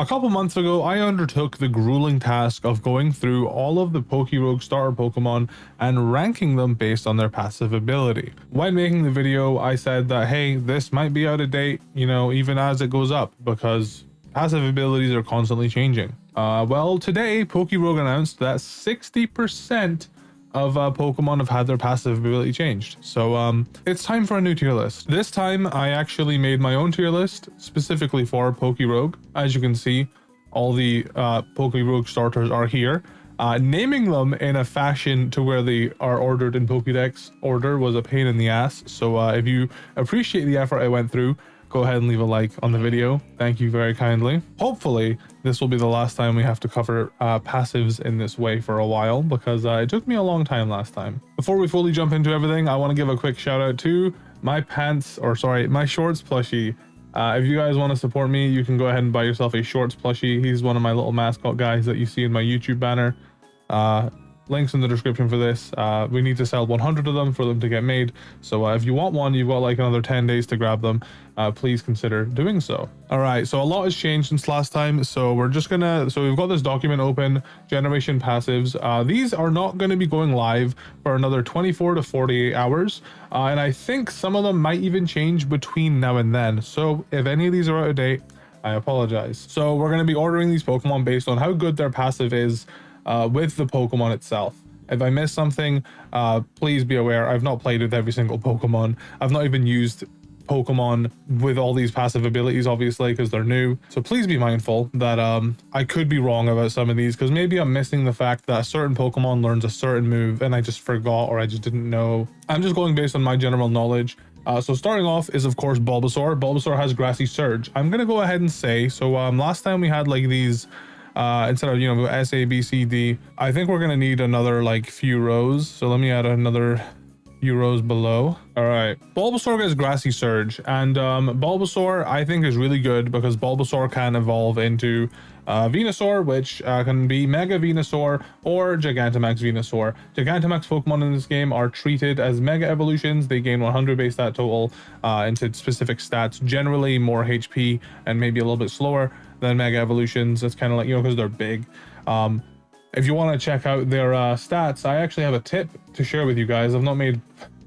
A couple months ago, I undertook the grueling task of going through all of the PokeRogue starter Pokemon and ranking them based on their passive ability. When making the video, I said that, hey, this might be out of date, you know, even as it goes up, because passive abilities are constantly changing. Well, today, PokeRogue announced that 60% of Pokemon have had their passive ability changed. So it's time for a new tier list. This time I actually made my own tier list specifically for PokeRogue. As you can see, all the PokeRogue starters are here. Naming them in a fashion to where they are ordered in Pokédex order was a pain in the ass. So if you appreciate the effort I went through, go ahead and leave a like on the video. Thank you very kindly. Hopefully, this will be the last time we have to cover passives in this way for a while, because it took me a long time last time. Before we fully jump into everything, I want to give a quick shout out to my my shorts plushie. If you guys want to support me, you can go ahead and buy yourself a shorts plushie. He's one of my little mascot guys that you see in my YouTube banner. Links in the description for this. We need to sell 100 of them for them to get made. So if you want one, you've got like another 10 days to grab them. Please consider doing so. All right, so a lot has changed since last time. So we're just gonna, so we've got this document open, generation passives. These are not gonna be going live for another 24 to 48 hours. And I think some of them might even change between now and then. So if any of these are out of date, I apologize. So we're gonna be ordering these Pokemon based on how good their passive is with the Pokemon itself. If I miss something, please be aware I've not played with every single Pokemon. I've not even used Pokemon with all these passive abilities, obviously, because they're new. So please be mindful that I could be wrong about some of these, because maybe I'm missing the fact that a certain Pokemon learns a certain move and I just forgot, or I just didn't know. I'm just going based on my general knowledge. So starting off is, of course, Bulbasaur. Bulbasaur has Grassy Surge. I'm going to go ahead and say, so last time we had like these instead of, you know, S, A, B, C, D, I think we're gonna need another like few rows. So let me add another few rows below. All right, Bulbasaur gets Grassy Surge, and Bulbasaur I think is really good because Bulbasaur can evolve into Venusaur, which can be Mega Venusaur or Gigantamax Venusaur. Gigantamax Pokemon in this game are treated as Mega Evolutions. They gain 100 base stat total into specific stats, generally more HP and maybe a little bit slower than Mega Evolutions. It's kind of like, you know, because they're big. If you want to check out their stats, I actually have a tip to share with you guys. I've not made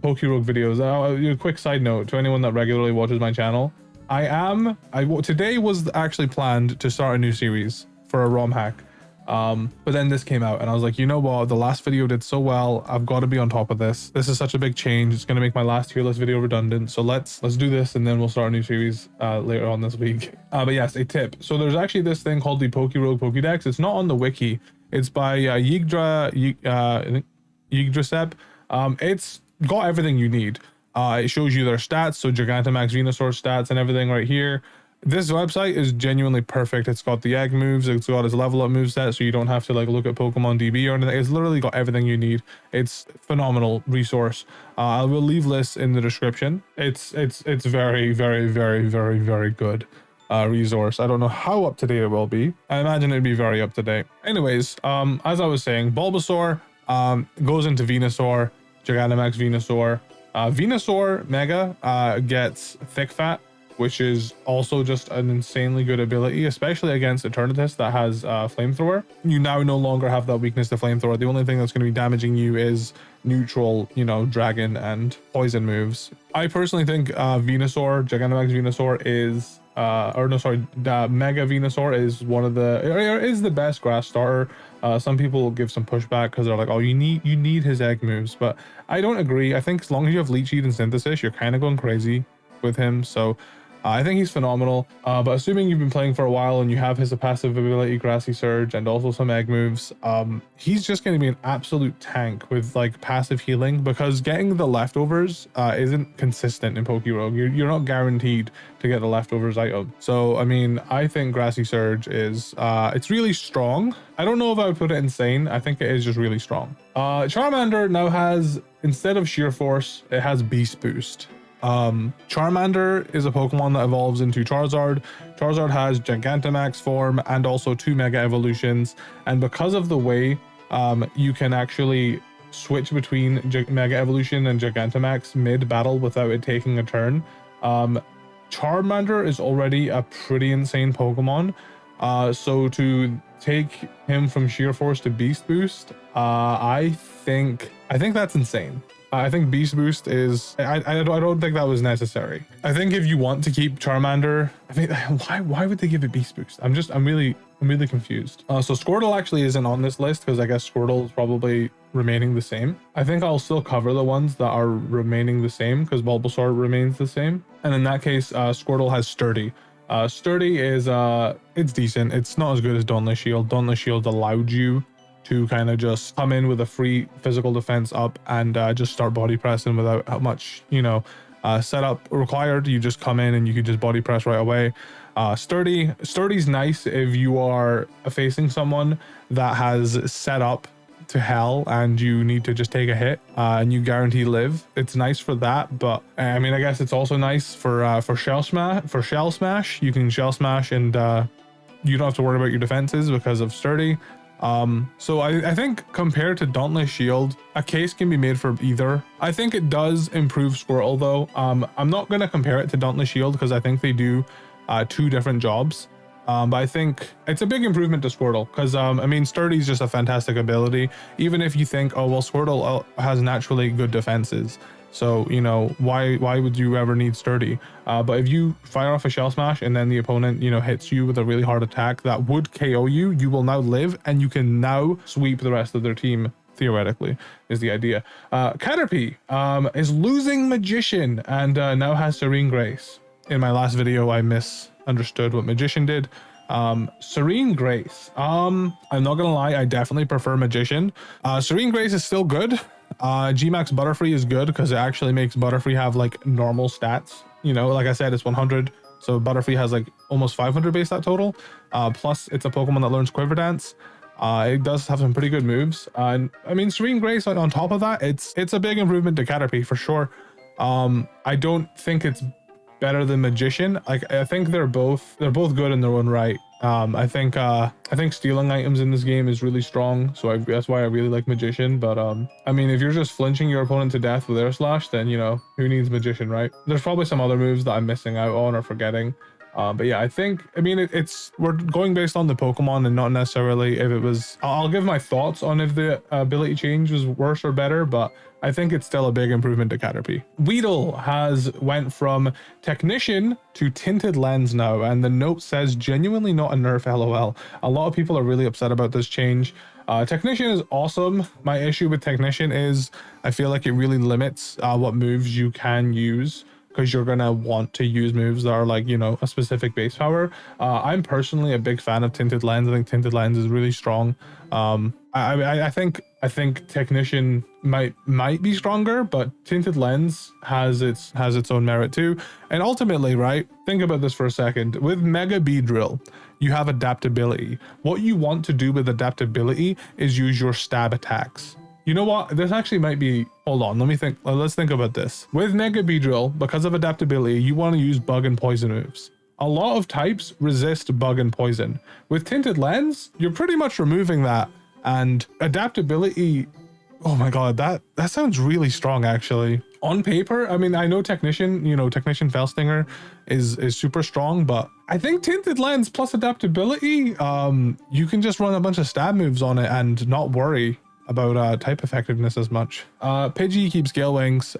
PokeRogue videos. A quick side note to anyone that regularly watches my channel. Today was actually planned to start a new series for a ROM hack. But then this came out and I was like, you know what? The last video did so well. I've got to be on top of this. This is such a big change. It's going to make my last tier list video redundant. So let's do this, and then we'll start a new series later on this week. But yes, a tip. So there's actually this thing called the PokeRogue Pokédex. It's not on the wiki. It's by Yggdrasep. It's got everything you need. It shows you their stats, so Gigantamax Venusaur stats and everything right here. This website is genuinely perfect. It's got the egg moves, it's got its level up moveset, so you don't have to like look at Pokemon DB or anything. It's literally got everything you need. It's phenomenal resource. I will leave lists in the description. It's very, very, very, very, very good resource. I don't know how up to date it will be. I imagine it'd be very up to date. Anyways, as I was saying, Bulbasaur goes into Venusaur, Gigantamax Venusaur. Venusaur Mega gets Thick Fat, which is also just an insanely good ability, especially against Eternatus that has Flamethrower. You now no longer have that weakness to Flamethrower. The only thing that's going to be damaging you is neutral, you know, Dragon and Poison moves. I personally think Venusaur, Gigantamax Venusaur is, Mega Venusaur is is the best grass starter. Some people give some pushback because they're like, oh, you need his egg moves, but I don't agree. I think as long as you have Leech Seed and Synthesis, you're kind of going crazy with him. So I think he's phenomenal, but assuming you've been playing for a while and you have his passive ability, Grassy Surge, and also some egg moves, he's just going to be an absolute tank with like passive healing, because getting the leftovers isn't consistent in PokeRogue. You're not guaranteed to get the leftovers item. So, I mean, I think Grassy Surge is, it's really strong. I don't know if I would put it insane. I think it is just really strong. Charmander now has, instead of Sheer Force, it has Beast Boost. Charmander is a Pokemon that evolves into Charizard. Charizard has Gigantamax form and also 2 Mega Evolutions. And because of the way you can actually switch between Mega Evolution and Gigantamax mid-battle without it taking a turn, Charmander is already a pretty insane Pokemon. So to take him from sheer force to beast boost, I think that's insane. I think beast boost is, I don't think that was necessary. I think if you want to keep Charmander, I mean, why would they give it beast boost? I'm really confused. So Squirtle actually isn't on this list because I guess Squirtle is probably remaining the same. I think I'll still cover the ones that are remaining the same because Bulbasaur remains the same. And in that case, Squirtle has Sturdy. Sturdy is, it's decent. It's not as good as Dauntless Shield. Dauntless Shield allowed you to kind of just come in with a free physical defense up and just start body pressing without how much, you know, setup required. You just come in and you can just body press right away. Sturdy's nice if you are facing someone that has set up to hell and you need to just take a hit and you guarantee live. It's nice for that, but I mean, I guess it's also nice for shell smash. You can shell smash and you don't have to worry about your defenses because of Sturdy. So I think compared to Dauntless Shield, a case can be made for either. I think it does improve Squirtle though. I'm not going to compare it to Dauntless Shield because I think they do two different jobs. But I think it's a big improvement to Squirtle because I mean, Sturdy is just a fantastic ability. Even if you think, oh well, Squirtle has naturally good defenses, so you know why would you ever need Sturdy? But if you fire off a shell smash and then the opponent, you know, hits you with a really hard attack that would KO you, you will now live and you can now sweep the rest of their team. Theoretically, is the idea. Caterpie is losing Magician and now has Serene Grace. In my last video, I misunderstood what Magician did. Serene Grace. I'm not gonna lie, I definitely prefer Magician. Serene Grace is still good. Gmax Butterfree is good because it actually makes Butterfree have like normal stats. You know, like I said, it's 100. So Butterfree has like almost 500 base stat total. Plus it's a Pokemon that learns Quiver Dance. It does have some pretty good moves. And I mean, Serene Grace on top of that, it's a big improvement to Caterpie for sure. I don't think it's better than Magician. Like I think they're both good in their own right. I think stealing items in this game is really strong, so that's why I really like Magician. But I mean, if you're just flinching your opponent to death with Air Slash, then you know who needs Magician, right? There's probably some other moves that I'm missing out on or forgetting. But yeah, I mean, we're going based on the Pokemon and not necessarily if it was. I'll give my thoughts on if the ability change was worse or better, but I think it's still a big improvement to Caterpie. Weedle went from Technician to Tinted Lens now, and the note says genuinely not a nerf, LOL. A lot of people are really upset about this change. Technician is awesome. My issue with Technician is I feel like it really limits what moves you can use, because you're gonna want to use moves that are like, you know, a specific base power. I'm personally a big fan of Tinted Lens. I think Tinted Lens is really strong. I think Technician might be stronger, but Tinted Lens has its own merit too. And ultimately, right, think about this for a second. With Mega Beedrill, you have adaptability. What you want to do with adaptability is use your stab attacks. You know what? This actually might be, hold on, let's think about this. With Mega Beedrill, because of adaptability, you want to use bug and poison moves. A lot of types resist bug and poison. With Tinted Lens, you're pretty much removing that. And adaptability, oh my god, that sounds really strong actually. On paper, I mean, I know Technician, you know, Technician Felstinger is super strong, but I think Tinted Lens plus adaptability, you can just run a bunch of stab moves on it and not worry about type effectiveness as much. Pidgey keeps Gale Wings.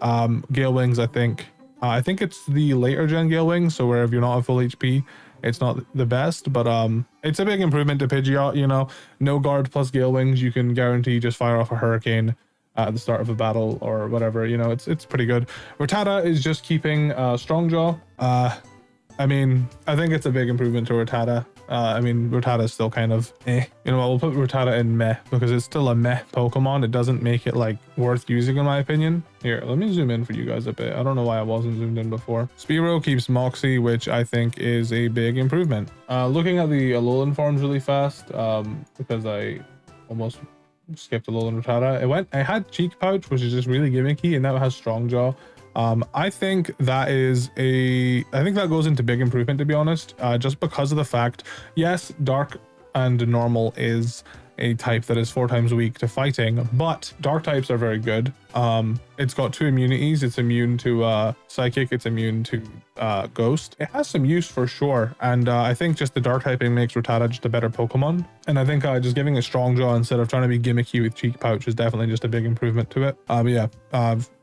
Gale Wings, I think it's the later gen Gale Wings, so where if you're not at full HP, it's not the best, but it's a big improvement to Pidgeot. You know, no guard plus Gale Wings, you can guarantee just fire off a Hurricane at the start of a battle or whatever. You know, it's pretty good. Rattata is just keeping Strongjaw. I mean, I think it's a big improvement to Rattata. I mean, Rattata is still kind of eh. You know what, we'll put Rattata in meh because it's still a meh Pokemon. It doesn't make it like worth using in my opinion. Here, let me zoom in for you guys a bit. I don't know why I wasn't zoomed in before. Spearow keeps Moxie, which I think is a big improvement. Looking at the Alolan forms really fast, because I almost skipped Alolan Rattata. I had Cheek Pouch, which is just really gimmicky, and now it has Strongjaw. I think that goes into big improvement, to be honest, just because of the fact, yes, Dark and Normal is a type that is 4 times weak to fighting, but Dark types are very good. It's got 2 immunities. It's immune to Psychic. It's immune to Ghost. It has some use for sure. And I think just the Dark typing makes Rattata just a better Pokemon. And I think just giving a Strong Jaw instead of trying to be gimmicky with Cheek Pouch is definitely just a big improvement to it. But yeah,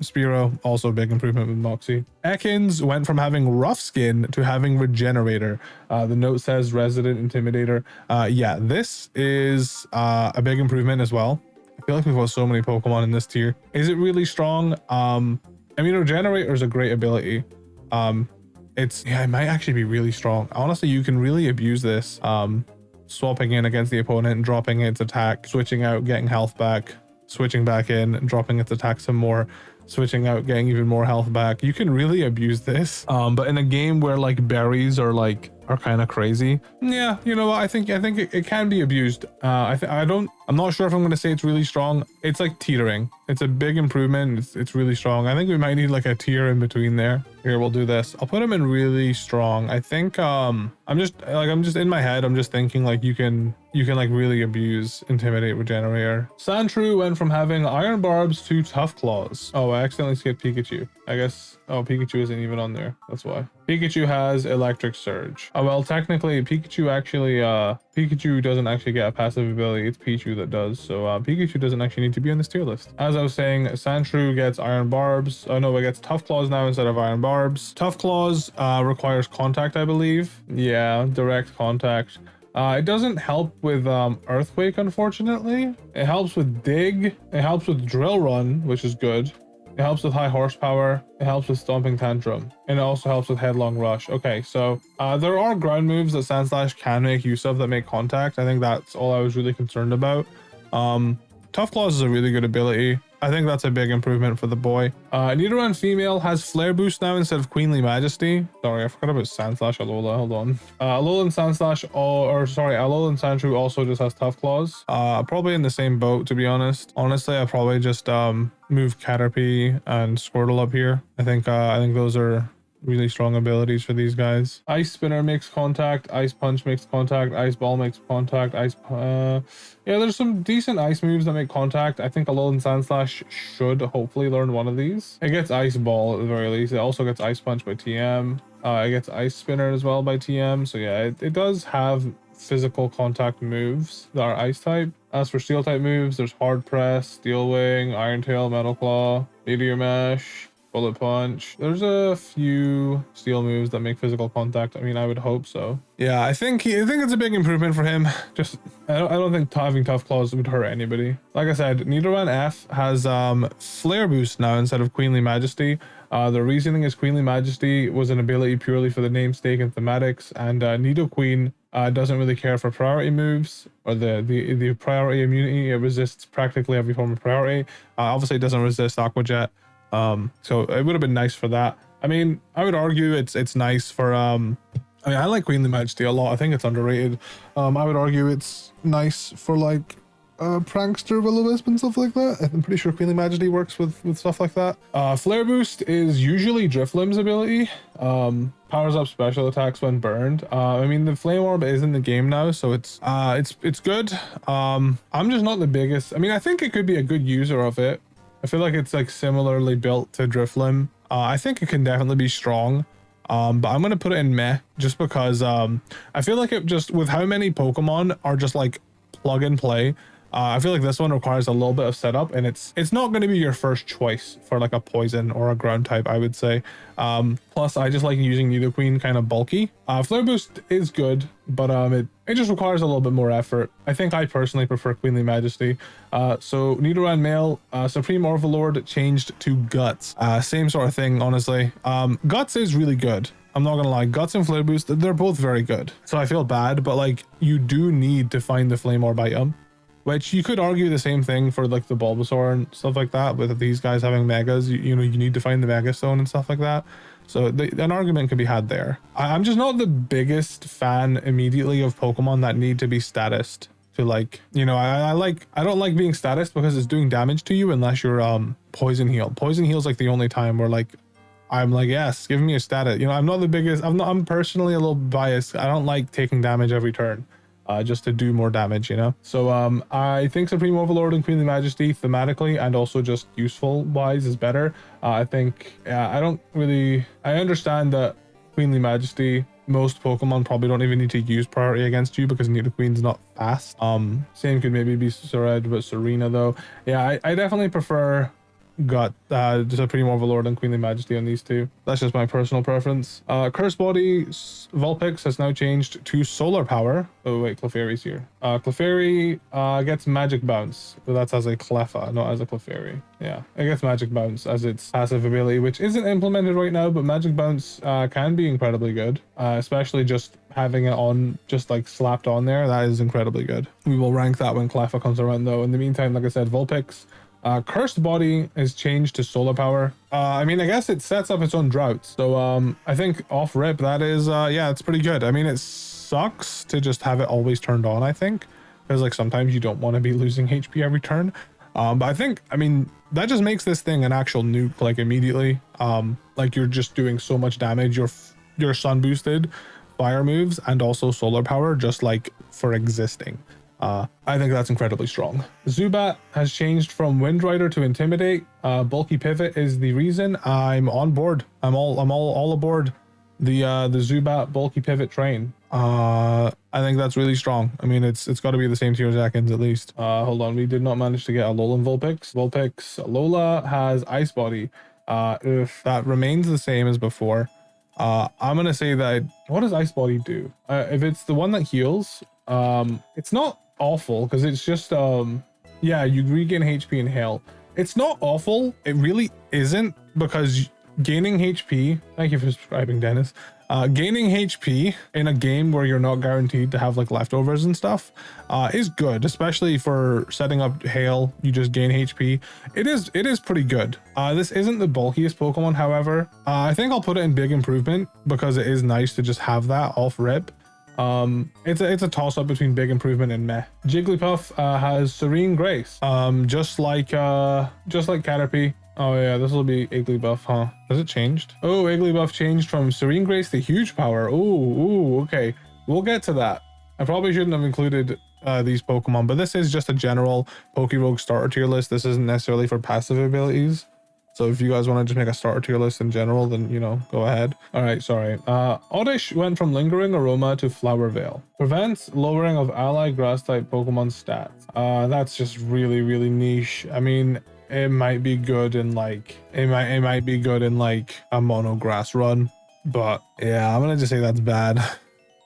Spearow, also a big improvement with Moxie. Ekans went from having Rough Skin to having Regenerator. The note says Resident Intimidator. Yeah, this is a big improvement as well. I feel like we've got so many Pokemon in this tier. Is it really strong? I mean, Regenerator is a great ability. It might actually be really strong. Honestly, you can really abuse this. Swapping in against the opponent and dropping its attack, switching out, getting health back, switching back in, dropping its attack some more, switching out, getting even more health back. You can really abuse this. But in a game where like berries are kind of crazy, yeah, you know what? I think it can be abused. I'm not sure if I'm going to say it's really strong. It's like teetering. It's a big improvement. It's really strong. I think we might need like a tier in between there. Here, we'll do this. I'll put him in really strong. I think I'm just in my head. I'm just thinking like you can like really abuse Intimidate Regenerator. Sandshrew went from having Iron Barbs to Tough Claws. Oh, I accidentally skipped Pikachu. I guess, oh, Pikachu isn't even on there. That's why. Pikachu has Electric Surge. Oh, well, technically Pikachu doesn't actually get a passive ability. It's Pichu that does. So Pikachu doesn't actually need to be on this tier list. As I was saying, Sandshrew gets Iron Barbs. Oh no, it gets Tough Claws now instead of Iron Barbs. Tough Claws requires contact, I believe. Yeah, direct contact. It doesn't help with Earthquake, unfortunately. It helps with Dig. It helps with Drill Run, which is good. It helps with High Horsepower. It helps with Stomping Tantrum. And it also helps with Headlong Rush. Okay, so there are ground moves that Sandslash can make use of that make contact. I think that's all I was really concerned about. Tough Claws is a really good ability. I think that's a big improvement for the boy. Nidoran female has Flare Boost now instead of Queenly Majesty. Sorry, I forgot about Sandslash Alola. Hold on. Alola and Sandslash, Alola and Sandshrew also just has Tough Claws. Probably in the same boat, to be honest. Honestly, I probably just move Caterpie and Squirtle up here. I think those are really strong abilities for these guys. Ice Spinner makes contact, Ice Punch makes contact, Ice Ball makes contact, yeah, there's some decent ice moves that make contact. I think Alolan Sandslash should hopefully learn one of these. It gets Ice Ball at the very least. It also gets Ice Punch by TM. It gets Ice Spinner as well by TM. So yeah, it does have physical contact moves that are ice type. As for steel type moves, there's Hard Press, Steel Wing, Iron Tail, Metal Claw, Meteor Mash, Bullet Punch. There's a few steel moves that make physical contact. I mean, I would hope so. Yeah, I think it's a big improvement for him. Just I don't think having Tough Claws would hurt anybody. Like I said, Nidoran F has Flare Boost now instead of Queenly Majesty. The reasoning is Queenly Majesty was an ability purely for the namesake and thematics, and Nidoqueen doesn't really care for priority moves or the priority immunity. It resists practically every form of priority. Obviously, it doesn't resist Aqua Jet. So it would have been nice for that. I mean, I would argue it's nice for I mean, I like Queenly Majesty a lot. I think it's underrated. I would argue it's nice for like Prankster, Will-O-Wisp and stuff like that. I'm pretty sure Queenly Majesty works with stuff like that. Flare Boost is usually Drifloon's ability. Powers up special attacks when burned. I mean, the Flame Orb is in the game now, so it's good. I'm just not the biggest. I mean, I think it could be a good user of it. I feel like it's like similarly built to Drifloon. I think it can definitely be strong. But I'm going to put it in meh just because I feel like it just with how many Pokemon are just like plug and play. I feel like this one requires a little bit of setup, and it's not going to be your first choice for like a poison or a ground type, I would say. Plus, I just like using Nidoqueen kind of bulky. Flare Boost is good, but it just requires a little bit more effort. I think I personally prefer Queenly Majesty. So Nidoran male, Supreme Overlord changed to Guts. Same sort of thing, honestly. Guts is really good. I'm not gonna lie, Guts and Flare Boost, they're both very good. So I feel bad, but like you do need to find the Flame Orb item. Which you could argue the same thing for like the Bulbasaur and stuff like that. With these guys having megas, you know, you need to find the Mega Stone and stuff like that. So an argument could be had there. I'm just not the biggest fan immediately of Pokemon that need to be statused to like, you know, I don't like being statused because it's doing damage to you unless you're Poison Heal. Poison Heal's like the only time where like I'm like, yes, give me a status. You know, I'm not the biggest. I'm personally a little biased. I don't like taking damage every turn. just to do more damage, you know? So I think Supreme Overlord and Queenly Majesty thematically and also just useful wise is better. I think, I understand that Queenly Majesty, most Pokemon probably don't even need to use priority against you because Nidoqueen's not fast. Same could maybe be Sered, but Serena though. Yeah, I definitely prefer got Supreme Overlord and Queenly Majesty on these two. That's just my personal preference. Curse Body Vulpix has now changed to Solar Power. Oh wait, Clefairy's here. Clefairy gets Magic Bounce, but that's as a Cleffa, not as a Clefairy. Yeah, it gets Magic Bounce as its passive ability, which isn't implemented right now, but Magic Bounce can be incredibly good, especially just having it on, just like slapped on there. That is incredibly good. We will rank that when Cleffa comes around though. In the meantime, like I said, Vulpix. Cursed Body is changed to Solar Power. I mean, I guess it sets up its own droughts. So I think off rip, that is, yeah, it's pretty good. I mean, it sucks to just have it always turned on, I think, because like sometimes you don't want to be losing HP every turn. But I think, I mean, that just makes this thing an actual nuke, like immediately. Like you're just doing so much damage. Your sun boosted fire moves and also Solar Power just like for existing. I think that's incredibly strong. Zubat has changed from Wind Rider to Intimidate. Bulky Pivot is the reason. I'm on board. I'm all aboard the Zubat Bulky Pivot train. I think that's really strong. I mean, it's got to be the same tier as Ekans at least. Hold on, we did not manage to get Alola and Vulpix. Alola has Ice Body. If that remains the same as before, I'm gonna say that what does Ice Body do? If it's the one that heals, it's not awful because it's just yeah, you regain HP and Hail. It's not awful, it really isn't, because gaining HP, thank you for subscribing, Dennis. Gaining HP in a game where you're not guaranteed to have like leftovers and stuff is good, especially for setting up Hail. You just gain HP. It is pretty good. This isn't the bulkiest Pokemon, however. I think I'll put it in big improvement because it is nice to just have that off rip. It's a toss-up between big improvement and meh. Jigglypuff has Serene Grace, just like Caterpie. Oh yeah, this will be Igglybuff, huh? Has it changed? Oh, Igglybuff changed from Serene Grace to Huge Power. Ooh, okay. We'll get to that. I probably shouldn't have included these Pokemon, but this is just a general PokeRogue starter tier list. This isn't necessarily for passive abilities. So if you guys want to just make a starter tier list in general, then, you know, go ahead. All right, sorry. Oddish went from Lingering Aroma to Flower Veil. Prevents lowering of ally grass type Pokemon stats. That's just really, really niche. I mean, it might be good in like, it might be good in like a mono grass run, but yeah, I'm gonna just say that's bad.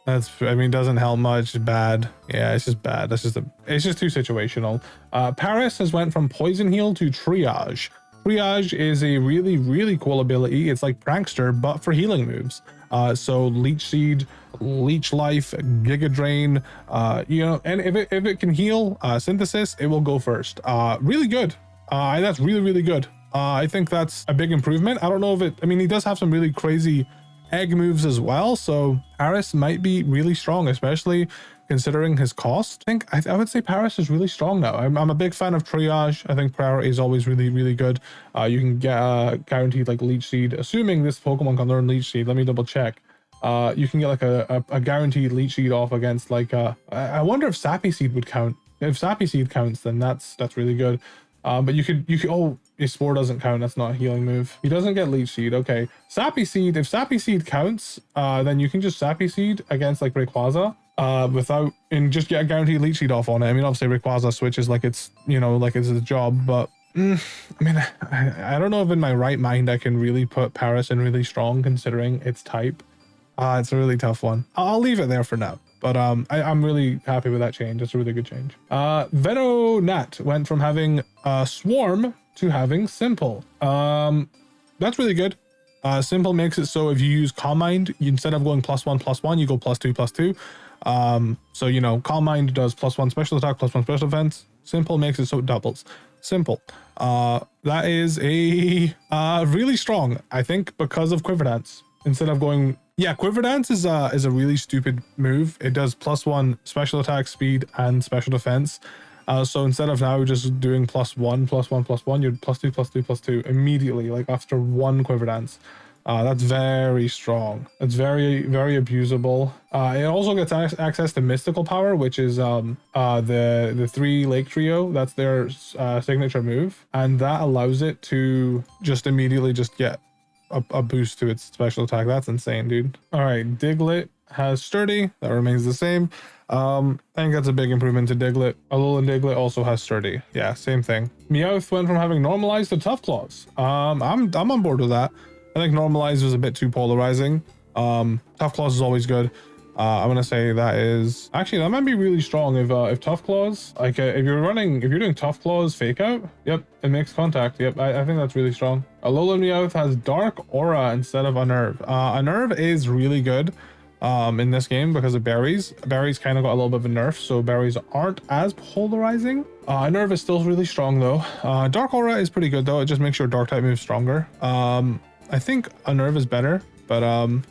I mean, doesn't help much. Bad. Yeah, it's just bad. It's just too situational. Paris has went from Poison Heal to Triage. Triage is a really, really cool ability. It's like Prankster, but for healing moves. So Leech Seed, Leech Life, Giga Drain, you know, and if it can heal Synthesis, it will go first. Really good. That's really, really good. I think that's a big improvement. I don't know if it, I mean, he does have some really crazy egg moves as well. So Paris might be really strong, especially considering his cost. I would say Paris is really strong now. I'm a big fan of Triage. I think priority is always really, really good. You can get guaranteed like Leech Seed, assuming this Pokemon can learn Leech Seed. Let me double check. You can get like a guaranteed Leech Seed off against like I wonder if Sappy Seed would count. If Sappy Seed counts, then that's really good. But you could oh, his Spore doesn't count. That's not a healing move. He doesn't get Leech Seed. Okay, Sappy Seed. If Sappy Seed counts, then you can just Sappy Seed against like Rayquaza. Without and just get a guaranteed Leech Seed off on it. I mean, obviously Rayquaza switches like it's, you know, like it's a job, but I mean, I don't know if in my right mind I can really put Paris in really strong considering its type. It's a really tough one. I'll leave it there for now. But I'm really happy with that change. It's a really good change. Venonat went from having Swarm to having Simple. That's really good. Simple makes it so if you use Calm Mind, instead of going +1/+1, you go +2/+2. So, you know, Calm Mind does +1 special attack, +1 special defense. Simple makes it so it doubles. Simple. That is a really strong, I think, because of Quiver Dance. Instead of going, yeah, Quiver Dance is a really stupid move. It does +1 special attack, speed, and special defense. So instead of now just doing +1/+1/+1, you're +2/+2/+2 immediately, like after one Quiver Dance. That's very strong. It's very, very abusable. It also gets access to mystical power, which is the 3 lake trio. That's their signature move, and that allows it to just immediately just get a boost to its special attack. That's insane, dude. All right, Diglett has sturdy. That remains the same. I think that's a big improvement to Diglett. Alola and Diglett also has sturdy. Yeah, same thing. Meowth went from having normalized to tough claws. I'm on board with that. I think normalized was a bit too polarizing. Tough claws is always good. I'm gonna say that is actually, that might be really strong if tough claws, like if you're doing tough claws fake out, yep, it makes contact. Yep, I think that's really strong. Alola Meowth has dark aura instead of Unnerve. Unnerve is really good in this game because of berries. Berries kind of got a little bit of a nerf, so berries aren't as polarizing. Unnerve is still really strong though. Dark aura is pretty good though. It just makes your dark type move stronger. I think Unnerve is better. But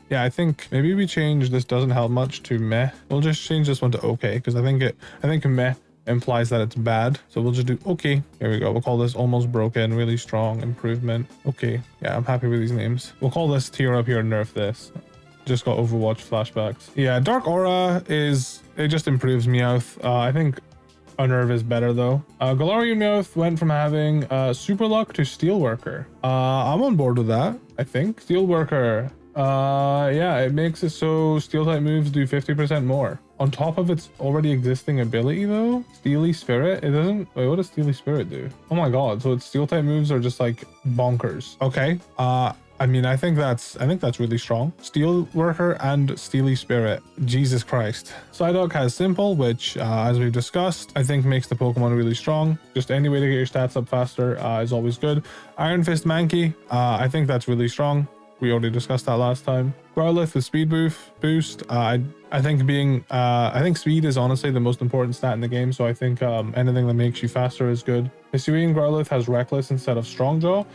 yeah, I think maybe we change this doesn't help much to meh. We'll just change this one to okay, because I think meh implies that it's bad. So we'll just do okay. Here we go. We'll call this almost broken, really strong, improvement. Okay. Yeah, I'm happy with these names. We'll call this tier up here, nerf this. Just got Overwatch flashbacks. Yeah, Dark Aura it just improves Meowth. I think Unnerve is better though. Galarian Meowth went from having Super Luck to Steelworker. I'm on board with that, I think. Steelworker. Yeah, it makes it so steel type moves do 50% more on top of its already existing ability though. Steely Spirit, it doesn't. Wait, what does Steely Spirit do? Oh my god, so its steel type moves are just like bonkers. Okay, I mean, I think that's really strong. Steel Worker and Steely Spirit. Jesus Christ. Psyduck has Simple, which, as we've discussed, I think makes the Pokemon really strong. Just any way to get your stats up faster is always good. Iron Fist Mankey, I think that's really strong. We already discussed that last time. Growlithe with speed boost. I think speed is honestly the most important stat in the game, so I think anything that makes you faster is good. Hisuian Growlithe has Reckless instead of Strongjaw.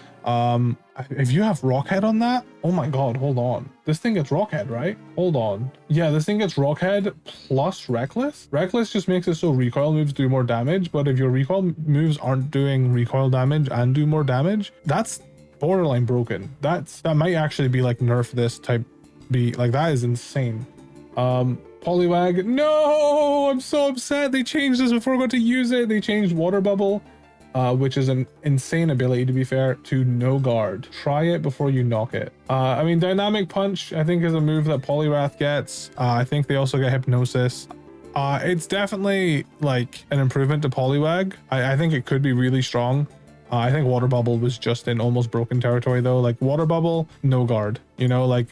If you have Rockhead on that, oh my god, hold on. This thing gets Rockhead, right? Hold on. Yeah, this thing gets Rockhead plus Reckless. Reckless just makes it so recoil moves do more damage, but if your recoil moves aren't doing recoil damage and do more damage, that's borderline broken. That might actually be like nerf this type B. Like, that is insane. Poliwag, no, I'm so upset. They changed this before I got to use it. They changed Water Bubble, which is an insane ability to be fair, to no guard. Try it before you knock it. I mean, Dynamic Punch I think is a move that Poliwrath gets. I think they also get Hypnosis. It's definitely like an improvement to Poliwag. I think it could be really strong. I think Water Bubble was just in almost broken territory though. Like, Water Bubble, no guard, you know, like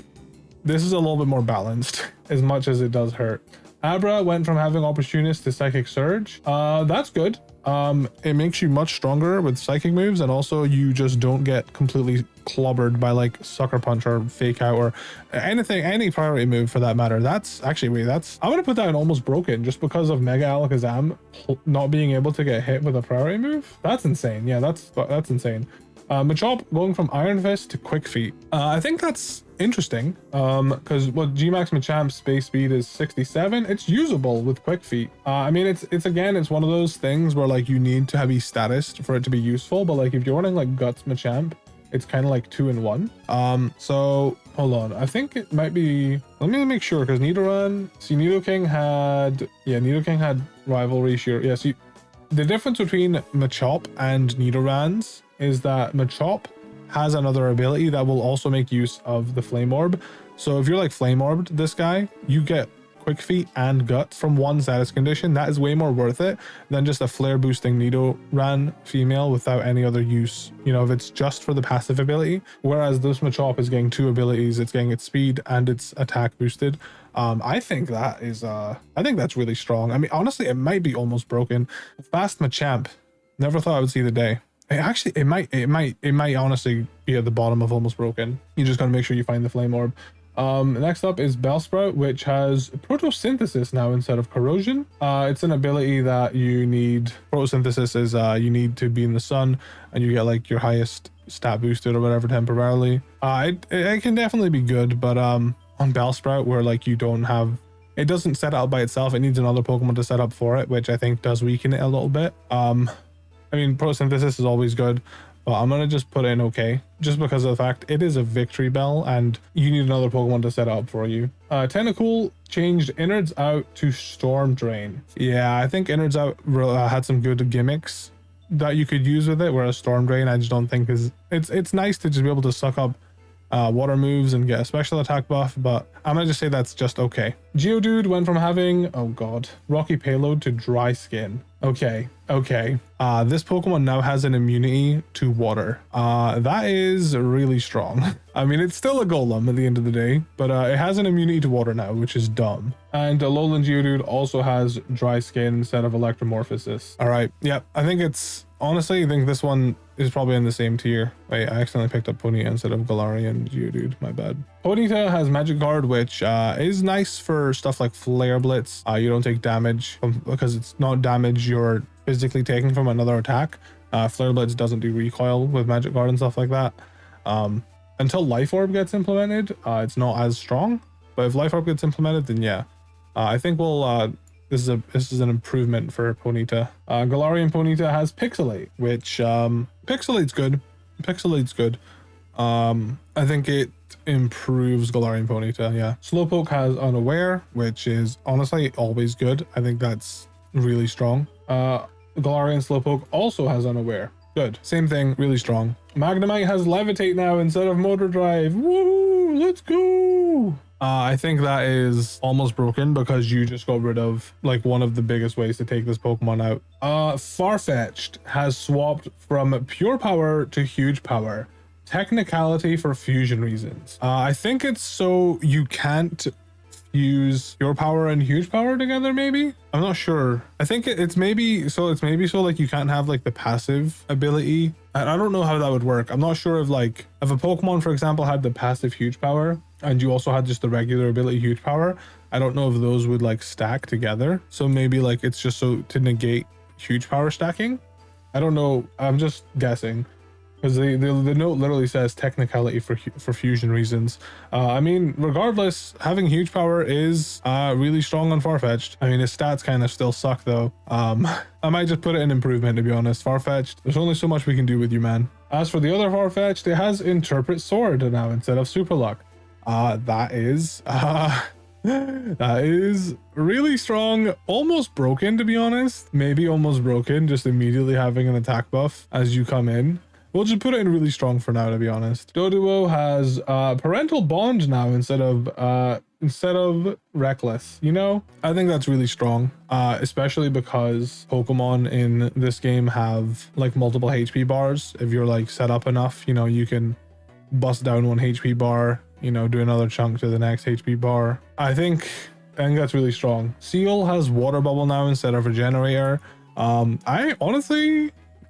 this is a little bit more balanced as much as it does hurt. Abra went from having Opportunist to Psychic Surge. That's good. It makes you much stronger with psychic moves, and also you just don't get completely clobbered by like Sucker Punch or Fake Out or any priority move for that matter. That's actually, I'm gonna put that in almost broken just because of Mega Alakazam not being able to get hit with a priority move. That's insane. Yeah, that's insane. Machop going from Iron Fist to Quick Feet. I think that's interesting because Gmax Machamp's base speed is 67. It's usable with Quick Feet. I mean, it's one of those things where like you need to be status for it to be useful, but like if you're running like Guts Machamp, it's kind of like 2-in-1. So hold on, I think it might be, let me make sure, because Nidoking had rivalry sheer. Yeah, see, the difference between Machop and Nidorans is that Machop has another ability that will also make use of the Flame Orb. So if you're like Flame Orbed this guy, you get Quick Feet and Guts from one status condition. That is way more worth it than just a flare boosting Nidoran female without any other use, you know, if it's just for the passive ability. Whereas this Machop is getting 2 abilities. It's getting its speed and its attack boosted. I think that's really strong. I mean, honestly, it might be almost broken. Fast Machamp, never thought I would see the day. It might honestly be at the bottom of almost broken. You just gotta make sure you find the Flame Orb. Next up is Bellsprout, which has Photosynthesis now instead of Corrosion. It's an ability that you need. Photosynthesis is you need to be in the sun and you get like your highest stat boosted or whatever temporarily. It can definitely be good, but on Bellsprout where like you don't have, it doesn't set up by itself. It needs another Pokemon to set up for it, which I think does weaken it a little bit. I mean, Photosynthesis is always good, but I'm gonna just put it in okay, just because of the fact it is a victory bell and you need another Pokemon to set up for you. Tentacool changed Innards Out to Storm Drain. Yeah, I think Innards Out had some good gimmicks that you could use with it, whereas Storm Drain I just don't think is, it's nice to just be able to suck up water moves and get a special attack buff, but I'm gonna just say that's just okay. Geodude went from having, oh god, Rocky Payload to Dry Skin. Okay. This Pokemon now has an immunity to water. That is really strong. I mean, it's still a Golem at the end of the day, but it has an immunity to water now, which is dumb. And Alolan Geodude also has Dry Skin instead of Electromorphosis. All right, yep. I think this one is probably in the same tier. Wait, I accidentally picked up Ponyta instead of Galarian Geodude, my bad. Ponyta has Magic Guard, which is nice for stuff like Flare Blitz. You don't take damage because it's not damage you're physically taking from another attack. Flare Blitz doesn't do recoil with Magic Guard and stuff like that. Until Life Orb gets implemented, it's not as strong. But if Life Orb gets implemented, then yeah. I think this is an improvement for Ponyta. Galarian Ponyta has Pixelate, which Pixelate's good. I think it improves Galarian Ponyta, yeah. Slowpoke has Unaware, which is honestly always good. I think that's really strong. Galarian Slowpoke also has Unaware. Good. Same thing, really strong. Magnemite has Levitate now instead of Motor Drive. Woo! Let's go! I think that is almost broken because you just got rid of like one of the biggest ways to take this Pokemon out. Farfetch'd has swapped from Pure Power to Huge Power. Technicality for fusion reasons. I think it's so you can't fuse Pure Power and Huge Power together, maybe? I'm not sure. I think it's maybe so like you can't have like the passive ability. I don't know how that would work. I'm not sure if a Pokemon, for example, had the passive Huge Power and you also had just the regular ability Huge Power. I don't know if those would like stack together. So maybe like it's just so to negate Huge Power stacking. I don't know. I'm just guessing. Because the note literally says technicality for fusion reasons. I mean, regardless, having Huge Power is really strong on Farfetch'd. I mean, his stats kind of still suck though. I might just put it in improvement, to be honest. Farfetch'd, there's only so much we can do with you, man. As for the other Farfetch'd, it has Interpret Sword now instead of Super Luck. That is really strong. Almost broken, to be honest. Maybe almost broken, just immediately having an attack buff as you come in. We'll just put it in really strong for now, to be honest. Doduo has Parental Bond now instead of Reckless. You know, I think that's really strong, especially because Pokemon in this game have like multiple HP bars. If you're like set up enough, you know, you can bust down one HP bar, you know, do another chunk to the next HP bar. I think that's really strong. Seal has Water Bubble now instead of Regenerator. I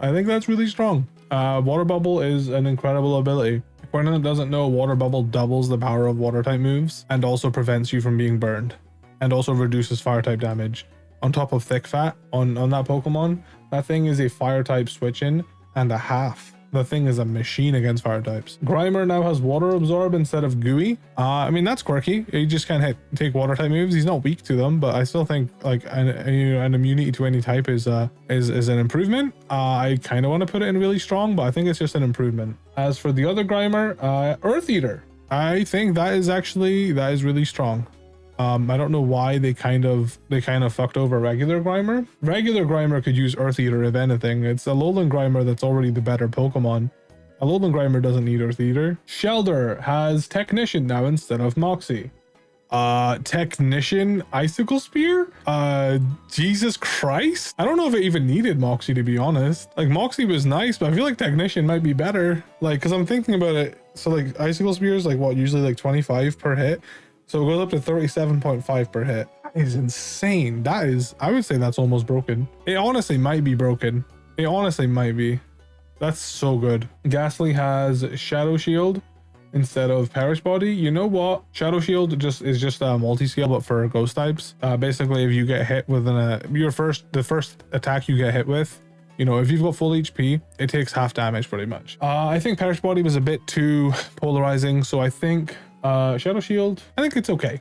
think that's really strong. Water Bubble is an incredible ability. For anyone that doesn't know, Water Bubble doubles the power of water type moves and also prevents you from being burned and also reduces fire type damage. On top of Thick Fat on that Pokemon, that thing is a fire type switch in and a half. The thing is a machine against fire types. Grimer now has Water Absorb instead of Gooey. I mean, that's quirky. He just can't take water type moves. He's not weak to them, but I still think like an immunity to any type is an improvement. I kind of want to put it in really strong, but I think it's just an improvement. As for the other Grimer, Earth Eater, I think that is really strong. I don't know why they kind of fucked over regular Grimer. Regular Grimer could use Earth Eater if anything. It's Alolan Grimer that's already the better Pokemon. Alolan Grimer doesn't need Earth Eater. Shelder has Technician now instead of Moxie. Technician Icicle Spear? Jesus Christ? I don't know if it even needed Moxie, to be honest. Like, Moxie was nice, but I feel like Technician might be better. Like, because I'm thinking about it. So, like, Icicle Spear is, like, what, usually, like, 25 per hit? So it goes up to 37.5 per hit. That is insane. I would say that's almost broken. It honestly might be broken. It honestly might be. That's so good. Ghastly has Shadow Shield instead of Perish Body. You know what? Shadow Shield is just a multi-scale, but for ghost types. Basically, if you get hit with the first attack you get hit with, you know, if you've got full HP, it takes half damage pretty much. I think Perish Body was a bit too polarizing, so I think Shadow Shield, I think it's okay.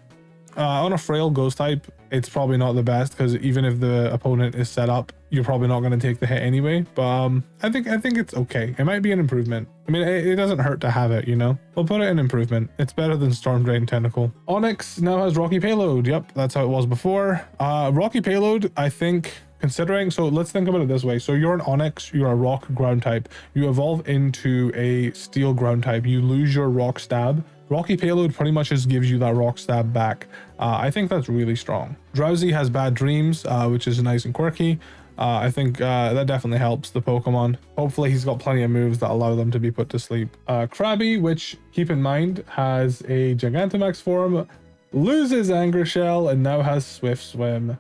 On a frail ghost type, it's probably not the best, because even if the opponent is set up, you're probably not going to take the hit anyway. But I think it's okay. It might be an improvement. I mean, it doesn't hurt to have it, you know. We'll put it in improvement. It's better than Storm Drain Tentacle. Onyx now has Rocky Payload. Yep, that's how it was before. Rocky Payload, I think, considering, so let's think about it this way. So you're an Onyx, you're a rock ground type. You evolve into a steel ground type. You lose your rock stab. Rocky Payload pretty much just gives you that rock stab back. I think that's really strong. Drowsy has Bad Dreams, which is nice and quirky. I think that definitely helps the Pokemon. Hopefully he's got plenty of moves that allow them to be put to sleep. Krabby, which, keep in mind, has a Gigantamax form, loses Anger Shell, and now has Swift Swim.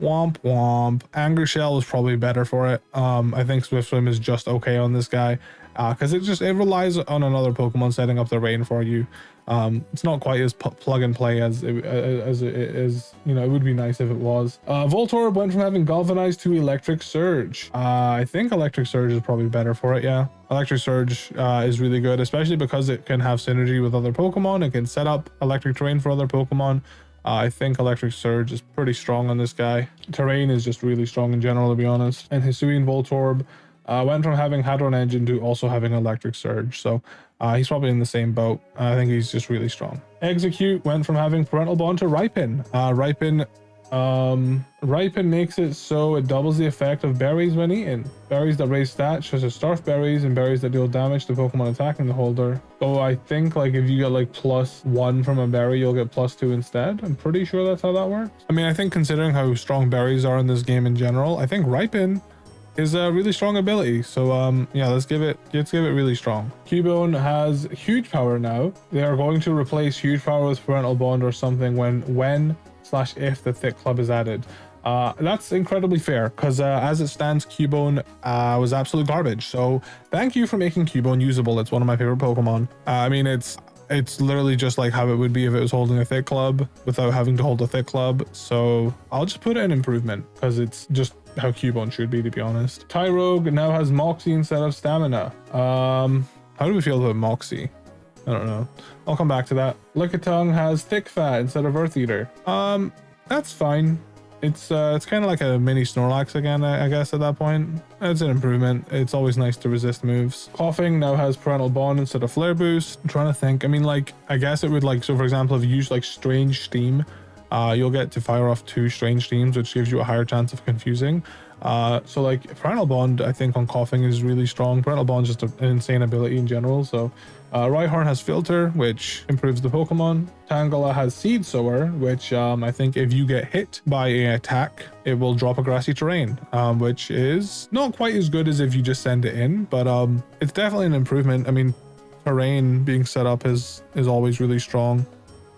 Womp womp. Anger Shell is probably better for it. I think Swift Swim is just okay on this guy, because it relies on another Pokemon setting up the rain for you. It's not quite as plug and play as it is. You know, it would be nice if it was. Voltorb went from having Galvanize to Electric Surge. I think Electric Surge is probably better for it. Yeah, Electric Surge is really good, especially because it can have synergy with other Pokemon. It can set up electric terrain for other Pokemon. I think Electric Surge is pretty strong on this guy. Terrain is just really strong in general, to be honest. And Hisuian Voltorb went from having Hadron Engine to also having Electric Surge. So he's probably in the same boat. I think he's just really strong. Execute went from having Parental Bond to Ripen. Ripen makes it so it doubles the effect of berries when eaten. Berries that raise stats, such as Starf Berries, and berries that deal damage to Pokemon attacking the holder. So I think like if you get like +1 from a berry, you'll get +2 instead. I'm pretty sure that's how that works. I mean, I think considering how strong berries are in this game in general, I think Ripen is a really strong ability. So yeah, let's give it really strong. Cubone has Huge Power now. They are going to replace Huge Power with Parental Bond or something when/if the Thick Club is added. That's incredibly fair, because as it stands, Cubone was absolute garbage. So thank you for making Cubone usable. It's one of my favorite Pokemon. I mean, it's literally just like how it would be if it was holding a Thick Club without having to hold a Thick Club. So I'll just put it in improvement, because it's just how Cubone should be, to be honest. Tyrogue now has Moxie instead of Stamina. How do we feel about Moxie? I don't know. I'll come back to that. Lickitung has Thick Fat instead of Earth Eater. That's fine. It's kind of like a mini Snorlax again, I guess, at that point. It's an improvement. It's always nice to resist moves. Coughing now has Parental Bond instead of Flare Boost. I'm trying to think. I mean, like, I guess it would, like, so for example, if you use like Strange Steam, you'll get to fire off 2 Strange Steams, which gives you a higher chance of confusing. So like Parental Bond, I think on Coughing is really strong. Parental Bond is just an insane ability in general. So Rhyhorn has Filter, which improves the Pokemon. Tangela has Seed Sower, which I think if you get hit by an attack, it will drop a grassy terrain, which is not quite as good as if you just send it in, but it's definitely an improvement. I mean, terrain being set up is always really strong.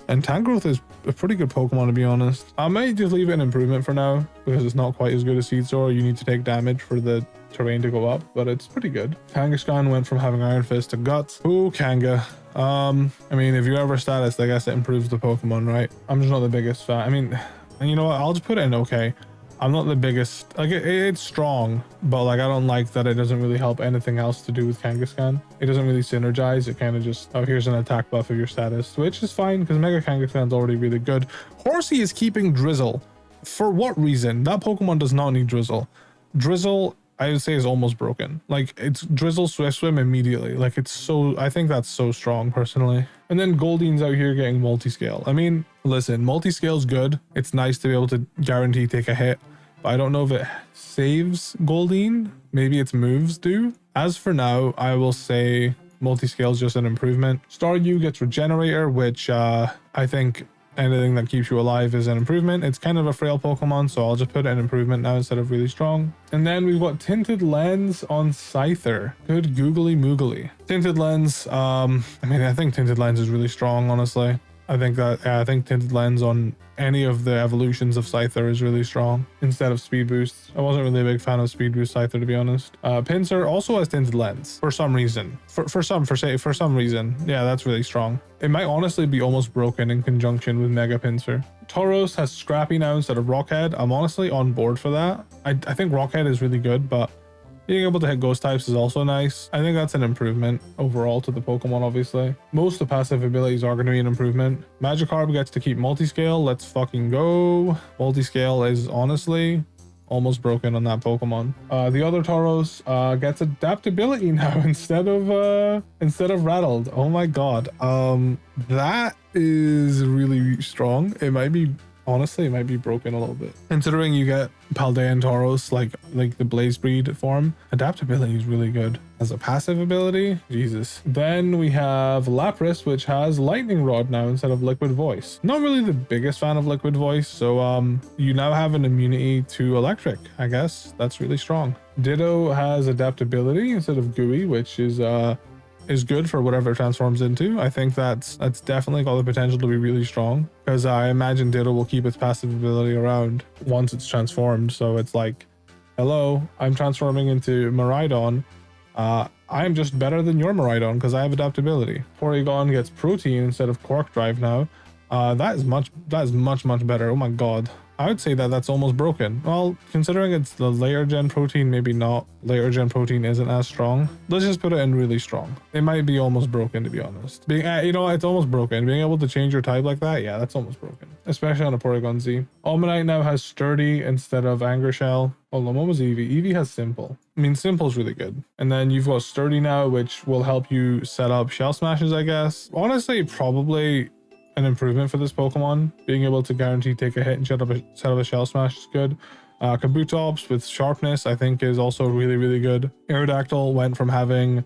And Tangrowth is a pretty good Pokemon, to be honest. I might just leave it an improvement for now, because it's not quite as good as Seed Sower. You need to take damage for the terrain to go up, but it's pretty good. Kangaskhan went from having Iron Fist to Guts. Ooh, Kanga. I mean, if you ever status, I guess it improves the Pokemon, right? I'm just not the biggest fan. I mean, and you know what? I'll just put it in okay. I'm not the biggest, like it's strong, but like I don't like that it doesn't really help anything else to do with Kangaskhan. It doesn't really synergize. It kind of just, oh, here's an attack buff of your status, which is fine because Mega Kangaskhan's already really good. Horsey is keeping Drizzle. For what reason? That Pokemon does not need Drizzle. Drizzle, I would say, is almost broken. Like it's Drizzle Swift Swim immediately. Like it's so, I think that's so strong personally. And then Goldine's out here getting Multiscale. I mean, listen, Multiscale's good. It's nice to be able to guarantee take a hit, but I don't know if it saves Goldeen. Maybe its moves do. As for now, I will say Multiscale is just an improvement. Staryu gets Regenerator, which I think anything that keeps you alive is an improvement. It's kind of a frail Pokemon, so I'll just put it in improvement now instead of really strong. And then we've got Tinted Lens on Scyther. Good googly moogly. Tinted Lens, I mean, I think Tinted Lens is really strong, honestly. I think Tinted Lens on any of the evolutions of Scyther is really strong instead of Speed Boost. I wasn't really a big fan of Speed Boost Scyther, to be honest. Pinsir also has Tinted Lens for some reason. For some reason. Yeah, that's really strong. It might honestly be almost broken in conjunction with Mega Pinsir. Tauros has Scrappy now instead of Rockhead. I'm honestly on board for that. I think Rockhead is really good, but Being able to hit ghost types is also nice. I think that's an improvement overall to the Pokemon, obviously. Most of the passive abilities are going to be an improvement. Magikarp gets to keep multiscale. Let's fucking go. Multiscale is honestly almost broken on that Pokemon. The other Tauros gets adaptability now instead of rattled. Oh my god. That is really strong. It might be, honestly, it might be broken a little bit. Considering you get Paldea and Tauros, like the Blaze Breed form, adaptability is really good. As a passive ability, Jesus. Then we have Lapras, which has Lightning Rod now instead of Liquid Voice. Not really the biggest fan of Liquid Voice, so you now have an immunity to Electric, I guess. That's really strong. Ditto has adaptability instead of Gooey, which is good for whatever it transforms into. I think that's definitely got the potential to be really strong, because I imagine Ditto will keep its passive ability around once it's transformed. So it's like, hello, I'm transforming into Miraidon. I'm just better than your Miraidon because I have adaptability. Porygon gets Protein instead of Quark Drive now. That is much better. Oh my god. I would say that that's almost broken. Well, considering it's the later gen protein, maybe not. Later gen protein isn't as strong. Let's just put it in really strong. It might be almost broken, to be honest. Being, you know, it's almost broken. Being able to change your type like that, yeah, that's almost broken. Especially on a Porygon Z. Almanite now has Sturdy instead of Anger Shell. Hold on, what was Eevee? Eevee has Simple. I mean, Simple's really good. And then you've got Sturdy now, which will help you set up Shell Smashes, I guess. Honestly, probably an improvement for this Pokemon. Being able to guarantee take a hit and set up a Shell Smash is good. Kabutops with Sharpness, I think, is also really, really good. Aerodactyl went from having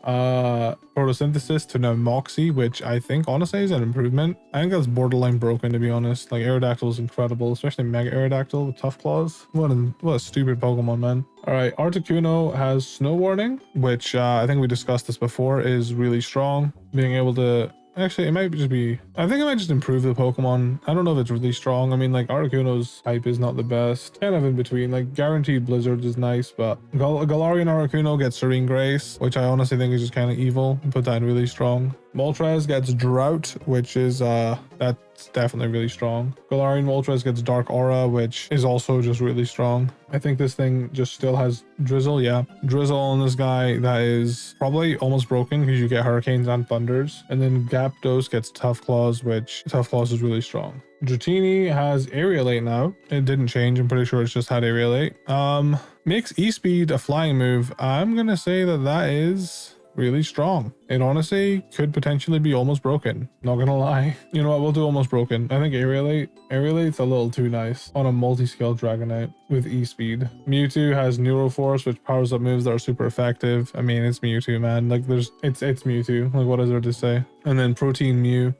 Photosynthesis to now Moxie, which I think honestly is an improvement. I think that's borderline broken, to be honest. Like, Aerodactyl is incredible, especially Mega Aerodactyl with Tough Claws. What a stupid Pokemon, man. All right, Articuno has Snow Warning, which I think we discussed this before, is really strong. Being able to, actually, it might just be, I think it might just improve the Pokemon. I don't know if it's really strong. I mean, like, Articuno's type is not the best. Kind of in between. Like, Guaranteed Blizzard is nice, but Galarian Articuno gets Serene Grace, which I honestly think is just kind of evil. Put that in really strong. Moltres gets Drought, which is, that's definitely really strong. Galarian Moltres gets Dark Aura, which is also just really strong. I think this thing just still has Drizzle, yeah. Drizzle on this guy, that is probably almost broken because you get Hurricanes and Thunders. And then Zapdos gets Tough Claws, which Tough Claws is really strong. Dratini has Aerialate now. It didn't change. I'm pretty sure it's just had Aerialate. Makes E-Speed a flying move. I'm gonna say that is really strong. It honestly could potentially be almost broken. Not gonna lie. You know what? We'll do almost broken. I think Aerialate's a little too nice on a multi-scale Dragonite with E-Speed. Mewtwo has Neuroforce, which powers up moves that are super effective. I mean, it's Mewtwo, man. Like, it's Mewtwo. Like, what is there to say? And then Protein Mew.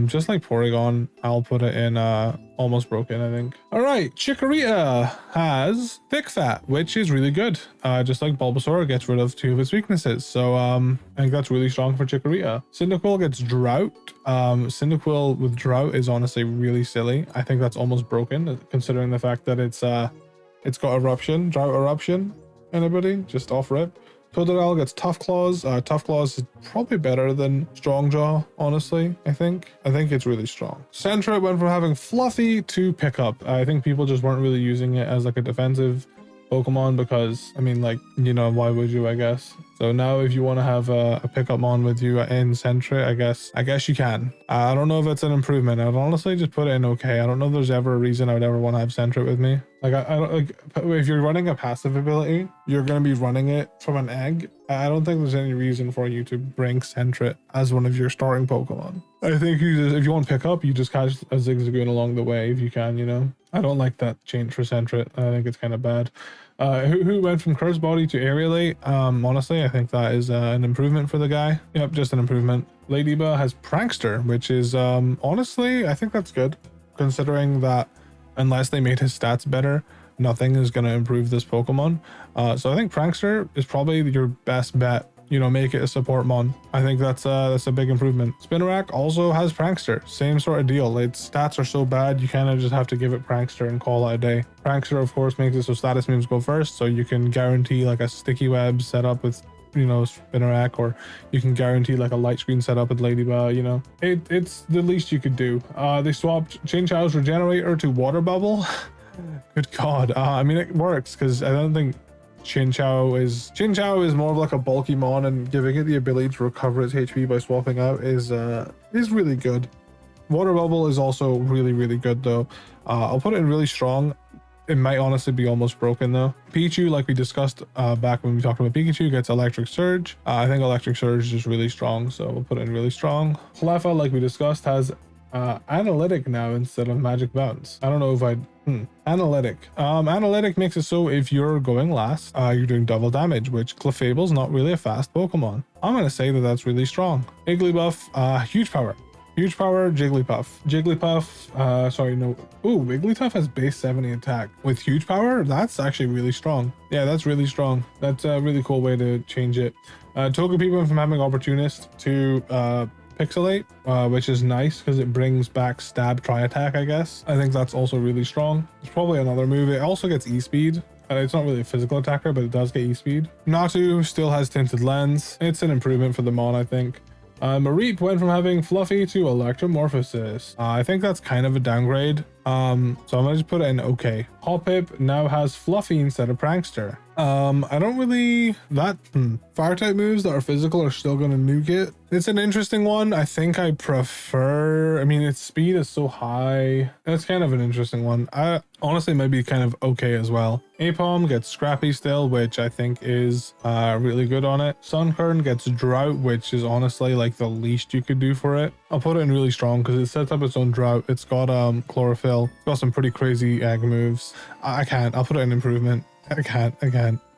Just like Porygon, I'll put it in almost broken, I think. All right, Chikorita has Thick Fat, which is really good. Just like Bulbasaur, gets rid of 2 of its weaknesses. So I think that's really strong for Chikorita. Cyndaquil gets Drought. Cyndaquil with Drought is honestly really silly. I think that's almost broken, considering the fact that it's got Eruption, Drought Eruption. Anybody? Just off rip. Totodile gets Tough Claws. Tough Claws is probably better than Strong Jaw, honestly, I think. I think it's really strong. Sentret went from having Fluffy to Pickup. I think people just weren't really using it as like a defensive Pokemon because, I mean, like, you know, why would you, I guess? So now if you want to have a Pickup Mon with you in Sentret, I guess you can. I don't know if it's an improvement. I'd honestly just put it in okay. I don't know if there's ever a reason I would ever want to have Sentret with me. Like, I don't, like, if you're running a passive ability, you're going to be running it from an egg. I don't think there's any reason for you to bring Sentret as one of your starting Pokemon. I think if you want Pickup, you just catch a Zigzagoon along the way if you can, you know? I don't like that change for Sentret. I think it's kind of bad. Who went from Curse Body to Aerialate? Honestly, I think that is an improvement for the guy. Yep, just an improvement. Ladybug has Prankster, which is honestly, I think that's good, considering that unless they made his stats better, nothing is going to improve this Pokemon. So I think Prankster is probably your best bet. You know, make it a support mon. I think that's a big improvement. Spinarak also has Prankster. Same sort of deal. Its stats are so bad, you kind of just have to give it Prankster and call it a day. Prankster, of course, makes it so status moves go first, so you can guarantee like a Sticky Web setup with, you know, Spinarak, or you can guarantee like a Light Screen setup with Ladybug, you know. It's the least you could do. They swapped Chinchou's Regenerator to Water Bubble. Good God. I mean, it works because I don't think Chinchou is more of like a bulky mon, and giving it the ability to recover its HP by swapping out is really good. Water Bubble is also really good though. I'll put it in really strong. It might honestly be almost broken though. Pichu, like we discussed back when we talked about Pikachu, gets Electric Surge. I think Electric Surge is just really strong, so we'll put it in really strong. Cleffa, like we discussed, has Analytic now instead of Magic Bounce. I don't know if Analytic. Analytic makes it so if you're going last, you're doing double damage, which Clefable's not really a fast Pokemon. I'm gonna say that that's really strong. Igglybuff, huge power. Huge power, Jigglypuff. Sorry, no. Ooh, Wigglytuff has base 70 attack. With huge power, that's actually really strong. Yeah, that's really strong. That's a really cool way to change it. Togepi went from having Opportunist to Pixelate, which is nice because it brings back Stab Tri-Attack, I guess. I think that's also really strong. It's probably another move. It also gets E-Speed. It's not really a physical attacker, but it does get E-Speed. Natu still has Tinted Lens. It's an improvement for the Mon, I think. Mareep went from having Fluffy to Electromorphosis. I think that's kind of a downgrade. So I'm gonna just put it in okay. Hoppip now has Fluffy instead of Prankster. I don't really fire type moves that are physical are still gonna nuke it. It's an interesting one. I think I prefer, I mean, its speed is so high. That's kind of an interesting one. I honestly might be kind of okay as well. Apom gets Scrappy still, which I think is really good on it. Sunkern gets Drought, which is honestly like the least you could do for it. I'll put it in really strong because it sets up its own Drought. It's got Chlorophyll. It's got some pretty crazy egg moves. I can't. I'll put it in improvement. I can't.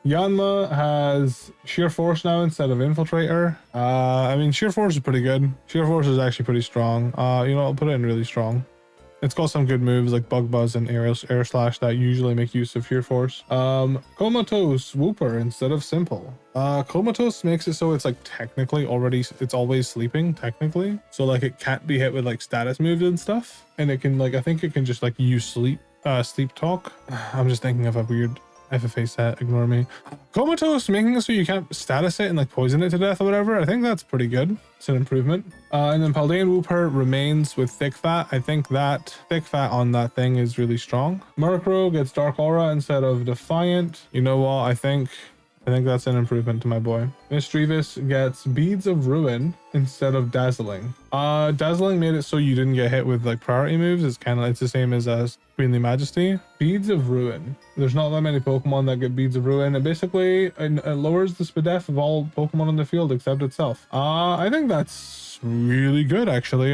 Yanma has Sheer Force now instead of Infiltrator. I mean, Sheer Force is pretty good. Sheer Force is actually pretty strong. You know, I'll put it in really strong. It's got some good moves like Bug Buzz and Air Slash that usually make use of Sheer Force. Comatose Wooper instead of Simple. Comatose makes it so it's like technically it's always sleeping technically. So like it can't be hit with like status moves and stuff. And it can like, I think it can just like use sleep talk. I'm just thinking of a weird FFA set, ignore me. Comatose making it so you can't status it and like poison it to death or whatever. I think that's pretty good. It's an improvement. And then Paldea and Wooper remains with Thick Fat. I think that Thick Fat on that thing is really strong. Murkrow gets Dark Aura instead of Defiant. You know what? I think that's an improvement to my boy. Misdreavus gets Beads of Ruin instead of Dazzling. Dazzling made it so you didn't get hit with like priority moves. It's the same as Queenly Majesty. Beads of Ruin. There's not that many Pokemon that get Beads of Ruin. It basically it lowers the SPDF of all Pokemon in the field except itself. I think that's really good actually.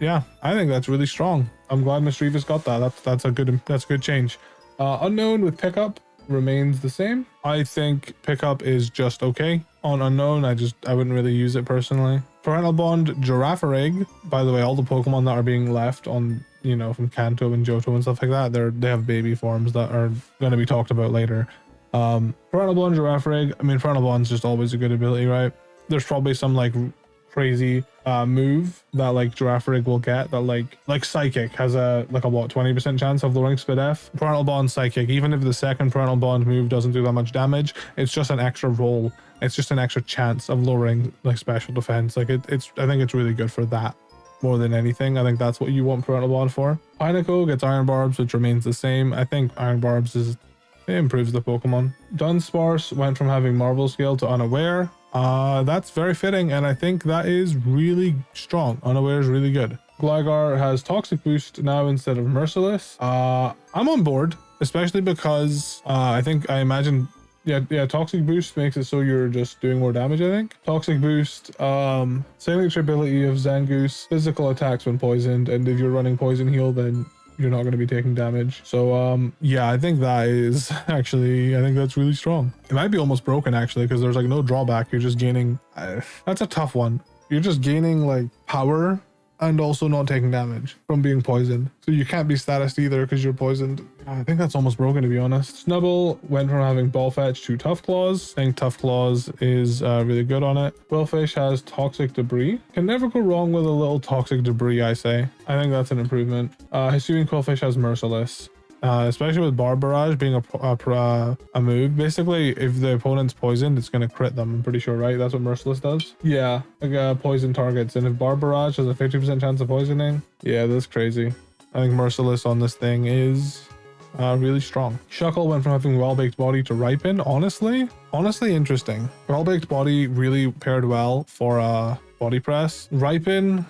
Yeah, I think that's really strong. I'm glad Misdreavus got that. That's a good change. Unknown with Pickup remains the same. I think Pickup is just okay. On Unknown, I wouldn't really use it personally. Parental Bond, Girafarig. By the way, all the Pokemon that are being left on, you know, from Kanto and Johto and stuff like that, they have baby forms that are going to be talked about later. Parental Bond, Girafarig. I mean, Parental Bond's just always a good ability, right? There's probably some like crazy move that like Girafarig will get that like Psychic has a 20% chance of lowering SPDF. Parental Bond Psychic, even if the second Parental Bond move doesn't do that much damage, it's just an extra roll. It's just an extra chance of lowering like special defense. Like I think it's really good for that more than anything. I think that's what you want Parental Bond for. Pineco gets Iron Barbs, which remains the same. I think Iron Barbs it improves the Pokemon. Dunsparce went from having Marvel Scale to Unaware. That's very fitting, and I think that is really strong. Unaware is really good. Gligar has Toxic Boost now instead of Merciless. I'm on board, especially because I imagine Toxic Boost makes it so you're just doing more damage, I think. Toxic Boost, signature ability of Zangoose, physical attacks when poisoned, and if you're running Poison Heal, then you're not going to be taking damage. So yeah, I think that's really strong. It might be almost broken actually, because there's like no drawback. You're just gaining that's a tough one. You're just gaining like power and also not taking damage from being poisoned. So you can't be status either because you're poisoned. I think that's almost broken, to be honest. Snubble went from having Ball Fetch to Tough Claws. I think Tough Claws is really good on it. Quillfish has Toxic Debris. Can never go wrong with a little Toxic Debris, I say. I think that's an improvement. Hisuian Quillfish has Merciless. Especially with Barb Barrage being a move. Basically, if the opponent's poisoned, it's going to crit them. I'm pretty sure, right? That's what Merciless does. Yeah, like poison targets. And if Barb Barrage has a 50% chance of poisoning, yeah, that's crazy. I think Merciless on this thing is really strong. Shuckle went from having well-baked body to ripen. Honestly interesting. Well-baked body really paired well for body press. Ripen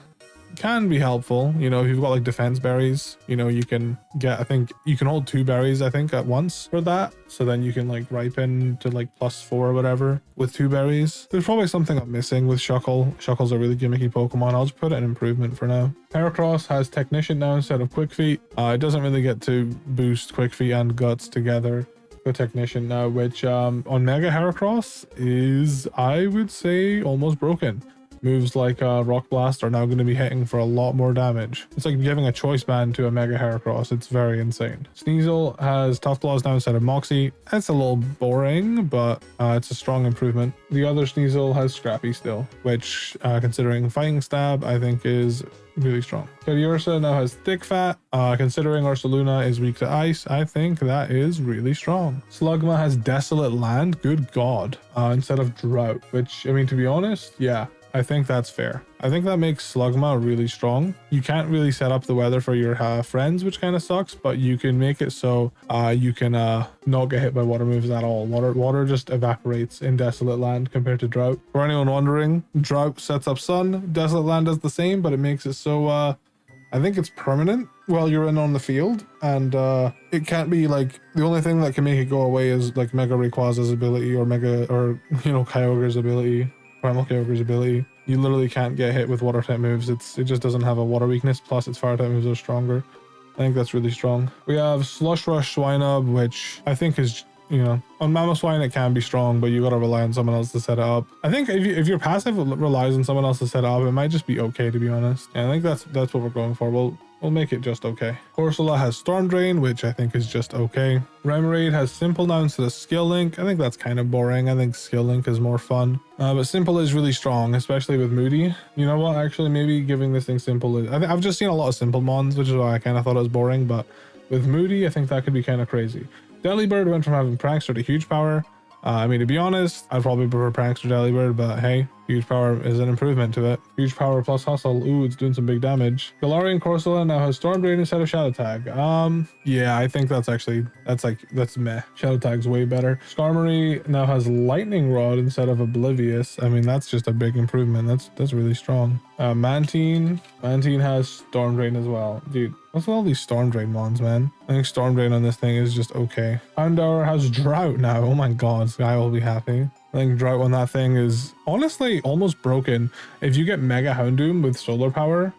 can be helpful, you know, if you've got like defense berries, you know, you can get, I think you can hold 2 berries, I think, at once for that. So then you can like ripen to like +4 or whatever with 2 berries. There's probably something I'm missing with Shuckle. Shuckle's a really gimmicky Pokemon. I'll just put it in improvement for now. Heracross has Technician now instead of Quick Feet. It doesn't really get to boost Quick Feet and Guts together. The Technician now, which on Mega Heracross is, I would say, almost broken. Moves like Rock Blast are now going to be hitting for a lot more damage. It's like giving a choice band to a Mega Heracross. It's very insane. Sneasel has Tough Claws now instead of Moxie. It's a little boring, but it's a strong improvement. The other Sneasel has Scrappy still, which considering Fighting Stab, I think is really strong. Teddiursa now has Thick Fat. Considering Ursaluna is weak to ice, I think that is really strong. Slugma has Desolate Land. Good God. Instead of Drought, which, I mean, to be honest, yeah. I think that's fair. I think that makes Slugma really strong. You can't really set up the weather for your friends, which kind of sucks, but you can make it so you can not get hit by water moves at all. Water just evaporates in Desolate Land compared to Drought. For anyone wondering, Drought sets up Sun. Desolate Land does the same, but it makes it so I think it's permanent while you're in on the field, and it can't be like, the only thing that can make it go away is like Mega Rayquaza's ability or Kyogre's ability. Primal Kyogre's ability. You literally can't get hit with water type moves. It just doesn't have a water weakness, plus its fire type moves are stronger. I think that's really strong. We have Slush Rush Swinub, which I think is, you know, on Mamoswine it can be strong, but you gotta rely on someone else to set it up. I think if your passive relies on someone else to set it up, it might just be okay, to be honest. And I think that's what we're going for. We'll make it just okay. Corsola has Storm Drain, which I think is just okay. Remoraid has Simple now instead of Skill Link. I think that's kind of boring. I think Skill Link is more fun. But Simple is really strong, especially with Moody. You know what? Actually, maybe giving this thing Simple is... I've just seen a lot of Simple Mons, which is why I kind of thought it was boring. But with Moody, I think that could be kind of crazy. Delibird went from having Prankster to Huge Power. I mean, to be honest, I'd probably prefer Prankster Delibird, but hey, Huge Power is an improvement to it. Huge Power plus Hustle. Ooh, it's doing some big damage. Galarian Corsola now has Storm Drain instead of Shadow Tag. Yeah, I think that's meh. Shadow Tag's way better. Skarmory now has Lightning Rod instead of Oblivious. I mean, that's just a big improvement. That's really strong. Mantine has Storm Drain as well. Dude, what's with all these Storm Drain ones, man? I think Storm Drain on this thing is just okay. Houndour has Drought now. Oh my god, Sky will be happy. I think Drought on that thing is honestly almost broken. If you get Mega Houndoom with solar power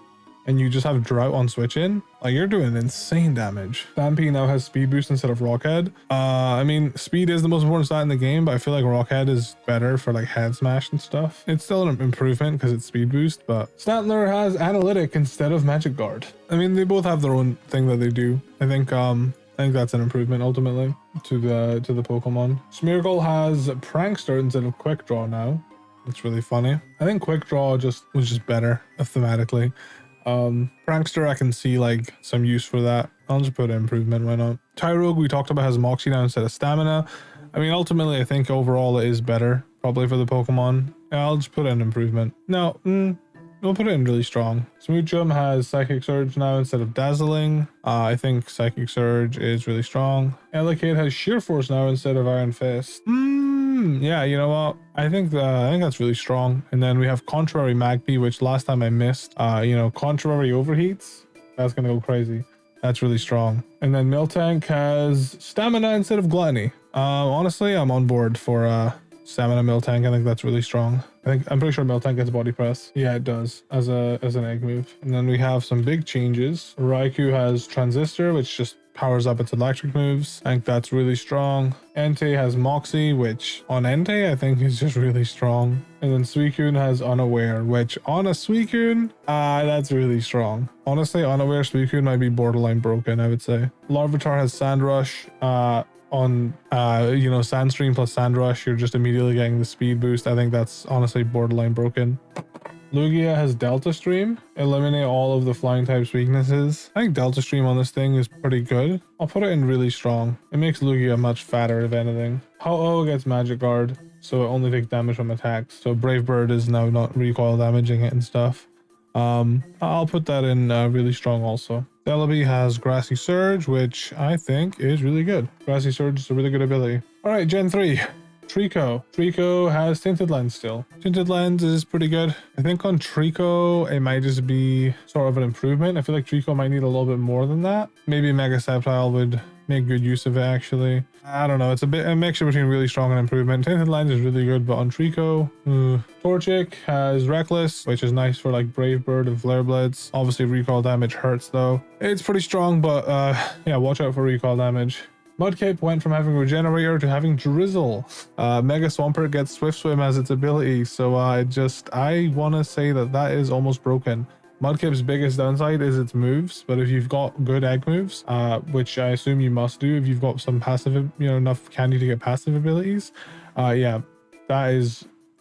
and you just have Drought on switch in, like, you're doing insane damage. Stampede now has Speed Boost instead of Rockhead. I mean, speed is the most important stat in the game, but I feel like Rockhead is better for like head smash and stuff. It's still an improvement because it's speed boost, but Stantler has Analytic instead of Magic Guard. I mean, they both have their own thing that they do. I think that's an improvement ultimately to the Pokemon. Smeargle has Prankster instead of Quick Draw now. It's really funny. I think Quick Draw was just better thematically. Prankster, I can see like some use for that. I'll just put improvement, why not? Tyrogue, we talked about, has Moxie now instead of Stamina. I mean, ultimately, I think overall it is better, probably for the Pokemon. Yeah, I'll just put in improvement. No, we'll put it in really strong. Smoochum has Psychic Surge now instead of Dazzling. I think Psychic Surge is really strong. Elekid has Sheer Force now instead of Iron Fist. Yeah, you know what? I think that's really strong. And then we have Contrary Magpie, which last time I missed. Contrary Overheats. That's gonna go crazy. That's really strong. And then Miltank has Stamina instead of Gluttony. Honestly, I'm on board for Stamina Miltank. I think that's really strong. I'm pretty sure Miltank gets Body Press. Yeah, it does as an egg move. And then we have some big changes. Raikou has Transistor, which just powers up its electric moves. I think that's really strong. Entei has Moxie, which on Entei I think is just really strong. And then Suicune has Unaware, which on a Suicune, that's really strong. Honestly, Unaware Suicune might be borderline broken, I would say. Larvitar has Sandrush. On Sandstream plus Sandrush, you're just immediately getting the speed boost. I think that's honestly borderline broken. Lugia has Delta Stream. Eliminate all of the flying types weaknesses. I think Delta Stream on this thing is pretty good. I'll put it in really strong. It makes Lugia much fatter, if anything. Ho-Oh gets Magic Guard, so it only takes damage from attacks. So Brave Bird is now not recoil damaging it and stuff. I'll put that in really strong also. Celebi has Grassy Surge, which I think is really good. Grassy Surge is a really good ability. All right, Gen 3. Trico. Trico has Tinted Lens still. Tinted Lens is pretty good. I think on Trico, it might just be sort of an improvement. I feel like Trico might need a little bit more than that. Maybe Mega Sceptile would make good use of it, actually. I don't know. It's a mixture between really strong and improvement. Tinted Lens is really good, but on Trico, Torchic has Reckless, which is nice for like Brave Bird and Flare Blitz. Obviously, recall damage hurts though. It's pretty strong, but yeah, watch out for recall damage. Mudkip went from having Regenerator to having Drizzle. Mega Swampert gets Swift Swim as its ability, so I want to say that is almost broken. Mudkip's biggest downside is its moves, but if you've got good egg moves, which I assume you must do if you've got some passive, enough candy to get passive abilities, yeah, I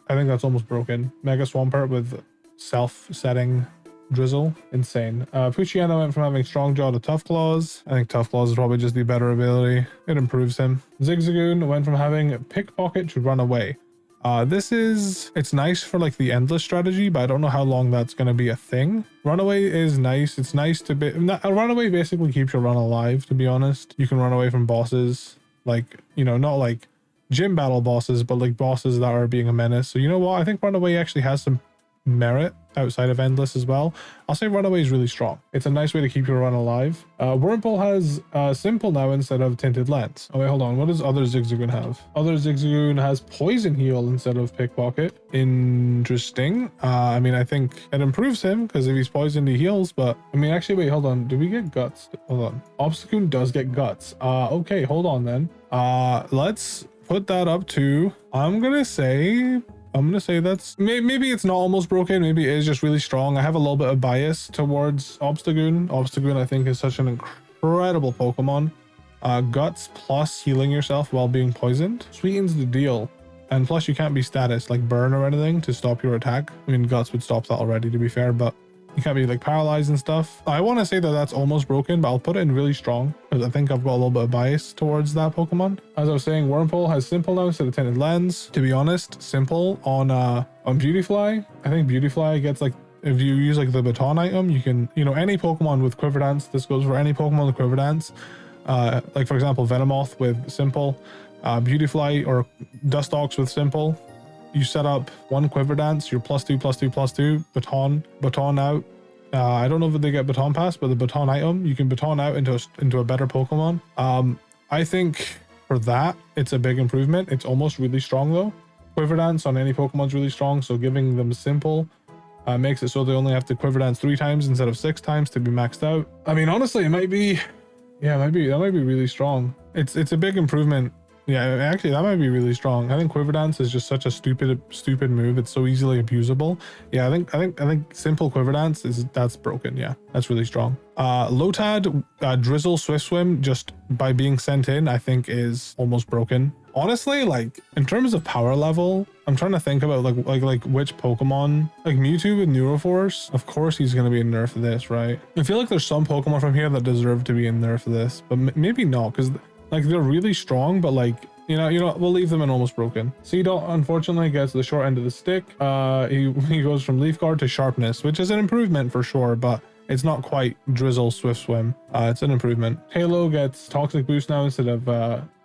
think that's almost broken. Mega Swampert with self-setting Drizzle, insane. Puchiana went from having Strong Jaw to Tough Claws. I think Tough Claws is probably just the better ability. It improves him. Zigzagoon went from having Pickpocket to Run Away. It's nice for like the endless strategy, but I don't know how long that's going to be a thing. Runaway is nice. It's nice to be... Runaway basically keeps your run alive, to be honest. You can run away from bosses, like, not like gym battle bosses, but like bosses that are being a menace. So you know what? I think Runaway actually has some merit outside of endless as well. I'll say Runaway is really strong. It's a nice way to keep your run alive. Wurmple has Simple now instead of Tinted Lens. Oh wait, hold on. What does other Zigzagoon have? Other Zigzagoon has Poison Heal instead of Pickpocket. Interesting. I mean, I think it improves him because if he's poisoned, he heals. But I mean, actually, wait, hold on. Do we get Guts? Hold on. Obstagoon does get Guts. Okay, hold on then. Let's put that up to, I'm gonna say that's maybe it's not almost broken. Maybe it is just really strong. I have a little bit of bias towards Obstagoon. Obstagoon, I think, is such an incredible Pokemon. Guts plus healing yourself while being poisoned sweetens the deal. And plus you can't be status like burn or anything to stop your attack. I mean, Guts would stop that already, to be fair, but you can't be like paralyzed and stuff. I want to say that that's almost broken, but I'll put it in really strong because I think I've got a little bit of bias towards that Pokemon. As I was saying, Wurmple has Simple now instead of Tinted Lens. To be honest, Simple on Beautyfly, I think Beautyfly gets like, if you use like the baton item, you can, any Pokemon with Quiver Dance, this goes for any Pokemon with Quiver Dance, like for example, Venomoth with Simple, Beautyfly or Dustox with Simple. You set up one Quiver Dance, you're +2/+2/+2, baton out. I don't know if they get baton pass, but the baton item, you can baton out into a better Pokemon. I think for that, it's a big improvement. It's almost really strong though. Quiver Dance on any Pokemon is really strong, so giving them Simple makes it so they only have to Quiver Dance 3 times instead of 6 times to be maxed out. I mean, honestly, that might be really strong. It's a big improvement. Yeah, actually, that might be really strong. I think Quiver Dance is just such a stupid move. It's so easily abusable. Yeah, I think Simple Quiver Dance that's broken. Yeah, that's really strong. Lotad, Drizzle, Swift Swim, just by being sent in, I think is almost broken. Honestly, like in terms of power level, I'm trying to think about like which Pokemon, like Mewtwo with Neuroforce. Of course, he's gonna be in Nerf this, right? I feel like there's some Pokemon from here that deserve to be in Nerf this, but maybe not because. Like they're really strong, but like, we'll leave them in almost broken. Seedot unfortunately gets the short end of the stick. He goes from Leaf Guard to Sharpness, which is an improvement for sure, but it's not quite Drizzle Swift Swim. It's an improvement. Halo gets Toxic Boost now instead of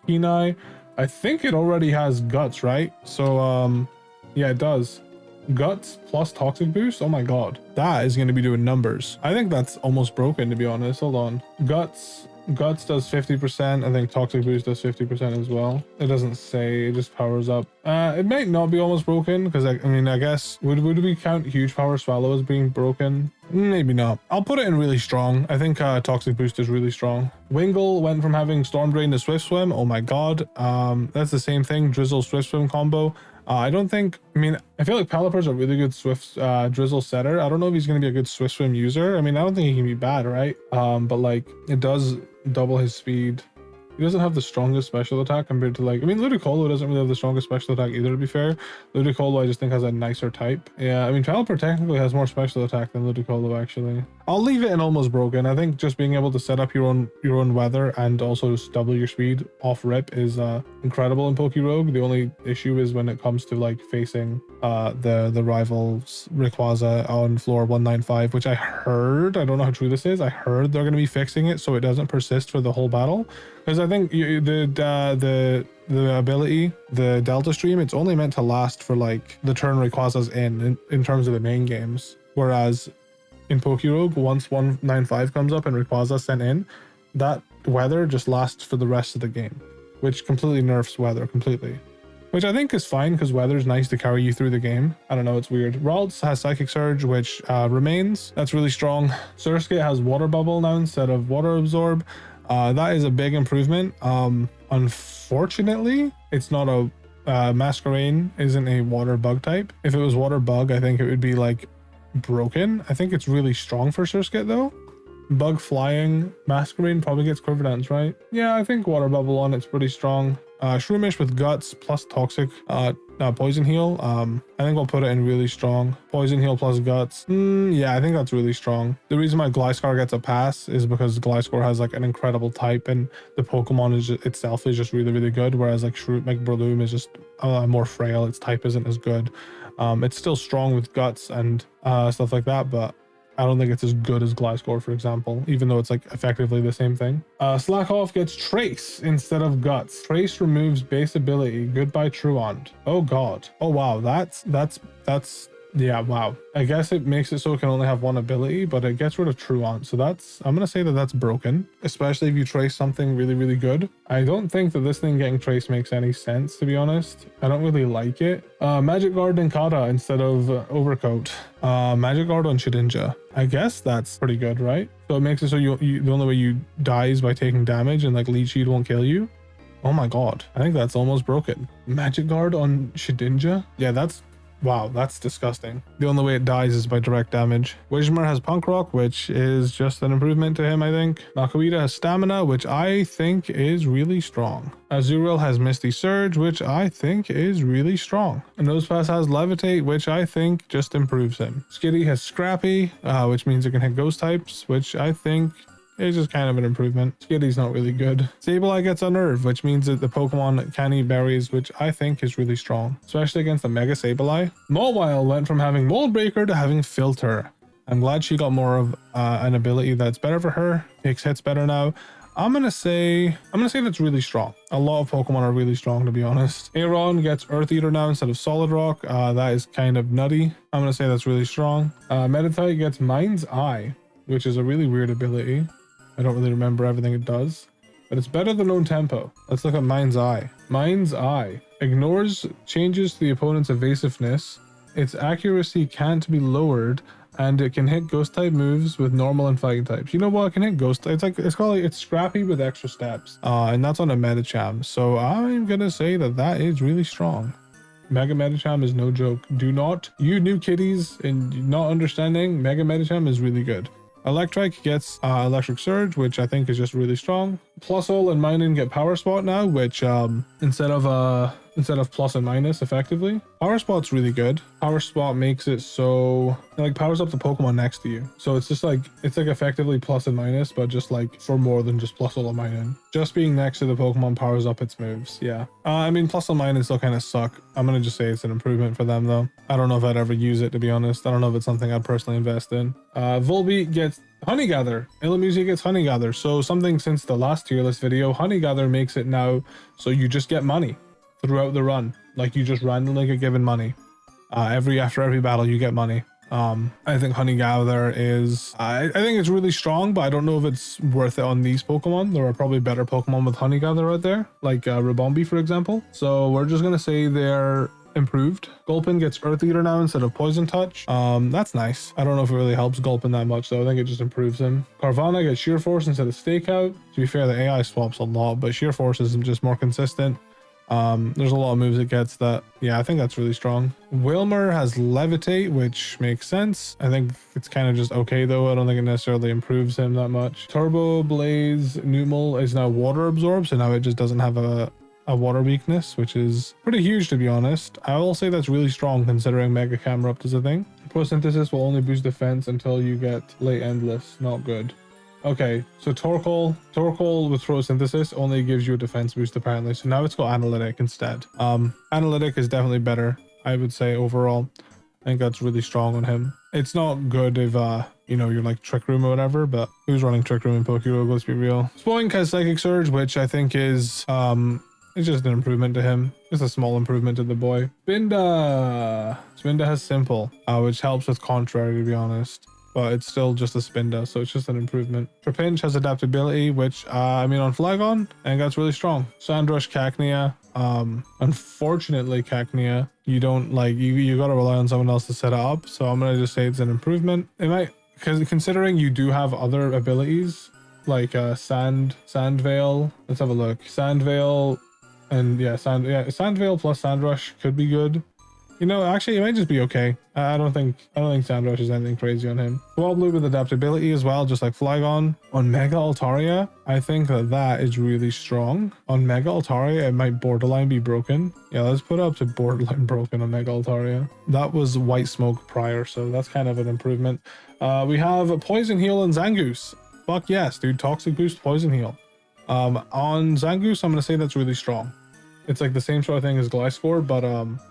Kenai. I think it already has Guts, right? So yeah, it does. Guts plus Toxic Boost. Oh my god, that is going to be doing numbers. I think that's almost broken, to be honest. Hold on. Guts does 50%. I think Toxic Boost does 50% as well. It doesn't say, it just powers up. It might not be almost broken because I guess would we count Huge Power Swallow as being broken? Maybe not. I'll put it in really strong. I think Toxic Boost is really strong. Wingull went from having Storm Drain to Swift Swim. Oh my god. That's the same thing. Drizzle Swift Swim combo. I feel like Pelipper's a really good Swift Drizzle setter. I don't know if he's going to be a good Swift Swim user. I don't think he can be bad, right? But like it does double his speed. He doesn't have the strongest special attack compared to like, I mean, Ludicolo doesn't really have the strongest special attack either, to be fair. Ludicolo I just think has a nicer type. Yeah, I mean, Challenger technically has more special attack than Ludicolo actually. I'll leave it in almost broken. I think just being able to set up your own weather and also just double your speed off rip is incredible in PokeRogue. The only issue is when it comes to like facing the rivals Rayquaza on floor 195, which I heard, I don't know how true this is, I heard they're going to be fixing it so it doesn't persist for the whole battle. Because I think the ability, the Delta Stream, it's only meant to last for like the turn Rayquaza's in terms of the main games. Whereas in PokeRogue, once 195 comes up and Rayquaza sent in, that weather just lasts for the rest of the game, which completely nerfs weather completely. Which I think is fine because weather's nice to carry you through the game. I don't know, it's weird. Ralts has Psychic Surge, which remains. That's really strong. Surskit has Water Bubble now instead of Water Absorb. That is a big improvement. Unfortunately, it's not a Masquerain isn't a water bug type. If it was water bug, I think it would be like broken. I think it's really strong for Surskit though. Bug Flying, Masquerain probably gets Quiver Dance, right? Yeah, I think Water Bubble on it's pretty strong. Shroomish with Guts plus Toxic Poison Heal. I think I'll put it in really strong. Poison Heal plus Guts. Yeah, I think that's really strong. The reason why Gliscor gets a pass is because Gliscor has like an incredible type and the Pokemon itself is just really, really good. Whereas like Breloom is just more frail. Its type isn't as good. It's still strong with Guts and stuff like that, but I don't think it's as good as Gliscor, for example, even though it's like effectively the same thing. Slackoff gets Trace instead of Guts. Trace removes base ability. Goodbye Truant. Oh god. Oh wow. That's yeah, wow. I guess it makes it so it can only have one ability, but it gets rid of Truant. So I'm gonna say that that's broken, especially if you trace something really, really good. I don't think that this thing getting traced makes any sense, to be honest. I don't really like it. Magic Guard and Kata instead of Overcoat. Magic Guard on Shedinja. I guess that's pretty good, right? So it makes it so you the only way you die is by taking damage and like Leech Seed won't kill you. Oh my god. I think that's almost broken. Magic Guard on Shedinja? Yeah, wow, that's disgusting. The only way it dies is by direct damage. Whismur has Punk Rock, which is just an improvement to him, I think. Nakuita has Stamina, which I think is really strong. Azurill has Misty Surge, which I think is really strong. And Nosepass has Levitate, which I think just improves him. Skitty has Scrappy, which means it can hit ghost types, which I think it's just kind of an improvement. Skitty's not really good. Sableye gets Unnerve, which means that the Pokemon can eat berries, which I think is really strong, especially against the Mega Sableye. Mawile went from having Mold Breaker to having Filter. I'm glad she got more of an ability that's better for her. Takes hits better now. I'm gonna say that's really strong. A lot of Pokemon are really strong, to be honest. Aeron gets Earth Eater now instead of Solid Rock. That is kind of nutty. I'm gonna say that's really strong. Meditite gets Mind's Eye, which is a really weird ability. I don't really remember everything it does, but it's better than Lone Tempo. Let's look at Mind's Eye. Mind's Eye ignores changes to the opponent's evasiveness. Its accuracy can't be lowered, and it can hit ghost type moves with normal and fighting types. You know what? It can hit ghost type. It's Scrappy with extra steps, and that's on a Medicham. So I'm gonna say that is really strong. Mega Medicham is no joke. Do not, you new kiddies and not understanding, Mega Medicham is really good. Electrike gets Electric Surge, which I think is just really strong. Plusle and Minun get Power Spot now, which instead of plus and minus effectively. Power Spot's really good. Power Spot makes it so it like powers up the Pokemon next to you. So it's like effectively plus and minus, but just like for more than just Plusle and Minun. Just being next to the Pokemon powers up its moves. Yeah. I mean, Plusle and Minun still kind of suck. I'm gonna just say it's an improvement for them though. I don't know if I'd ever use it, to be honest. I don't know if it's something I'd personally invest in. Volbeat gets Honey Gather. Illumise gets Honey Gather. So something since the last tier list video, Honey Gather makes it now so you just get money throughout the run. Like you just randomly get given money. After every battle you get money. I think Honey Gather is I think it's really strong, but I don't know if it's worth it on these Pokemon. There are probably better Pokemon with Honey Gather out there, like Ribombee for example. So we're just gonna say they're improved. Gulpin gets Earth Eater now instead of Poison Touch. That's nice. I don't know if it really helps Gulpin that much though. I think it just improves him. Carvana gets Sheer Force instead of Stakeout. To be fair, the AI swaps a lot, but Sheer Force is just more consistent. There's a lot of moves it gets that, yeah, I think that's really strong. Wilmer has Levitate, which makes sense. I think it's kind of just okay though. I don't think it necessarily improves him that much. Turbo Blaze Numel is now water absorbed, so now it just doesn't have a water weakness, which is pretty huge to be honest. I will say that's really strong considering Mega Camerupt is a thing. Photosynthesis will only boost defense until you get late endless. Not good. Okay, so Torkoal with photosynthesis only gives you a defense boost apparently. So now it's got analytic instead. Analytic is definitely better, I would say overall. I think that's really strong on him. It's not good if you know, you're like Trick Room or whatever, but who's running Trick Room in PokeRogue, let's be real. Spoink has Psychic Surge, which I think is it's just an improvement to him. Just a small improvement to the boy. Spinda has Simple, which helps with Contrary to be honest. But it's still just a Spinda, so it's just an improvement. Trapinch has Adaptability, which, I mean, on Flagon, I think that's really strong. Sandrush, Cacnea. Unfortunately, Cacnea, you don't, like, you gotta rely on someone else to set it up, so I'm gonna just say it's an improvement. It might, because considering you do have other abilities, like, Sandveil. Let's have a look. Sandveil, and yeah, Sandveil plus Sandrush could be good. You know, actually, it might just be okay. I don't think Sandrush is anything crazy on him. Swablu with adaptability as well, just like Flygon. On Mega Altaria, I think that is really strong. On Mega Altaria, it might borderline be broken. Yeah, let's put it up to borderline broken on Mega Altaria. That was White Smoke prior, so that's kind of an improvement. We have Poison Heal and Zangoose. Fuck yes, dude. Toxic Boost, Poison Heal. On Zangoose, I'm going to say that's really strong. It's like the same sort of thing as Gliscor, but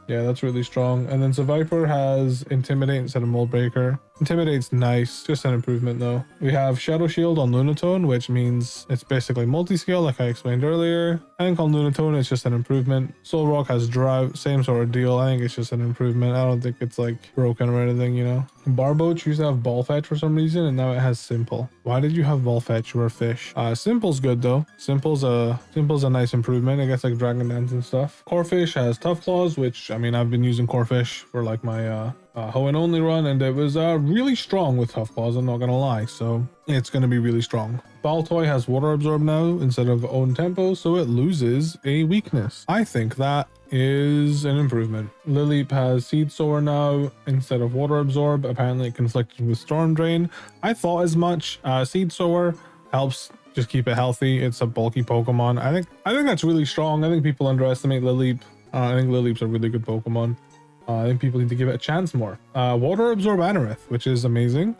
yeah, that's really strong. And then Seviper has Intimidate instead of Mold Breaker. Intimidate's nice, just an improvement though. We have Shadow Shield on Lunatone, which means it's basically multi-scale like I explained earlier. I think on Lunatone it's just an improvement. Soul Rock has Drought, same sort of deal. I think it's just an improvement. I don't think it's like broken or anything, you know. Barboach used to have Ball Fetch for some reason, and now it has Simple. Why did you have Ball Fetch? You were a fish. Simple's good though. Simple's a nice improvement. I guess like Dragon Dance and stuff. Corphish has Tough Claws, which I mean I've been using Corphish for like my Hoenn only run, and it was really strong with Tough Claws, I'm not gonna lie, so it's gonna be really strong. Baltoy has Water Absorb now instead of Own Tempo, so it loses a weakness. I think that is an improvement. Lileep has Seed Sower now instead of Water Absorb. Apparently it conflicted with Storm Drain. I thought as much. Seed Sower helps just keep it healthy. It's a bulky Pokemon. I think that's really strong. I think people underestimate Lileep. I think Lileep's a really good Pokemon. I think people need to give it a chance more. Water Absorb Anorith, which is amazing.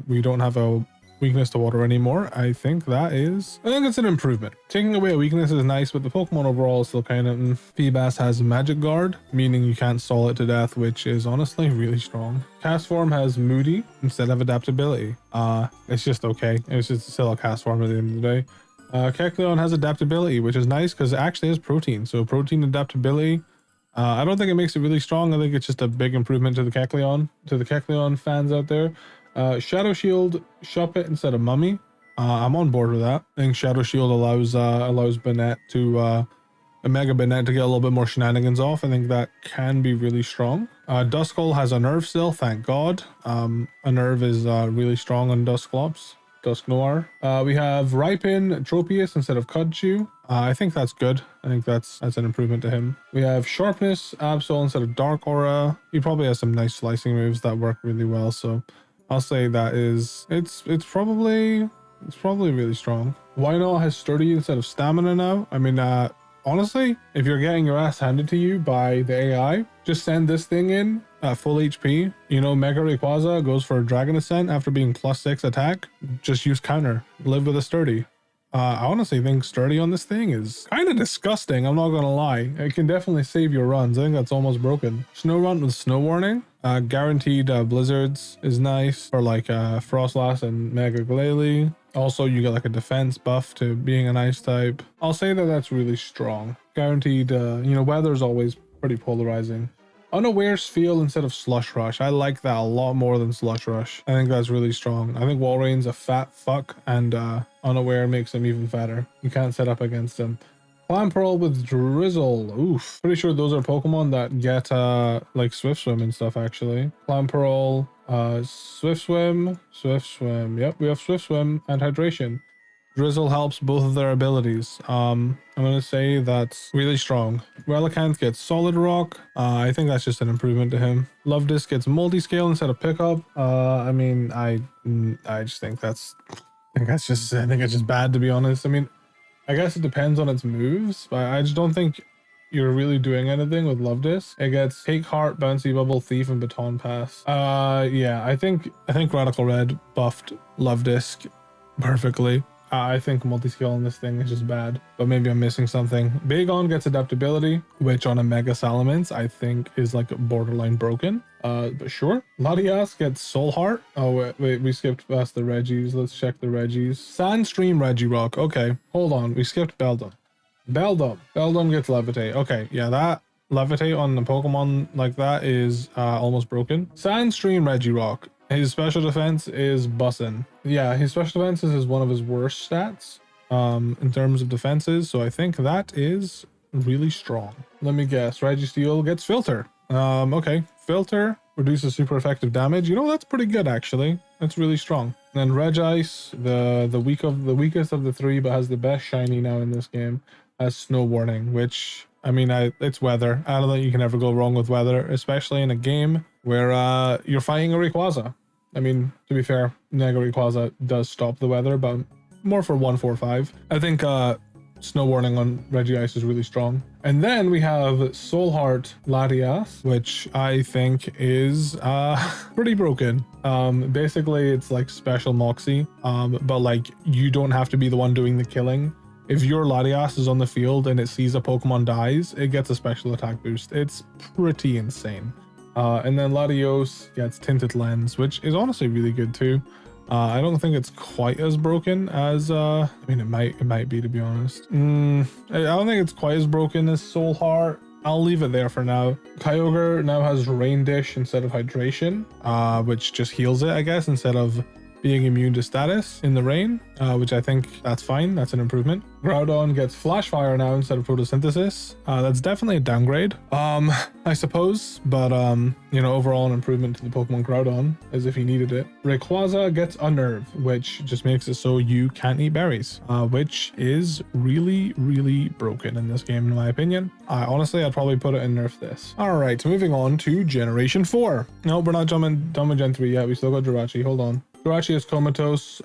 We don't have a weakness to water anymore. I think it's an improvement. Taking away a weakness is nice, but the Pokemon overall is still kind of Feebas has Magic Guard, meaning you can't stall it to death, which is honestly really strong. Cast Form has Moody instead of Adaptability. It's just okay. It's just still a Cast Form at the end of the day. Kecleon has Adaptability, which is nice because it actually has Protein. So Protein Adaptability, I don't think it makes it really strong. I think it's just a big improvement to the Kecleon fans out there. Shadow Shield, Shuppet instead of Mummy. I'm on board with that. I think Shadow Shield allows Banette to a Mega Banette to get a little bit more shenanigans off. I think that can be really strong. Duskull has a Nerf still, thank God. A Nerf is really strong on Dusclops. Dusknoir. We have Ripon, Tropius instead of Cudchew. I think that's good. I think that's an improvement to him. We have Sharpness, Absol instead of Dark Aura. He probably has some nice slicing moves that work really well, so I'll say that is it's probably really strong. Why not has Sturdy instead of Stamina now? I mean, honestly, if you're getting your ass handed to you by the AI, just send this thing in at full HP. You know, Mega Rayquaza goes for Dragon Ascent after being +6 attack. Just use counter. Live with a Sturdy. I honestly think Sturdy on this thing is kind of disgusting. I'm not gonna lie. It can definitely save your runs. I think that's almost broken. Snow Run with Snow Warning. Guaranteed Blizzards is nice for like Frostlass and Mega Glalie. Also, you get like a defense buff to being an ice type. I'll say that that's really strong. Guaranteed, you know, weather's always pretty polarizing. Unaware Feel instead of Slush Rush. I like that a lot more than Slush Rush. I think that's really strong. I think Walreign's a fat fuck, and Unaware makes him even fatter. You can't set up against him. Clamperl with Drizzle. Oof. Pretty sure those are Pokemon that get like Swift Swim and stuff actually. Clamperl, Swift Swim. Yep, we have Swift Swim and Hydration. Drizzle helps both of their abilities. I'm gonna say that's really strong. Relicanth gets Solid Rock. I think that's just an improvement to him. Love Disc gets Multi-Scale instead of Pickup. I mean, I just think I think it's just bad, to be honest. I mean, I guess it depends on its moves, but I just don't think you're really doing anything with Love Disc. It gets Take Heart, Bouncy Bubble, Thief, and Baton Pass. Yeah, I think Radical Red buffed Love Disc perfectly. I think multi-skill on this thing is just bad, but maybe I'm missing something. Bagon gets Adaptability, which on a Mega Salamence I think is like borderline broken. But sure. Latias gets Soul Heart. Oh wait, we skipped past the Reggies. Let's check the Reggies. Sandstream Regirock. Okay, hold on. We skipped Beldum. Beldum gets Levitate. Okay, yeah, that Levitate on the Pokemon like that is almost broken. Sandstream Regirock. His special defense is bussin'. Yeah, his special defenses is one of his worst stats in terms of defenses, so I think that is really strong. Let me guess. Registeel gets Filter. Okay. Filter reduces super effective damage. You know, that's pretty good actually. That's really strong. And then Regice, the weakest of the three, but has the best shiny now in this game, has Snow Warning, which I mean, it's weather. I don't think you can ever go wrong with weather, especially in a game where you're fighting a Rayquaza. I mean, to be fair, Mega Rayquaza does stop the weather, but more for 145. I think Snow Warning on Regice is really strong. And then we have Soul Heart Latias, which I think is pretty broken. Basically, it's like special Moxie, but like you don't have to be the one doing the killing. If your Latias is on the field and it sees a Pokemon dies, it gets a special attack boost. It's pretty insane. And then Latios gets Tinted Lens, which is honestly really good too. I don't think it's quite as broken as I mean, it might be, to be honest. I don't think it's quite as broken as Soul Heart. I'll leave it there for now. Kyogre now has Rain Dish instead of Hydration, which just heals it, I guess, instead of being immune to status in the rain, which I think that's fine. That's an improvement. Groudon gets Flash Fire now instead of Photosynthesis. That's definitely a downgrade, I suppose, but you know, overall an improvement to the Pokemon Groudon, as if he needed it. Rayquaza gets Unnerve, which just makes it so you can't eat berries, which is really, really broken in this game, in my opinion. Honestly, I'd probably put it in Nerf this. All right, moving on to Generation 4. No, we're not jumping done with Gen 3 yet. We still got Jirachi. Hold on. Jirachi is Comatose,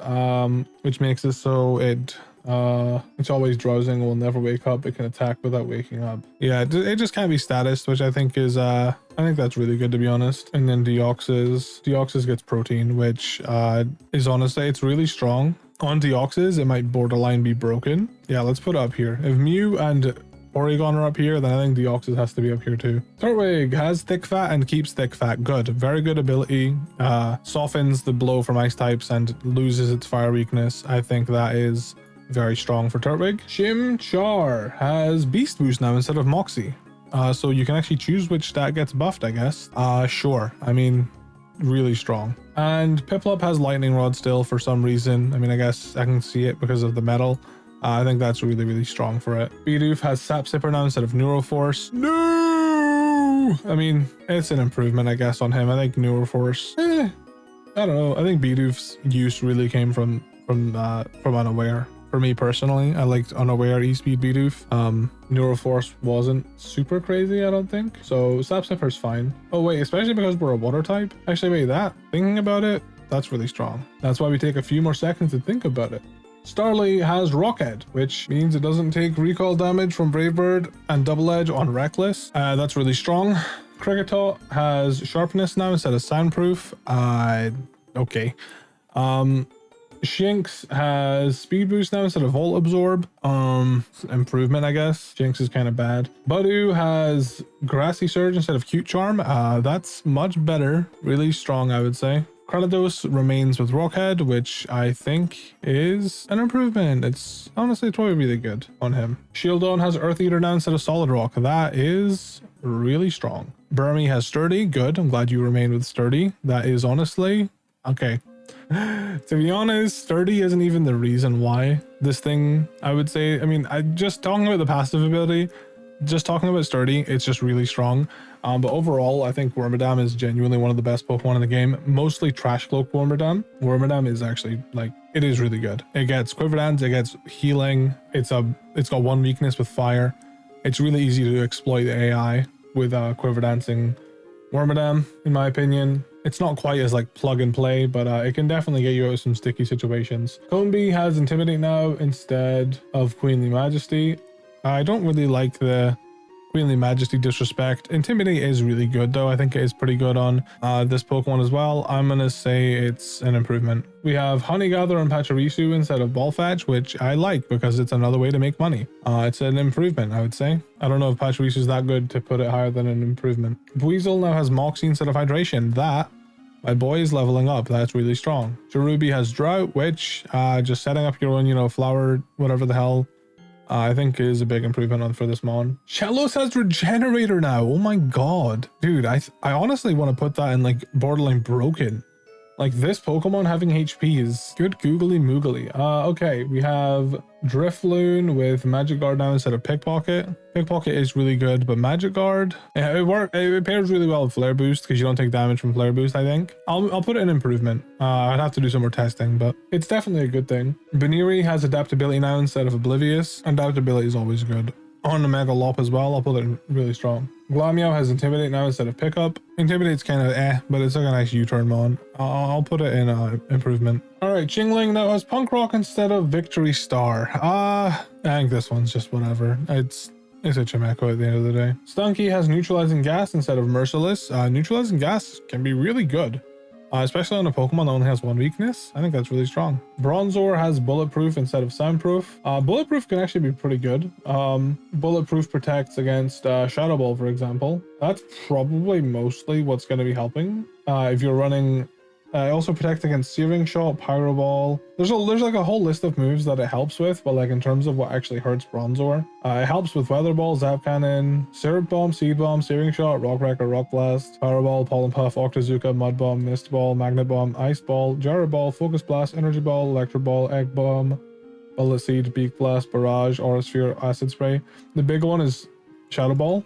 which makes it so it's always drowsing, will never wake up. It can attack without waking up. Yeah, it just can't be status, which I think is I think that's really good, to be honest. And then Deoxys gets Protein, which is honestly, it's really strong. On Deoxys, it might borderline be broken. Yeah, let's put it up here. If Mew and Porygon are up here, then I think Deoxys has to be up here too. Turtwig has Thick Fat and keeps Thick Fat. Good. Very good ability. Softens the blow from ice types and loses its fire weakness. I think that is very strong for Turtwig. Chimchar has Beast Boost now instead of Moxie. So you can actually choose which stat gets buffed, I guess. Sure. I mean, really strong. And Piplup has Lightning Rod still for some reason. I mean, I guess I can see it because of the metal. I think that's really, really strong for it. Bidoof has Sap Sipper now instead of Neuroforce. No! I mean, it's an improvement, I guess, on him. I think Neuroforce, I don't know. I think Bidoof's use really came from Unaware. For me personally, I liked Unaware E-Speed Bidoof. Neuroforce wasn't super crazy, I don't think. So Sap Sipper's fine. Oh wait, especially because we're a water type. Actually, wait, thinking about it, that's really strong. That's why we take a few more seconds to think about it. Starly has Rockhead, which means it doesn't take recall damage from Brave Bird and Double Edge on Reckless. That's really strong. Kricketot has Sharpness now instead of Soundproof. Okay. Shinx has Speed Boost now instead of Volt Absorb. Improvement, I guess. Shinx is kind of bad. Budu has Grassy Surge instead of Cute Charm. That's much better. Really strong, I would say. Kralados remains with Rockhead, which I think is an improvement. It's honestly probably really good on him. Shieldon has Earth Eater now instead of Solid Rock. That is really strong. Burmy has Sturdy. Good. I'm glad you remain with Sturdy. That is honestly okay. To be honest, Sturdy isn't even the reason why this thing, I would say. I mean, I just talking about the passive ability, just talking about sturdy, it's just really strong. But overall, I think Wormadam is genuinely one of the best Pokemon in the game. Mostly Trash Cloak Wormadam. Wormadam is actually like, it is really good. It gets Quiver Dance, it gets healing. It's got one weakness with fire. It's really easy to exploit the AI with Quiver Dancing Wormadam, in my opinion. It's not quite as like plug and play, but it can definitely get you out of some sticky situations. Combee has Intimidate now instead of Queenly Majesty. I don't really like the Queenly Majesty disrespect. Intimidate is really good though. I think it is pretty good on this Pokemon as well. I'm gonna say it's an improvement. We have Honey Gather and Pachirisu instead of Ball Fetch, which I like because it's another way to make money. It's an improvement, I would say. I don't know if Pachirisu is that good to put it higher than an improvement. Weasel now has Moxie instead of Hydration. That, my boy, is leveling up. That's really strong. Cherubi has Drought, which just setting up your own, you know, flower, whatever the hell, I think is a big improvement for this mon. Kalos has Regenerator now. Oh my god. Dude, I honestly want to put that in like borderline broken. Like this Pokemon having HP is good googly moogly. Okay, we have Drifloon with Magic Guard now instead of Pickpocket. Pickpocket is really good, but Magic Guard, it pairs really well with Flare Boost because you don't take damage from Flare Boost, I think. I'll put it in improvement. I'd have to do some more testing, but it's definitely a good thing. Baniri has Adaptability now instead of Oblivious. Adaptability is always good. On the Mega Lop as well, I'll put it really strong. Glameow has Intimidate now instead of Pickup. Intimidate's kind of but it's like a nice U-turn mon. I'll put it in improvement. All right, Chingling now has Punk Rock instead of Victory Star. I think this one's just whatever. It's a Chimecho at the end of the day. Stunky has Neutralizing Gas instead of Merciless. Neutralizing Gas can be really good. Especially on a Pokemon that only has one weakness. I think that's really strong. Bronzor has Bulletproof instead of Soundproof. Bulletproof can actually be pretty good. Bulletproof protects against Shadow Ball, for example. That's probably mostly what's going to be helping. If you're running... also protect against Searing Shot, Pyro Ball. There's like a whole list of moves that it helps with, but like in terms of what actually hurts Bronzor, it helps with Weather Ball, Zap Cannon, Syrup Bomb, Seed Bomb, Searing Shot, Rock Wrecker, Rock Blast, Pyro Ball, Pollen Puff, Octazooka, Mud Bomb, Mist Ball, Magnet Bomb, Ice Ball, Gyro Ball, Focus Blast, Energy Ball, Electro Ball, Egg Bomb, Bullet Seed, Beak Blast, Barrage, Aura Sphere, Acid Spray. The big one is Shadow Ball.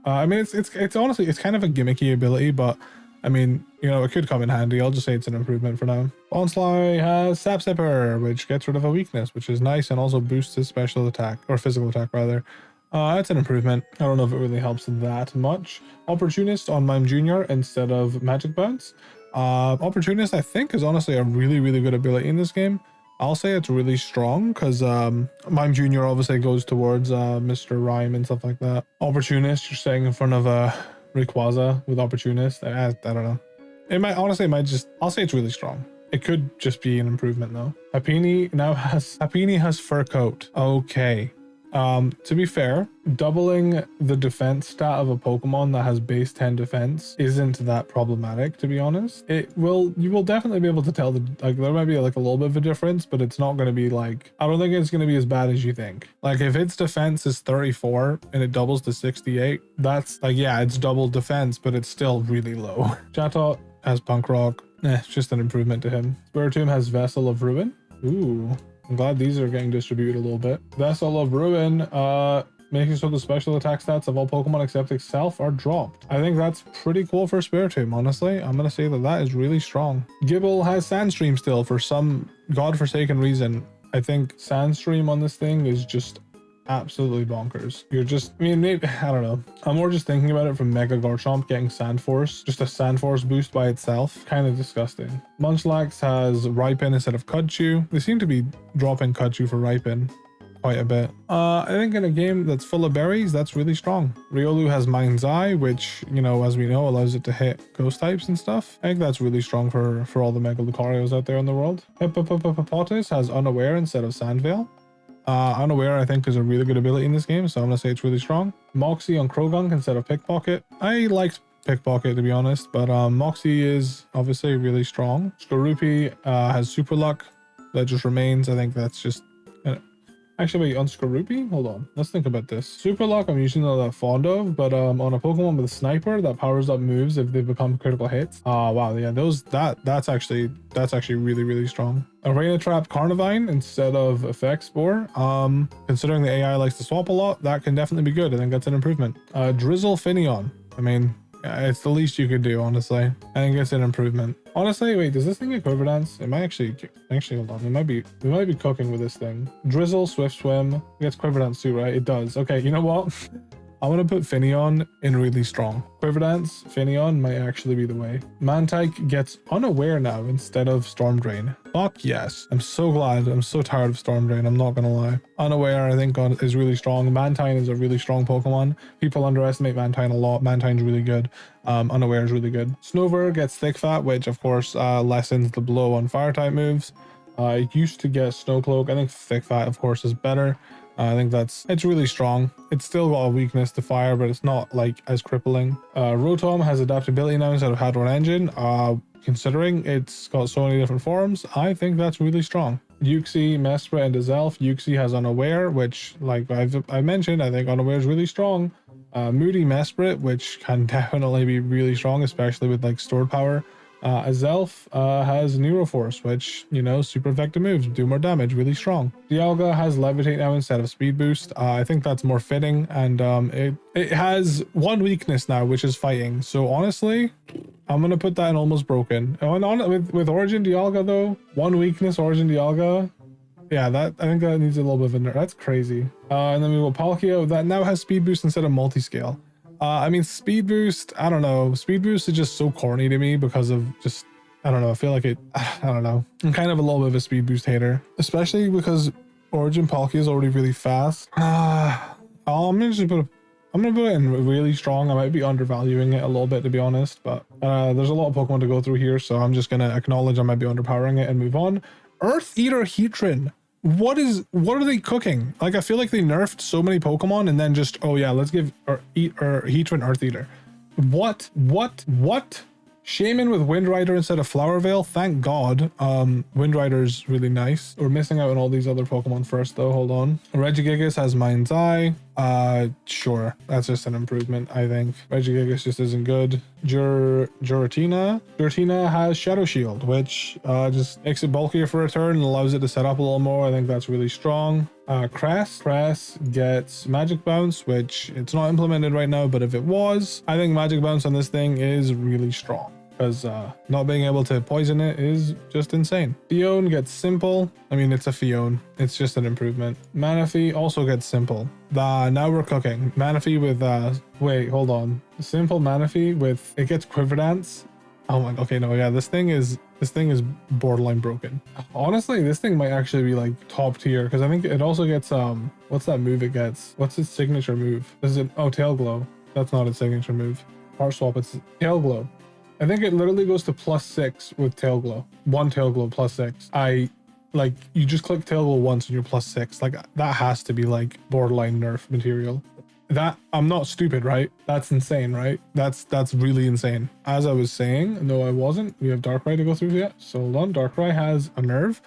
I mean, it's honestly, it's kind of a gimmicky ability, but I mean, you know, it could come in handy. I'll just say it's an improvement for now. Bonsly has Sap Sipper, which gets rid of a weakness, which is nice and also boosts his special attack, or physical attack rather. It's an improvement. I don't know if it really helps that much. Opportunist on Mime Jr. instead of Magic Bounce. Opportunist, I think, is honestly a really, really good ability in this game. I'll say it's really strong because Mime Jr. obviously goes towards Mr. Rhyme and stuff like that. Opportunist, you're staying in front of Rayquaza with Opportunist. I don't know. I'll say it's really strong. It could just be an improvement though. Happiny has Fur Coat. Okay. To be fair, doubling the defense stat of a Pokemon that has base 10 defense isn't that problematic, to be honest. You will definitely be able to tell there might be like a little bit of a difference, but it's not going to be like, I don't think it's going to be as bad as you think. Like if its defense is 34 and it doubles to 68, that's like, yeah, it's double defense, but it's still really low. Chatot has Punk Rock. It's just an improvement to him. Spiritomb has Vessel of Ruin. Ooh. I'm glad these are getting distributed a little bit. Vessel of Ruin, making so the special attack stats of all Pokemon except itself are dropped. I think that's pretty cool for Spiritomb, honestly. I'm going to say that is really strong. Gible has Sandstream still for some godforsaken reason. I think Sandstream on this thing is just absolutely bonkers. Maybe, I don't know. I'm more just thinking about it from Mega Garchomp getting Sandforce, just a Sandforce boost by itself. Kind of disgusting. Munchlax has Ripon instead of Cudchew. They seem to be dropping Cudchew for Ripon quite a bit. I think in a game that's full of berries, that's really strong. Riolu has Mind's Eye, which, you know, as we know, allows it to hit ghost types and stuff. I think that's really strong for all the Mega Lucarios out there in the world. Hippopotamus has Unaware instead of Sandvale. Unaware, I think, is a really good ability in this game, so I'm gonna say it's really strong. Moxie on Krogunk instead of Pickpocket. I liked Pickpocket, to be honest, but Moxie is obviously really strong. Skorupi has Super Luck. That just remains. I think that's just Actually, wait, on Skorupi? Hold on. Let's think about this. Super Lock I'm usually not that fond of, but on a Pokemon with a Sniper that powers up moves if they become critical hits. Wow, yeah, that's actually really, really strong. Arena Trap Carnivine instead of Effect Spore. Considering the AI likes to swap a lot, that can definitely be good. I think that's an improvement. Drizzle Finneon. I mean, yeah, it's the least you could do, honestly. I think it's an improvement. Honestly, wait, does this thing get Quiver Dance? It might actually hold on. We might be cooking with this thing. Drizzle, Swift Swim. It gets Quiver Dance too, right? It does. Okay, you know what? I'm gonna put Finneon in really strong. Quiver Dance, Finneon might actually be the way. Mantike gets Unaware now instead of Storm Drain. Fuck yes. I'm so glad. I'm so tired of Storm Drain, I'm not gonna lie. Unaware, I think, is really strong. Mantine is a really strong Pokemon. People underestimate Mantine a lot. Mantine's really good. Unaware is really good. Snover gets Thick Fat, which of course lessens the blow on fire type moves. It used to get Snow Cloak. I think Thick Fat, of course, is better. I think it's really strong. It's still got a weakness to fire, but it's not like as crippling. Rotom has adaptability now instead of Hadron Engine. Considering it's got so many different forms, I think that's really strong. Uxie, Mesprit, and Azelf. Uxie has Unaware, which, like I mentioned, I think Unaware is really strong. Moody Mesprit, which can definitely be really strong, especially with like stored power. Azelf has Neuroforce, which, you know, super effective moves, do more damage, really strong. Dialga has Levitate now instead of Speed Boost. I think that's more fitting, and it has one weakness now, which is fighting. So honestly, I'm gonna put that in almost broken. With Origin Dialga though, one weakness Origin Dialga. Yeah, I think that needs a little bit of a nerf. That's crazy. And then we will Palkia that now has Speed Boost instead of Multiscale. I mean, Speed Boost, I don't know. Speed Boost is just so corny to me because of just, I don't know. I feel like I don't know. I'm kind of a little bit of a Speed Boost hater, especially because Origin Palkia is already really fast. I'm gonna put it in really strong. I might be undervaluing it a little bit, to be honest, but there's a lot of Pokemon to go through here, so I'm just gonna acknowledge I might be underpowering it and move on. Earth Eater Heatran. What are they cooking? Like, I feel like they nerfed so many Pokemon and then just, oh yeah, let's give Heatran Earth Eater. What? Shaman with Wind Rider instead of Flower Veil. Thank God. Wind Rider's really nice. We're missing out on all these other Pokemon first though. Hold on. Regigigas has Mind's Eye. Sure. That's just an improvement, I think. Regigigas just isn't good. Giratina has Shadow Shield, which just makes it bulkier for a turn and allows it to set up a little more. I think that's really strong. Cress gets Magic Bounce, which it's not implemented right now, but if it was, I think Magic Bounce on this thing is really strong, because not being able to poison it is just insane. Fione gets Simple. I mean, it's a Fione. It's just an improvement. Manaphy also gets Simple. Now we're cooking. Manaphy with wait, hold on. Simple Manaphy with, it gets Quiver Dance. Oh my, okay, no, yeah, this thing is borderline broken. Honestly, this thing might actually be like top tier, because I think it also gets what's that move it gets? What's its signature move? Is it, oh, Tail Glow? That's not its signature move. Heart Swap, it's Tail Glow. I think it literally goes to +6 with Tail Glow. One Tail Glow +6. Like, you just click Tail Glow once and you're +6. Like, that has to be like borderline nerf material. That, I'm not stupid, right? That's insane, right? That's really insane. As I was saying, no, I wasn't. We have Darkrai to go through yet. So hold on. Darkrai has a Nerve.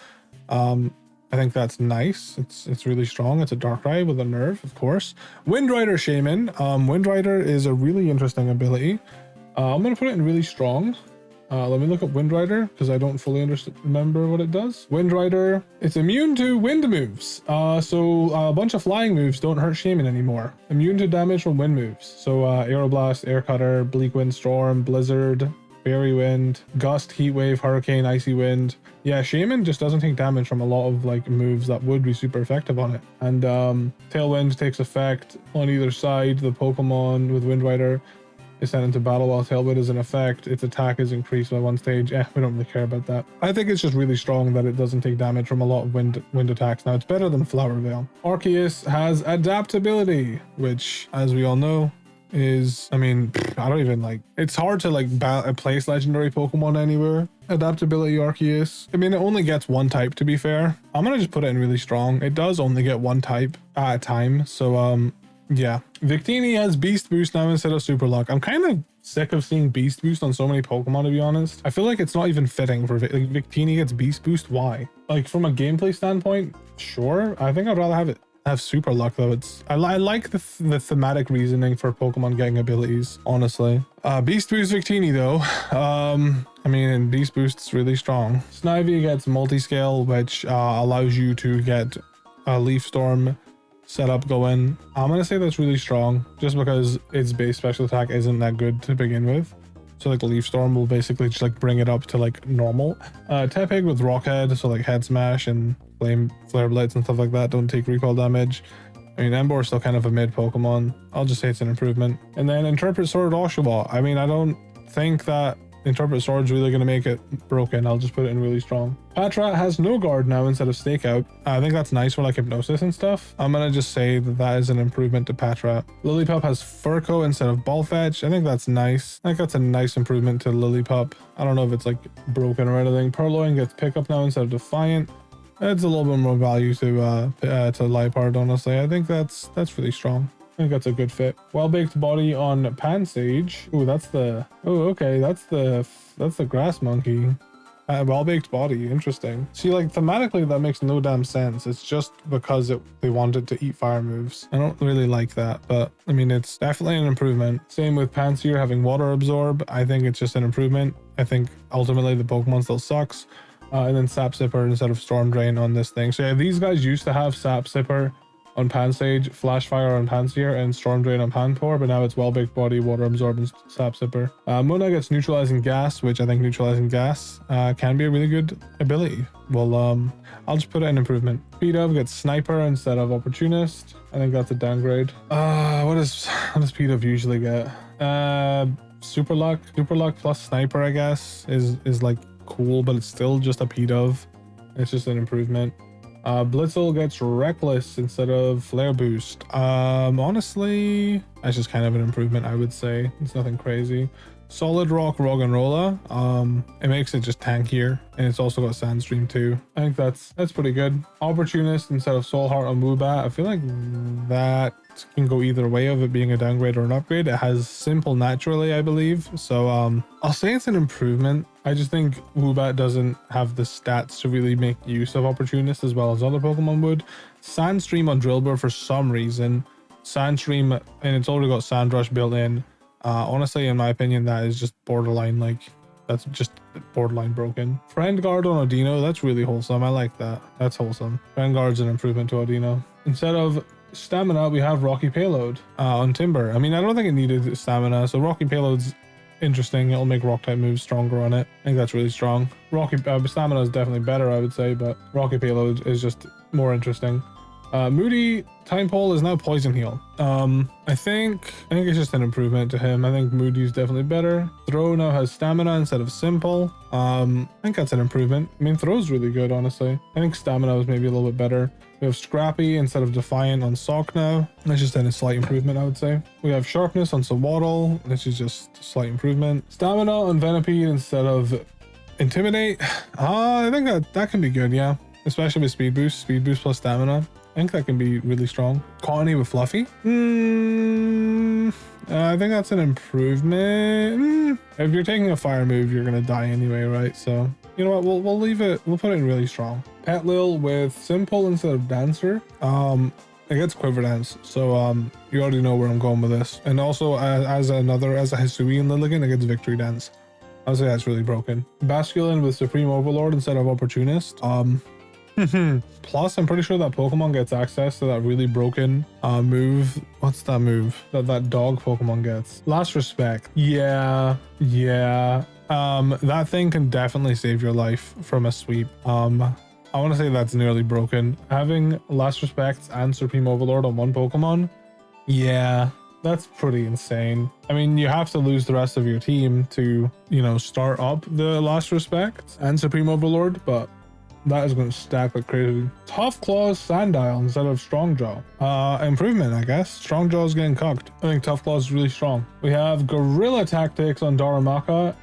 I think that's nice. It's really strong. It's a Darkrai with a Nerve, of course. Wind Rider Shaman. Wind Rider is a really interesting ability. I'm gonna put it in really strong. Let me look up Wind Rider, because I don't fully remember what it does. Wind Rider, it's immune to wind moves. So a bunch of flying moves don't hurt Shaman anymore. Immune to damage from wind moves. So Aeroblast, Air Cutter, Bleak Wind Storm, Blizzard, Fairy Wind, Gust, Heat Wave, Hurricane, Icy Wind. Yeah, Shaman just doesn't take damage from a lot of like moves that would be super effective on it. And Tailwind takes effect on either side. The Pokemon with Wind Rider is sent into battle while Tailwind is in effect. Its attack is increased by 1 stage. We don't really care about that. I think it's just really strong that it doesn't take damage from a lot of wind attacks. Now, it's better than Flower Veil. Arceus has Adaptability, which, as we all know, is, I mean, I don't even like, it's hard to like place legendary Pokemon anywhere. Adaptability Arceus. I mean, it only gets one type, to be fair. I'm gonna just put it in really strong. It does only get one type at a time. So Yeah. Victini has Beast Boost now instead of Super Luck. I'm kind of sick of seeing Beast Boost on so many Pokemon, to be honest. I feel like it's not even fitting for Victini gets Beast Boost. Why? Like from a gameplay standpoint, sure. I think I'd rather have Super Luck though. I like the thematic reasoning for Pokemon getting abilities, honestly. Beast Boost Victini though. I mean, Beast Boost's really strong. Snivy gets Multiscale, which allows you to get a Leaf Storm setup going. I'm gonna say that's really strong just because its base special attack isn't that good to begin with. So like Leaf Storm will basically just like bring it up to like normal. Tepig with Rockhead, so like Head Smash and Flare Blitz and stuff like that don't take recall damage. I mean, Ember is still kind of a mid Pokemon. I'll just say it's an improvement. And then Interpret Sword Oshawott. I mean, I don't think that Interpret Sword's really going to make it broken. I'll just put it in really strong. Patrat has no guard now instead of Stakeout. I think that's nice for like Hypnosis and stuff. I'm going to just say that is an improvement to Patrat. Lillipup has Furco instead of Ball Fetch. I think that's nice. I think that's a nice improvement to Lillipup. I don't know if it's like broken or anything. Purloin gets Pickup now instead of Defiant. Adds a little bit more value to Liepard, honestly. I think that's really strong. I think that's a good fit. Well-Baked Body on Pansage. Ooh, that's the... Oh, okay. That's the Grass Monkey. Well-Baked Body. Interesting. See, like, thematically, that makes no damn sense. It's just because they wanted to eat fire moves. I don't really like that, but, I mean, it's definitely an improvement. Same with Pansear having Water Absorb. I think it's just an improvement. I think, ultimately, the Pokemon still sucks. And then Sap Sipper instead of Storm Drain on this thing. So, yeah, these guys used to have Sap Sipper on Pansage, Flash Fire on Pansear, and Storm Drain on Panpour, but now it's Well-Baked Body, Water Absorb, and Sap Sipper. Mona gets Neutralizing Gas, which I think Neutralizing Gas can be a really good ability. Well, I'll just put it in improvement. P-Dub gets Sniper instead of Opportunist. I think that's a downgrade. What does P-Dub usually get? Super Luck. Super Luck plus Sniper, I guess, is like cool, but it's still just a P-Dub. It's just an improvement. Blitzel gets Reckless instead of Flare Boost. Honestly, that's just kind of an improvement, I would say. It's nothing crazy. Solid Rock, Roggenrola. It makes it just tankier, and it's also got Sandstream too. I think that's pretty good. Opportunist instead of Soul Heart on Woobat. I feel like that can go either way of it being a downgrade or an upgrade. It has Simple naturally, I believe. So I'll say it's an improvement. I just think Woobat doesn't have the stats to really make use of Opportunist as well as other Pokemon would. Sandstream on Drillbur for some reason. Sandstream, and it's already got Sand Rush built in. Honestly, in my opinion, that is just borderline, like, that's just borderline broken. Friend Guard on Audino, that's really wholesome. I like that. That's wholesome. Friend Guard's an improvement to Audino. Instead of Stamina, we have Rocky Payload on Timber. I mean, I don't think it needed Stamina, so Rocky Payload's interesting. It'll make rock type moves stronger on it. I think that's really strong. Rocky Stamina is definitely better, I would say, but Rocky Payload is just more interesting. Moody Time Pole is now Poison Heal. I think it's just an improvement to him. I think Moody's definitely better. Throw now has Stamina instead of Simple. I think that's an improvement. I mean, Throw's really good, honestly. I think Stamina was maybe a little bit better. We have Scrappy instead of Defiant on Sock now. That's just a slight improvement, I would say. We have Sharpness on Sawaddle. This is just a slight improvement. Stamina on Venipede instead of Intimidate. I think that can be good, yeah. Especially with Speed Boost. Speed Boost plus Stamina. I think that can be really strong. Cottony with Fluffy. I think that's an improvement. If you're taking a fire move, you're gonna die anyway, right? So you know what? We'll leave it. We'll put it in really strong. Petlil with Simple instead of Dancer. It gets Quiver Dance. So you already know where I'm going with this. And also as a Hisuian Lilligant, it gets Victory Dance. I'll say that's really broken. Basculin with Supreme Overlord instead of Opportunist. Plus, I'm pretty sure that Pokemon gets access to that really broken move. What's that move that dog Pokemon gets? Last Respect. Yeah. That thing can definitely save your life from a sweep. I want to say that's nearly broken. Having Last Respect and Supreme Overlord on one Pokemon, yeah, that's pretty insane. I mean, you have to lose the rest of your team to, start up the Last Respect and Supreme Overlord, but that is going to stack like crazy. Tough Claws Sandile instead of Strong Jaw. Improvement, I guess. Strong Jaw is getting cucked. I think Tough Claws is really strong. We have Guerrilla Tactics on Darumaka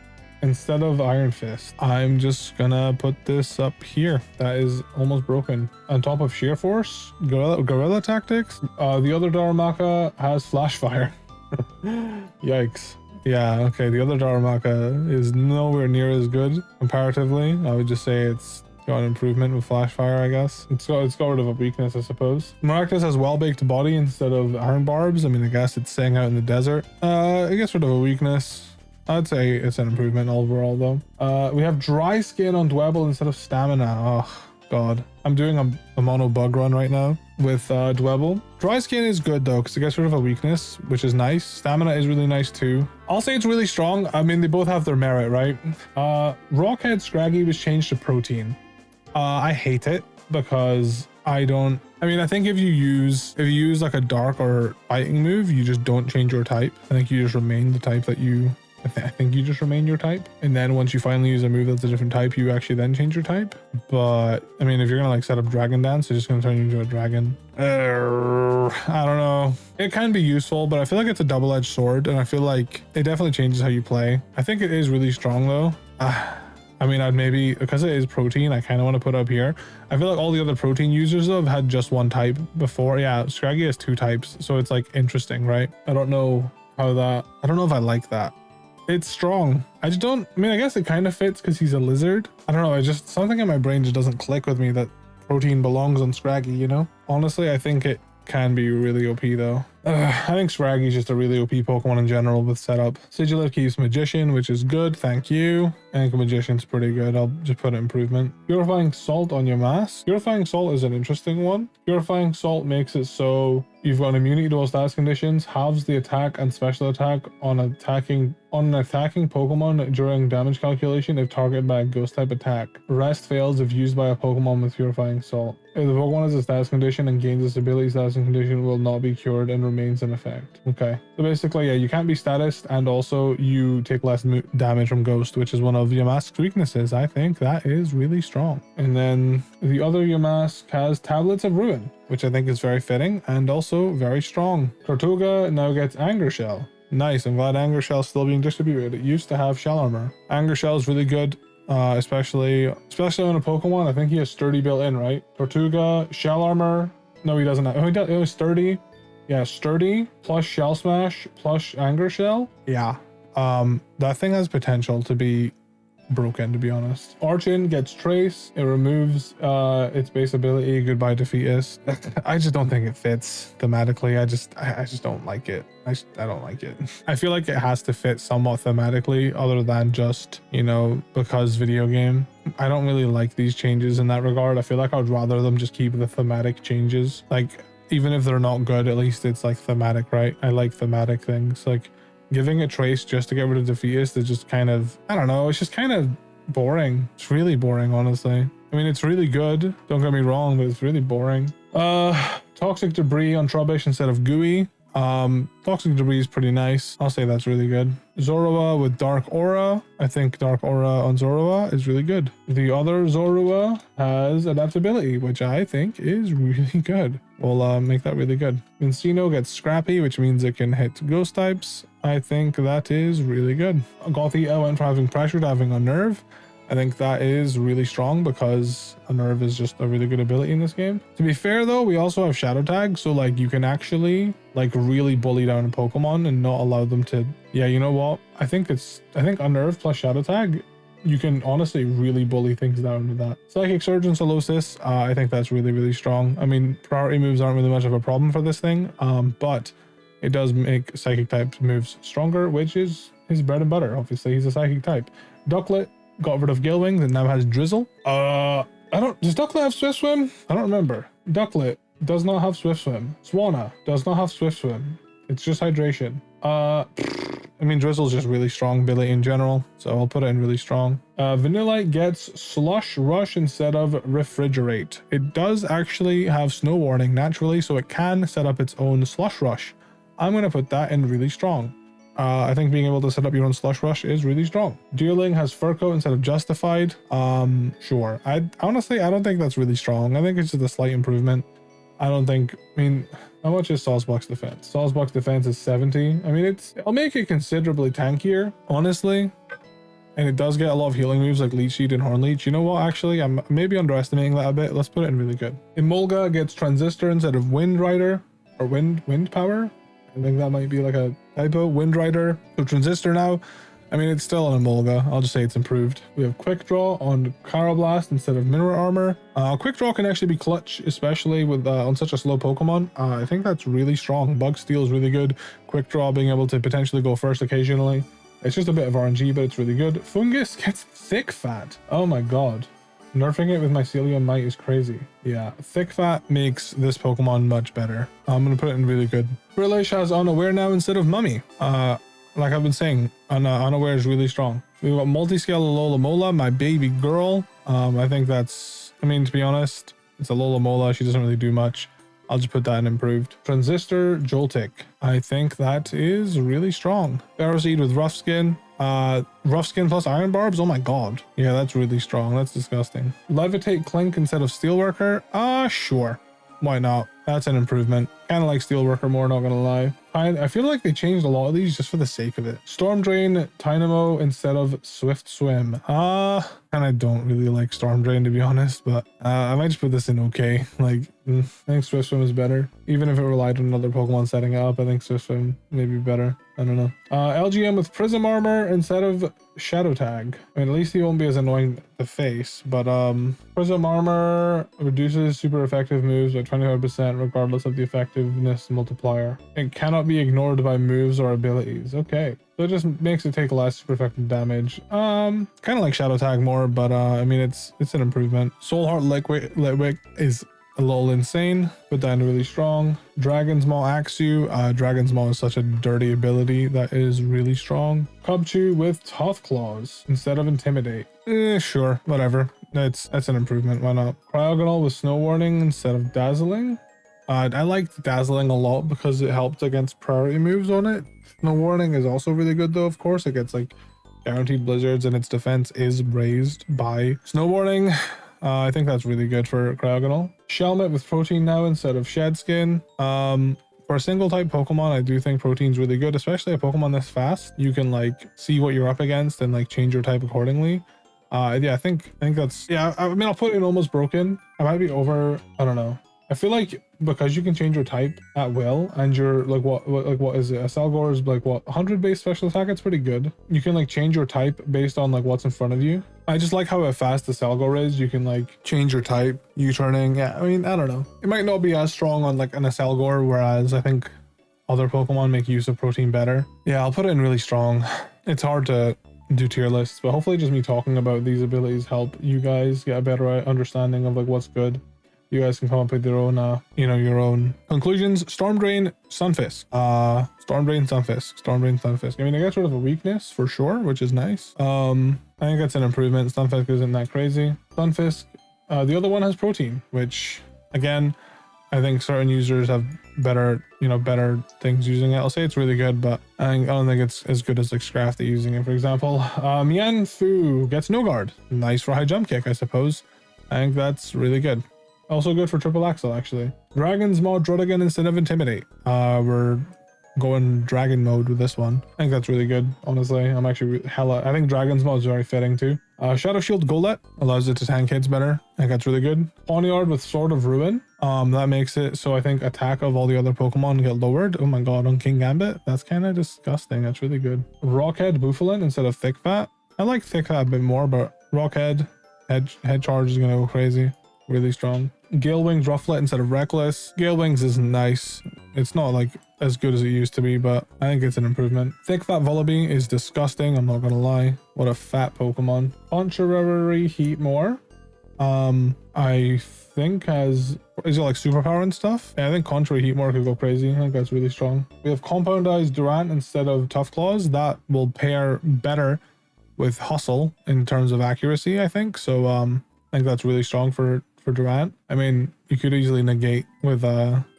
instead of Iron Fist, I'm just gonna put this up here. That is almost broken. On top of Sheer Force, Guerrilla Tactics. The other Darumaka has Flash Fire. Yikes. Yeah, okay, the other Darumaka is nowhere near as good comparatively. I would just say it's got an improvement with Flash Fire, I guess. It's got rid of a weakness, I suppose. Maractus has Well-Baked Body instead of Iron Barbs. I mean, I guess it's staying out in the desert. It gets rid of a weakness. I'd say it's an improvement overall, though. We have Dry Skin on Dwebble instead of Stamina. Oh, God. I'm doing a mono bug run right now with Dwebble. Dry Skin is good, though, because it gets rid of a weakness, which is nice. Stamina is really nice, too. I'll say it's really strong. I mean, they both have their merit, right? Rockhead Scraggy was changed to Protein. I hate it because I think if you use like a dark or fighting move, you just don't change your type. I think you just remain the type that you... I think you just remain your type, and then once you finally use a move that's a different type, you actually then change your type. But I mean, if you're gonna like set up Dragon Dance, it's just gonna turn you into a dragon. I don't know. It can be useful, but I feel like it's a double-edged sword, and I feel like it definitely changes how you play. I think it is really strong though. I mean, I'd maybe, because it is Protein, I kind of want to put it up here. I feel like all the other Protein users though have had just one type before. Yeah, Scraggy has 2 types, so it's like interesting, right? I don't know if I like that. It's strong. I guess it kind of fits because he's a lizard. I don't know. Something in my brain just doesn't click with me that Protein belongs on Scraggy, you know? Honestly, I think it can be really OP though. I think Scraggy's just a really OP Pokemon in general with setup. Sigilyph keeps Magician, which is good. Thank you. I think Magician's pretty good. I'll just put improvement. Purifying Salt on your mask. Purifying Salt is an interesting one. Purifying Salt makes it so you've got immunity to all status conditions, halves the attack and special attack on an attacking Pokemon during damage calculation if targeted by a ghost type attack. Rest fails if used by a Pokemon with Purifying Salt. If the Pokemon has a status condition and gains this ability, status condition will not be cured and remains in effect. Okay, so basically, yeah, you can't be statused, and also you take less damage from Ghost, which is one of Yamask's weaknesses. I think that is really strong. And then the other Yamask has Tablets of Ruin, which I think is very fitting and also very strong. Tortuga now gets Anger Shell. Nice, I'm glad Anger Shell's still being distributed. It used to have Shell Armor. Anger Shell is really good, especially on a Pokemon. I think he has Sturdy built in, right? Tortuga, Shell Armor. No, he doesn't have. Oh, he does. It was Sturdy. Yeah, Sturdy plus Shell Smash plus Anger Shell. Yeah, that thing has potential to be broken, to be honest. Archon gets Trace. It removes its base ability. Goodbye Defeatist. I just don't think it fits thematically. I just don't like it. I don't like it. I feel like it has to fit somewhat thematically, other than just, you know, because video game. I don't really like these changes in that regard. I feel like I'd rather them just keep the thematic changes. Like, even if they're not good, at least it's like thematic, right? I like thematic things. Like, giving it Trace just to get rid of Defeatist is just kind of, I don't know, it's just kind of boring. It's really boring, honestly. I mean, it's really good, don't get me wrong, but it's really boring. Toxic Debris on Trubbish instead of Gooey. Toxic Debris is pretty nice. I'll say that's really good. Zorua with Dark Aura. I think Dark Aura on Zorua is really good. The other Zorua has Adaptability, which I think is really good. We'll make that really good. And Sinnoh gets Scrappy, which means it can hit Ghost types. I think that is really good. Gothita went from having Pressure to having Unnerve. I think that is really strong because Unnerve is just a really good ability in this game. To be fair though, we also have Shadow Tag, so like you can actually like really bully down a Pokemon and not allow them to... Yeah, you know what? I think Unnerve plus Shadow Tag, you can honestly really bully things down to that. Psychic Surge and Solosis, I think that's really, really strong. I mean, priority moves aren't really much of a problem for this thing, but it does make Psychic type moves stronger, which is his bread and butter. Obviously, he's a Psychic type. Ducklet got rid of Gale Wings and now has Drizzle. Does Ducklet have Swift Swim? I don't remember. Ducklet does not have Swift Swim. Swanna does not have Swift Swim. It's just Hydration. I mean, Drizzle's just really strong ability in general, so I'll put it in really strong. Vanillite gets Slush Rush instead of Refrigerate. It does actually have Snow Warning naturally, so it can set up its own Slush Rush. I'm going to put that in really strong. I think being able to set up your own Slush Rush is really strong. Dueling has Fur Coat instead of Justified. Sure. I don't think that's really strong. I think it's just a slight improvement. How much is Sawsbuck's defense? Sawsbuck's defense is 70. I mean, I'll make it considerably tankier, honestly. And it does get a lot of healing moves like Leech Seed and Horn Leech. You know what? Actually, I'm maybe underestimating that a bit. Let's put it in really good. Emolga gets Transistor instead of Wind Rider or Wind Power. I think that might be like a typo. Wind Rider. So Transistor now. I mean, it's still an Emolga. I'll just say it's improved. We have Quick Draw on Carablast instead of Mirror Armor. Quick Draw can actually be clutch, especially with on such a slow Pokemon. I think that's really strong. Bug Steel is really good. Quick Draw being able to potentially go first occasionally. It's just a bit of RNG, but it's really good. Fungus gets Thick Fat. Oh my god. Nerfing it with Mycelium Might is crazy. Yeah, Thick Fat makes this Pokemon much better. I'm going to put it in really good. Brillish has Unaware now instead of Mummy. Like I've been saying, Unaware is really strong. We've got Multiscale Alola Mola, my baby girl. I think that's, I mean, to be honest, it's Alola Mola. She doesn't really do much. I'll just put that in improved. Transistor Joltik. I think that is really strong. Barrow Seed with Rough Skin. Rough Skin plus Iron Barbs. Oh my god. Yeah, that's really strong. That's disgusting. Levitate Clink instead of Steelworker. Sure. Why not? That's an improvement. Kind of like Steelworker more, not gonna lie. I feel like they changed a lot of these just for the sake of it. Storm Drain Dynamo instead of Swift Swim. And I don't really like Storm Drain, to be honest, but I might just put this in okay. Like, I think Swift Swim is better. Even if it relied on another Pokemon setting it up, I think Swift Swim may be better. I don't know. LGM with Prism Armor instead of Shadow Tag. I mean, at least he won't be as annoying to face, but Prism Armor reduces super effective moves by 25% regardless of the effectiveness multiplier. It cannot be ignored by moves or abilities. Okay. So it just makes it take less super effective damage. Kind of like Shadow Tag more, but I mean, it's an improvement. Soul Heart Litwick is a little insane, but then really strong. Dragon's Maw Axew. Dragon's Maw is such a dirty ability that is really strong. Cubchoo with Tough Claws instead of Intimidate. Sure, whatever. That's an improvement. Why not? Cryogonal with Snow Warning instead of Dazzling. I liked Dazzling a lot because it helped against priority moves on it. Snow Warning is also really good though, of course. It gets like guaranteed blizzards and its defense is raised by Snow Warning. I think that's really good for Cryogonal. Shelmet with Protein now instead of Shed Skin. For a single type Pokemon, I do think Protein's really good, especially a Pokemon this fast. You can like see what you're up against and like change your type accordingly. Yeah, I think that's, yeah, I mean, I'll put it in Almost Broken. I might be over, I don't know. I feel like because you can change your type at will and you're like what is it? A Salgor is like what, 100 base special attack? It's pretty good. You can like change your type based on like what's in front of you. I just like how fast the Salgor is. You can like change your type, U-turning. Yeah, I mean, I don't know. It might not be as strong on like an Salgor, whereas I think other Pokemon make use of Protein better. Yeah, I'll put it in really strong. It's hard to do tier lists, but hopefully just me talking about these abilities help you guys get a better understanding of like what's good. You guys can come up with your own, your own conclusions. Storm Drain, Sunfisk. Storm Drain, Sunfisk. Storm Drain, Sunfisk. I mean, it gets rid of a weakness for sure, which is nice. I think that's an improvement. Sunfisk isn't that crazy. Sunfisk. The other one has Protein, which again, I think certain users have better things using it. I'll say it's really good, but I don't think it's as good as like Scrafty using it, for example. Mianfu gets No Guard. Nice for high jump kick, I suppose. I think that's really good. Also good for Triple Axle, actually. Dragon's Maw Druddigan instead of Intimidate. We're going Dragon mode with this one. I think that's really good, honestly. I'm actually I think Dragon's Maw is very fitting too. Shadow Shield Golett allows it to tank hits better. I think that's really good. Pawniard with Sword of Ruin. That makes it so I think attack of all the other Pokemon get lowered. Oh my god, on King Gambit? That's kind of disgusting. That's really good. Rockhead Bouffalant instead of Thick Fat. I like Thick Fat a bit more, but Rockhead head charge is gonna go crazy. Really strong. Gale Wings Rufflet instead of Reckless. Gale Wings is nice. It's not like as good as it used to be, but I think it's an improvement. Thick Fat Vullaby is disgusting, I'm not gonna lie. What a fat Pokemon. Contrary Heatmore. I think is it like superpower and stuff? Yeah, I think Contrary Heatmore could go crazy. I think that's really strong. We have Compoundized Durant instead of Tough Claws. That will pair better with Hustle in terms of accuracy, I think. So I think that's really strong for Durant. I mean, you could easily negate with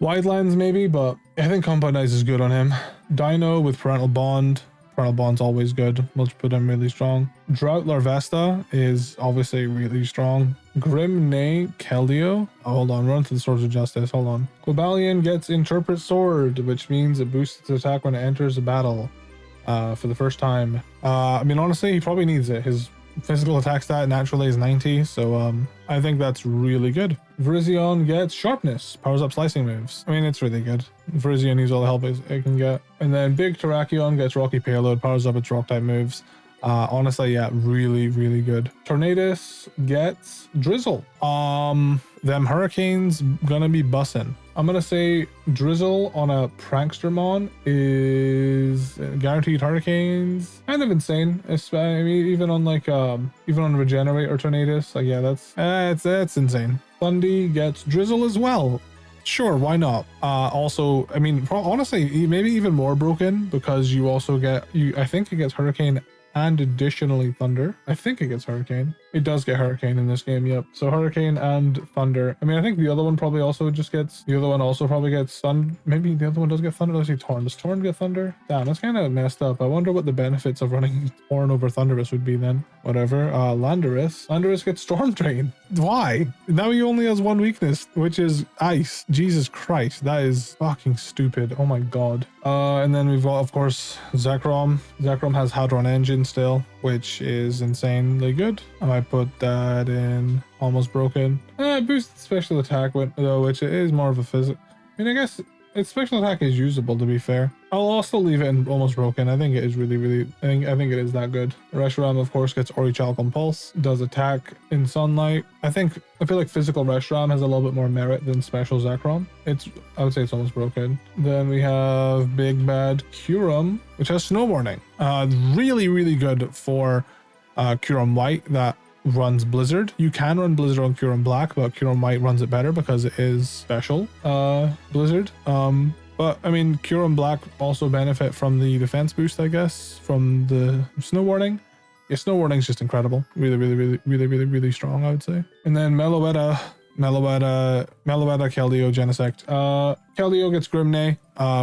Wide Lens maybe, but I think Compoundize is good on him. Dino with Parental Bond. Parental Bond's always good. We'll just put him really strong. Drought Larvesta is obviously really strong. Grim Nay Keldeo. Oh, hold on, run to the Swords of Justice. Hold on. Cobalion gets Interpret Sword, which means it boosts its attack when it enters a battle. for the first time. I mean, honestly, he probably needs it. His physical attack stat naturally is 90, so I think that's really good. Virizion gets sharpness, powers up slicing moves. I mean, it's really good. Virizion needs all the help it can get. And then big Terrakion gets rocky payload, powers up its rock type moves. Honestly, yeah, really, really good. Tornadus gets drizzle. Them hurricanes gonna be bussin'. I'm gonna say drizzle on a prankstermon is guaranteed hurricanes. Kind of insane. I mean, even on like even on regenerate or tornadus, like yeah, that's insane. Thundy gets drizzle as well. Sure, why not? Also, I mean, honestly, maybe even more broken because you also get I think it gets hurricane and additionally thunder. I think it gets hurricane. It does get hurricane in this game, yep. So hurricane and thunder. I mean, I think the other one probably also just gets, the other one also probably gets thunder. Maybe the other one does get thunder. Let's see, Torn. Does Torn get thunder? Damn, that's kind of messed up. I wonder what the benefits of running Torn over Thunderous would be then. Whatever. Landorus. Landorus gets Storm Drain. Why? Now he only has one weakness, which is ice. Jesus Christ, that is fucking stupid. Oh my god. And then we've got, of course, Zekrom. Zekrom has Hadron Engine still, which is insanely good. I might put that in almost broken. Boosted special attack, though, which is more of a physic. I mean, I guess its special attack is usable, to be fair. I'll also leave it in almost broken. I think it is really, really, I think it is that good. Reshiram, of course, gets Orichalcum Pulse, does attack in sunlight. I feel like physical Reshiram has a little bit more merit than special Zekrom. I would say it's almost broken. Then we have Big Bad Kyurem, which has Snow Warning. Really, really good for Kyurem White that runs Blizzard. You can run Blizzard on Kyurem Black, but Kyurem White runs it better because it is special Blizzard. But I mean, Kyurem Black also benefit from the defense boost, I guess, from the Snow Warning. Yeah, Snow Warning is just incredible. Really, really, really, really, really, really strong, I would say. And then Meloetta, Keldeo, Genesect. Keldeo gets Grimnay,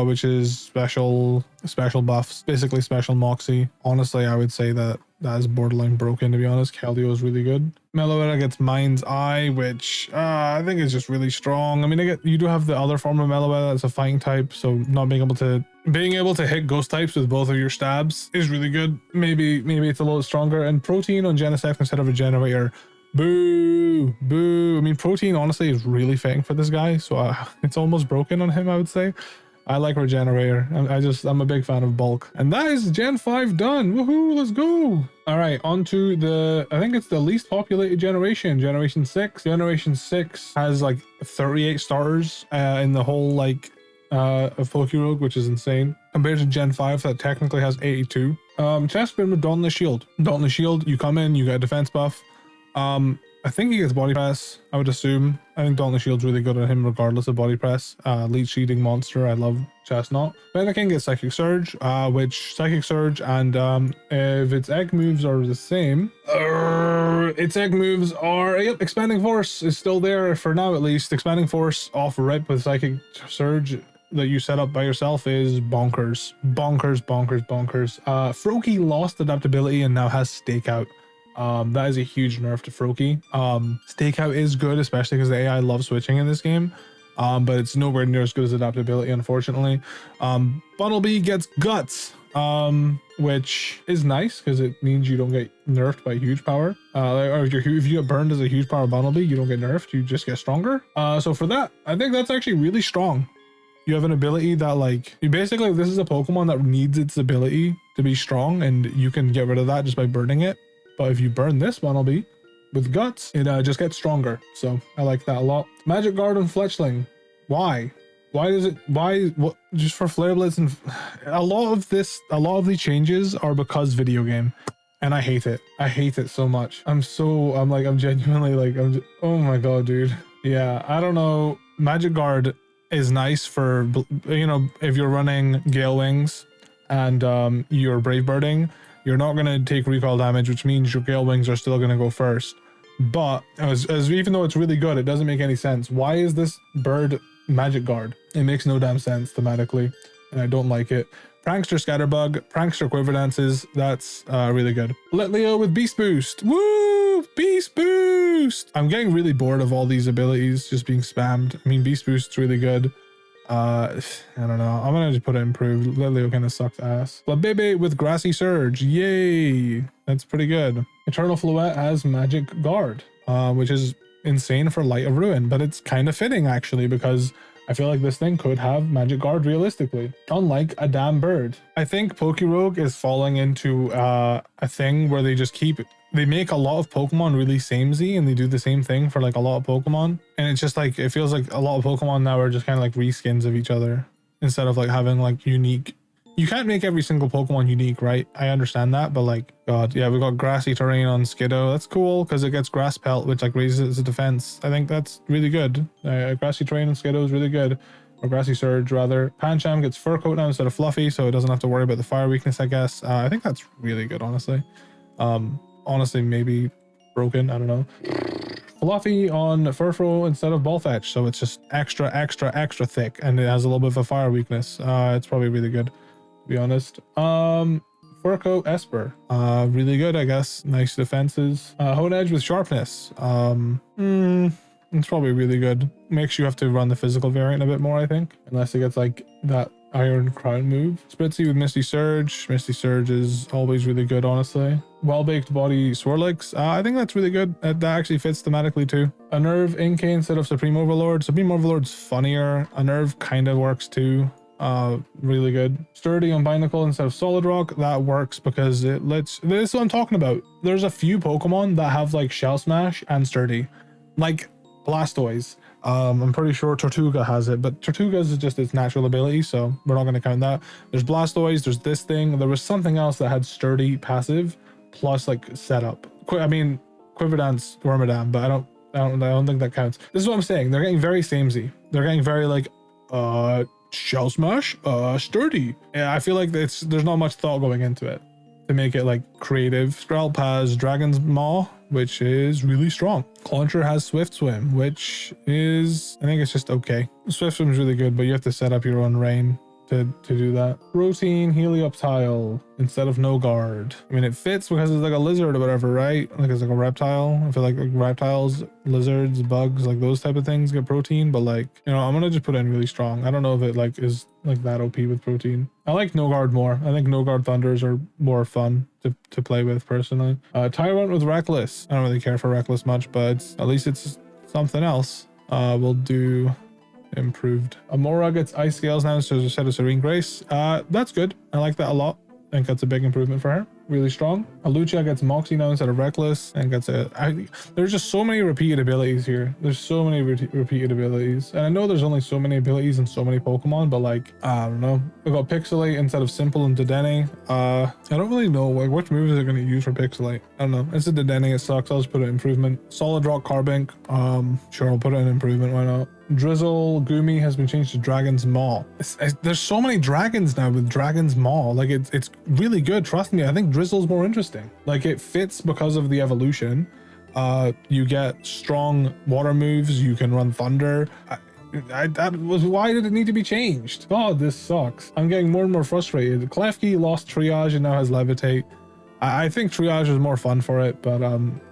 which is special buffs, basically special Moxie. Honestly, I would say that is borderline broken, to be honest. Keldeo is really good. Meloetta gets Mind's Eye, which I think is just really strong. I mean, you do have the other form of Meloetta that's a fighting type, so not being able to hit ghost types with both of your stabs is really good. Maybe it's a little stronger. And Protein on Genesect instead of a Generator. Boo. I mean, Protein honestly is really fitting for this guy, so it's almost broken on him, I would say. I like Regenerator. I'm a big fan of Bulk. And that is Gen 5 done. Woohoo, let's go. All right, on to I think it's the least populated generation, Generation 6. Generation 6 has like 38 starters in the whole like of PokeRogue, which is insane. Compared to Gen 5 that technically has 82. Chespin with Dauntless Shield. Dauntless Shield, you come in, you get a defense buff. I think he gets body press, I would assume. I think Dauntless Shield's really good on him regardless of body press. Leech Eating Monster, I love Chestnut. Benneking gets Psychic Surge, which Psychic Surge and if its egg moves are the same, its egg moves are, yep, Expanding Force is still there for now at least. Expanding Force off rip with Psychic Surge that you set up by yourself is bonkers. Froakie lost adaptability and now has Stakeout. That is a huge nerf to Froakie. Stakeout is good, especially because the AI loves switching in this game. But it's nowhere near as good as adaptability, unfortunately. Bunnelby gets Guts, which is nice because it means you don't get nerfed by huge power. Or if you get burned as a huge power Bunnelby, you don't get nerfed, you just get stronger. So for that, I think that's actually really strong. You have an ability that like, this is a Pokemon that needs its ability to be strong, and you can get rid of that just by burning it. But if you burn this Bunnelby with Guts, it just gets stronger. So I like that a lot. Magic Guard and Fletchling. Why? What? Just for Flare Blitz and a lot of the changes are because video game. And I hate it. I hate it so much. I'm genuinely like, oh my god, dude. Yeah, I don't know. Magic Guard is nice for, if you're running Gale Wings and you're Brave Birding, you're not going to take recoil damage, which means your Gale Wings are still going to go first. But even though it's really good, it doesn't make any sense. Why is this bird Magic Guard? It makes no damn sense thematically, and I don't like it. Prankster Scatterbug, Prankster Quiver Dances, that's really good. Litleo with Beast Boost. Woo! Beast Boost! I'm getting really bored of all these abilities just being spammed. I mean, Beast Boost's really good. I don't know. I'm gonna just put it improved. Lilio kind of sucks ass. Flabébé with Grassy Surge. Yay! That's pretty good. Eternal Fluette has Magic Guard, which is insane for Light of Ruin, but it's kind of fitting actually because I feel like this thing could have Magic Guard realistically, unlike a damn bird. I think PokeRogue is falling into a thing where they make a lot of Pokemon really samey and they do the same thing for like a lot of Pokemon. And it's just like, it feels like a lot of Pokemon now are just kind of like reskins of each other instead of like having like unique. You can't make every single Pokemon unique, right? I understand that, but like, God, yeah, we got Grassy Terrain on Skiddo. That's cool because it gets Grass Pelt, which like raises its defense. I think that's really good. Grassy Terrain on Skiddo is really good. Or Grassy Surge, rather. Pancham gets Fur Coat now instead of Fluffy, so it doesn't have to worry about the fire weakness, I guess. I think that's really good, honestly. Honestly, maybe broken, I don't know. Fluffy on Furfrou instead of Ball Fetch, so it's just extra thick, and it has a little bit of a fire weakness. It's probably really good, to be honest. Fur Coat Esper, really good, I guess. Nice defenses. Hoenn Edge with Sharpness. It's probably really good. Makes you have to run the physical variant a bit more, I think, unless it gets like that Iron Crown move. Spritzy with Misty Surge. Misty Surge is always really good, honestly. Well-Baked Body Swirlix. I think that's really good. That actually fits thematically too. A Nerve Inkay instead of Supreme Overlord. Supreme Overlord's funnier. A Nerve kind of works too. Really good. Sturdy on Binacle instead of Solid Rock. That works because it lets... This is what I'm talking about. There's a few Pokemon that have like Shell Smash and Sturdy. Like Blastoise. I'm pretty sure Tortuga has it, but Tortuga's is just its natural ability, so we're not going to count that. There's Blastoise, there's this thing. There was something else that had Sturdy passive plus like setup. I mean, Quiverdance, Wormadam, but I don't think that counts. This is what I'm saying. They're getting very samey. They're getting very like Shell Smash, Sturdy. Yeah, I feel like there's not much thought going into it to make it like creative. Skrelp has Dragon's Maw, which is really strong. Clauncher has Swift Swim, which is, I think it's just okay. Swift Swim is really good, but you have to set up your own rain to do that. Protein Helioptile instead of No Guard. I mean, it fits because it's like a lizard or whatever, right? Like it's like a reptile. I feel like reptiles, lizards, bugs, like those type of things get protein, but like, you know, I'm gonna just put it in really strong. I don't know if it like is like that OP with protein. I like No Guard more. I think No Guard Thunders are more fun to play with personally. Tyrant with Reckless. I don't really care for Reckless much, but at least it's something else. We'll do improved. Amora gets Ice Scales now instead of Serene Grace. That's good. I like that a lot. I think that's a big improvement for her. Really strong. Alucia gets Moxie now instead of Reckless and gets there's just so many repeated abilities here. There's so many repeated abilities. And I know there's only so many abilities and so many Pokemon, but like, I don't know. We got Pixelate instead of Simple and Dedenne. I don't really know like which moves they're going to use for Pixelate. I don't know. It's a Dedenne. It sucks. I'll just put it in improvement. Solid Rock Carbink. Sure, I'll put it in improvement. Why not? Drizzle Goomy has been changed to Dragon's Maw. There's so many dragons now with Dragon's Maw. Like it's really good. Trust me. I think Drizzle's more interesting. Like it fits because of the evolution. You get strong water moves. You can run thunder. That was why did it need to be changed? God, this sucks. I'm getting more and more frustrated. Klefki lost Triage and now has Levitate. I think Triage is more fun for it, but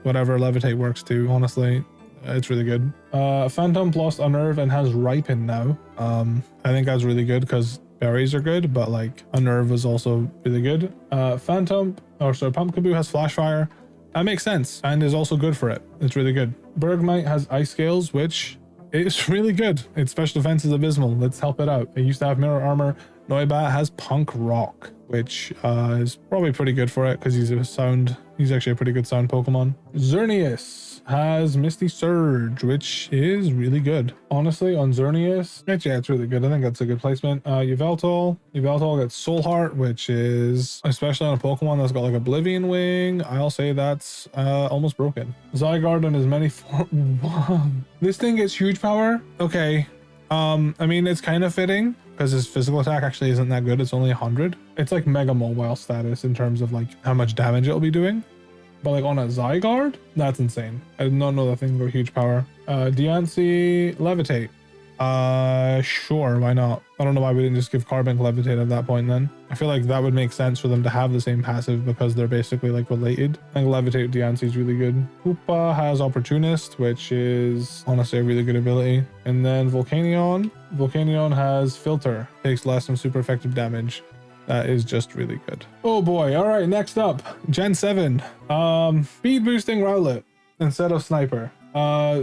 whatever, Levitate works too. Honestly. It's really good. Phantom lost Unnerve and has Ripen now. I think that's really good because berries are good, but like Unnerve was also really good. Pumpkaboo has Flash Fire. That makes sense and is also good for it. It's really good. Bergmite has Ice Scales, which is really good. Its special defense is abysmal. Let's help it out. It used to have Mirror Armor. Noibat has Punk Rock, which is probably pretty good for it because he's actually a pretty good sound Pokemon. Xerneas has Misty Surge, which is really good. Honestly, on Xerneas, yeah, it's really good. I think that's a good placement. Yveltal gets Soul Heart, which is, especially on a Pokemon that's got like Oblivion Wing, I'll say that's almost broken. Zygarde on as many This thing gets huge power. Okay. I mean, it's kind of fitting because his physical attack actually isn't that good. It's only 100. It's like Mega Mobile status in terms of like how much damage it'll be doing. But like on a Zygarde, that's insane. I did not know that thing got huge power. Diancie, Levitate. Sure, why not? I don't know why we didn't just give Carbink Levitate at that point then. I feel like that would make sense for them to have the same passive because they're basically like related. I think Levitate Diancie is really good. Hoopa has Opportunist, which is honestly a really good ability. And then Volcanion. Volcanion has Filter, takes less and super effective damage. That is just really good. Oh boy. All right, next up, Gen 7. Speed boosting Rowlet instead of Sniper.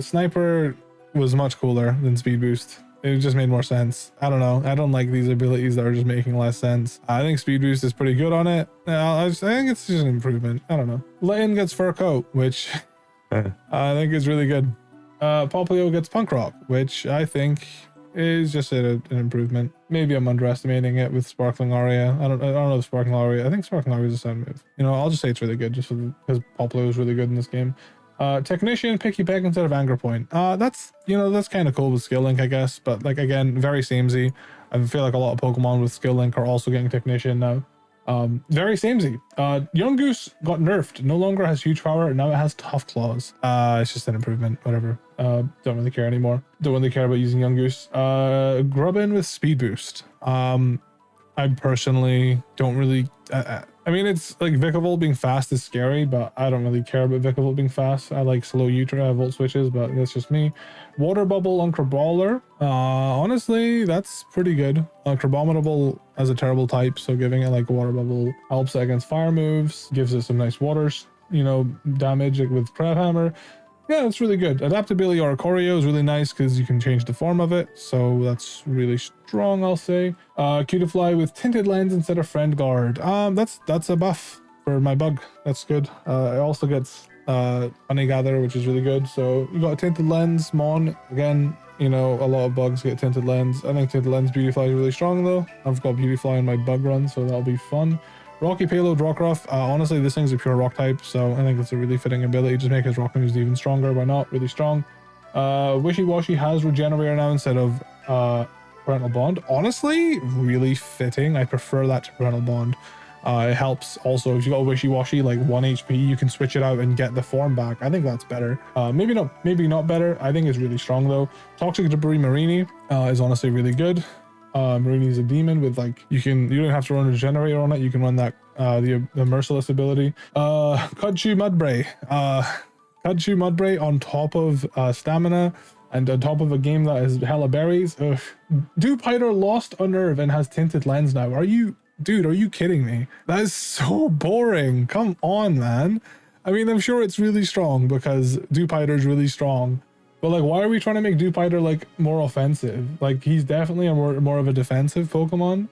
Sniper was much cooler than Speed Boost. It just made more sense. I don't know. I don't like these abilities that are just making less sense. I think Speed Boost is pretty good on it. I think it's just an improvement. I don't know. Lane gets Fur Coat, which I think is really good. Popplio gets Punk Rock, which I think is just an improvement. Maybe I'm underestimating it with Sparkling Aria. I don't know if Sparkling Aria. I think Sparkling Aria is a sound move. You know, I'll just say it's really good just because Popplio is really good in this game. Technician, Picky Peck instead of Anger Point. That's kind of cool with Skill Link, I guess, but like again, very samey. I feel like a lot of Pokemon with Skill Link are also getting Technician now. Very samey. Young Goose got nerfed, no longer has huge power, and now it has Tough Claws. It's just an improvement, whatever. Don't really care anymore. Don't really care about using Young Goose. Grubbin with Speed Boost. I personally don't really I mean, it's like Vikavolt being fast is scary, but I don't really care about Vikavolt being fast. I like slow Volt switches, but that's just me. Water Bubble on Crabrawler. Honestly, that's pretty good. Crabominable as a terrible type, so giving it like a Water Bubble helps it against fire moves, gives it some nice waters, damage with Crab Hammer. Yeah, it's really good. Adaptability Oricorio is really nice because you can change the form of it. So that's really strong, I'll say. Cutiefly with Tinted Lens instead of Friend Guard. That's a buff for my bug. That's good. It also gets Honey Gather, which is really good. So you got a Tinted Lens, Mon. Again, a lot of bugs get Tinted Lens. I think Tinted Lens Beautyfly is really strong though. I've got Beautyfly in my bug run, so that'll be fun. Rocky Payload Rockruff. Honestly, this thing's a pure rock type, so I think it's a really fitting ability. Just make his rock moves even stronger. Why not? Really strong. Wishy Washy has Regenerator now instead of Parental Bond. Honestly, really fitting. I prefer that to Parental Bond. It helps also if you got Wishy Washy like 1 HP, you can switch it out and get the form back. I think that's better. Maybe not better. I think it's really strong though. Toxic Debris Marini is honestly really good. Marini is a demon with like you don't have to run a generator on it. You can run that the merciless ability. Kudchu Mudbray. Kudchu Mudbray on top of stamina and on top of a game that is hella berries. Dewpider lost a nerve and has Tinted Lens now. Are you kidding me? That is so boring. Come on, man. I mean, I'm sure it's really strong because Dewpider is really strong. But like, why are we trying to make Dewpider like more offensive? Like, he's definitely a more of a defensive Pokemon.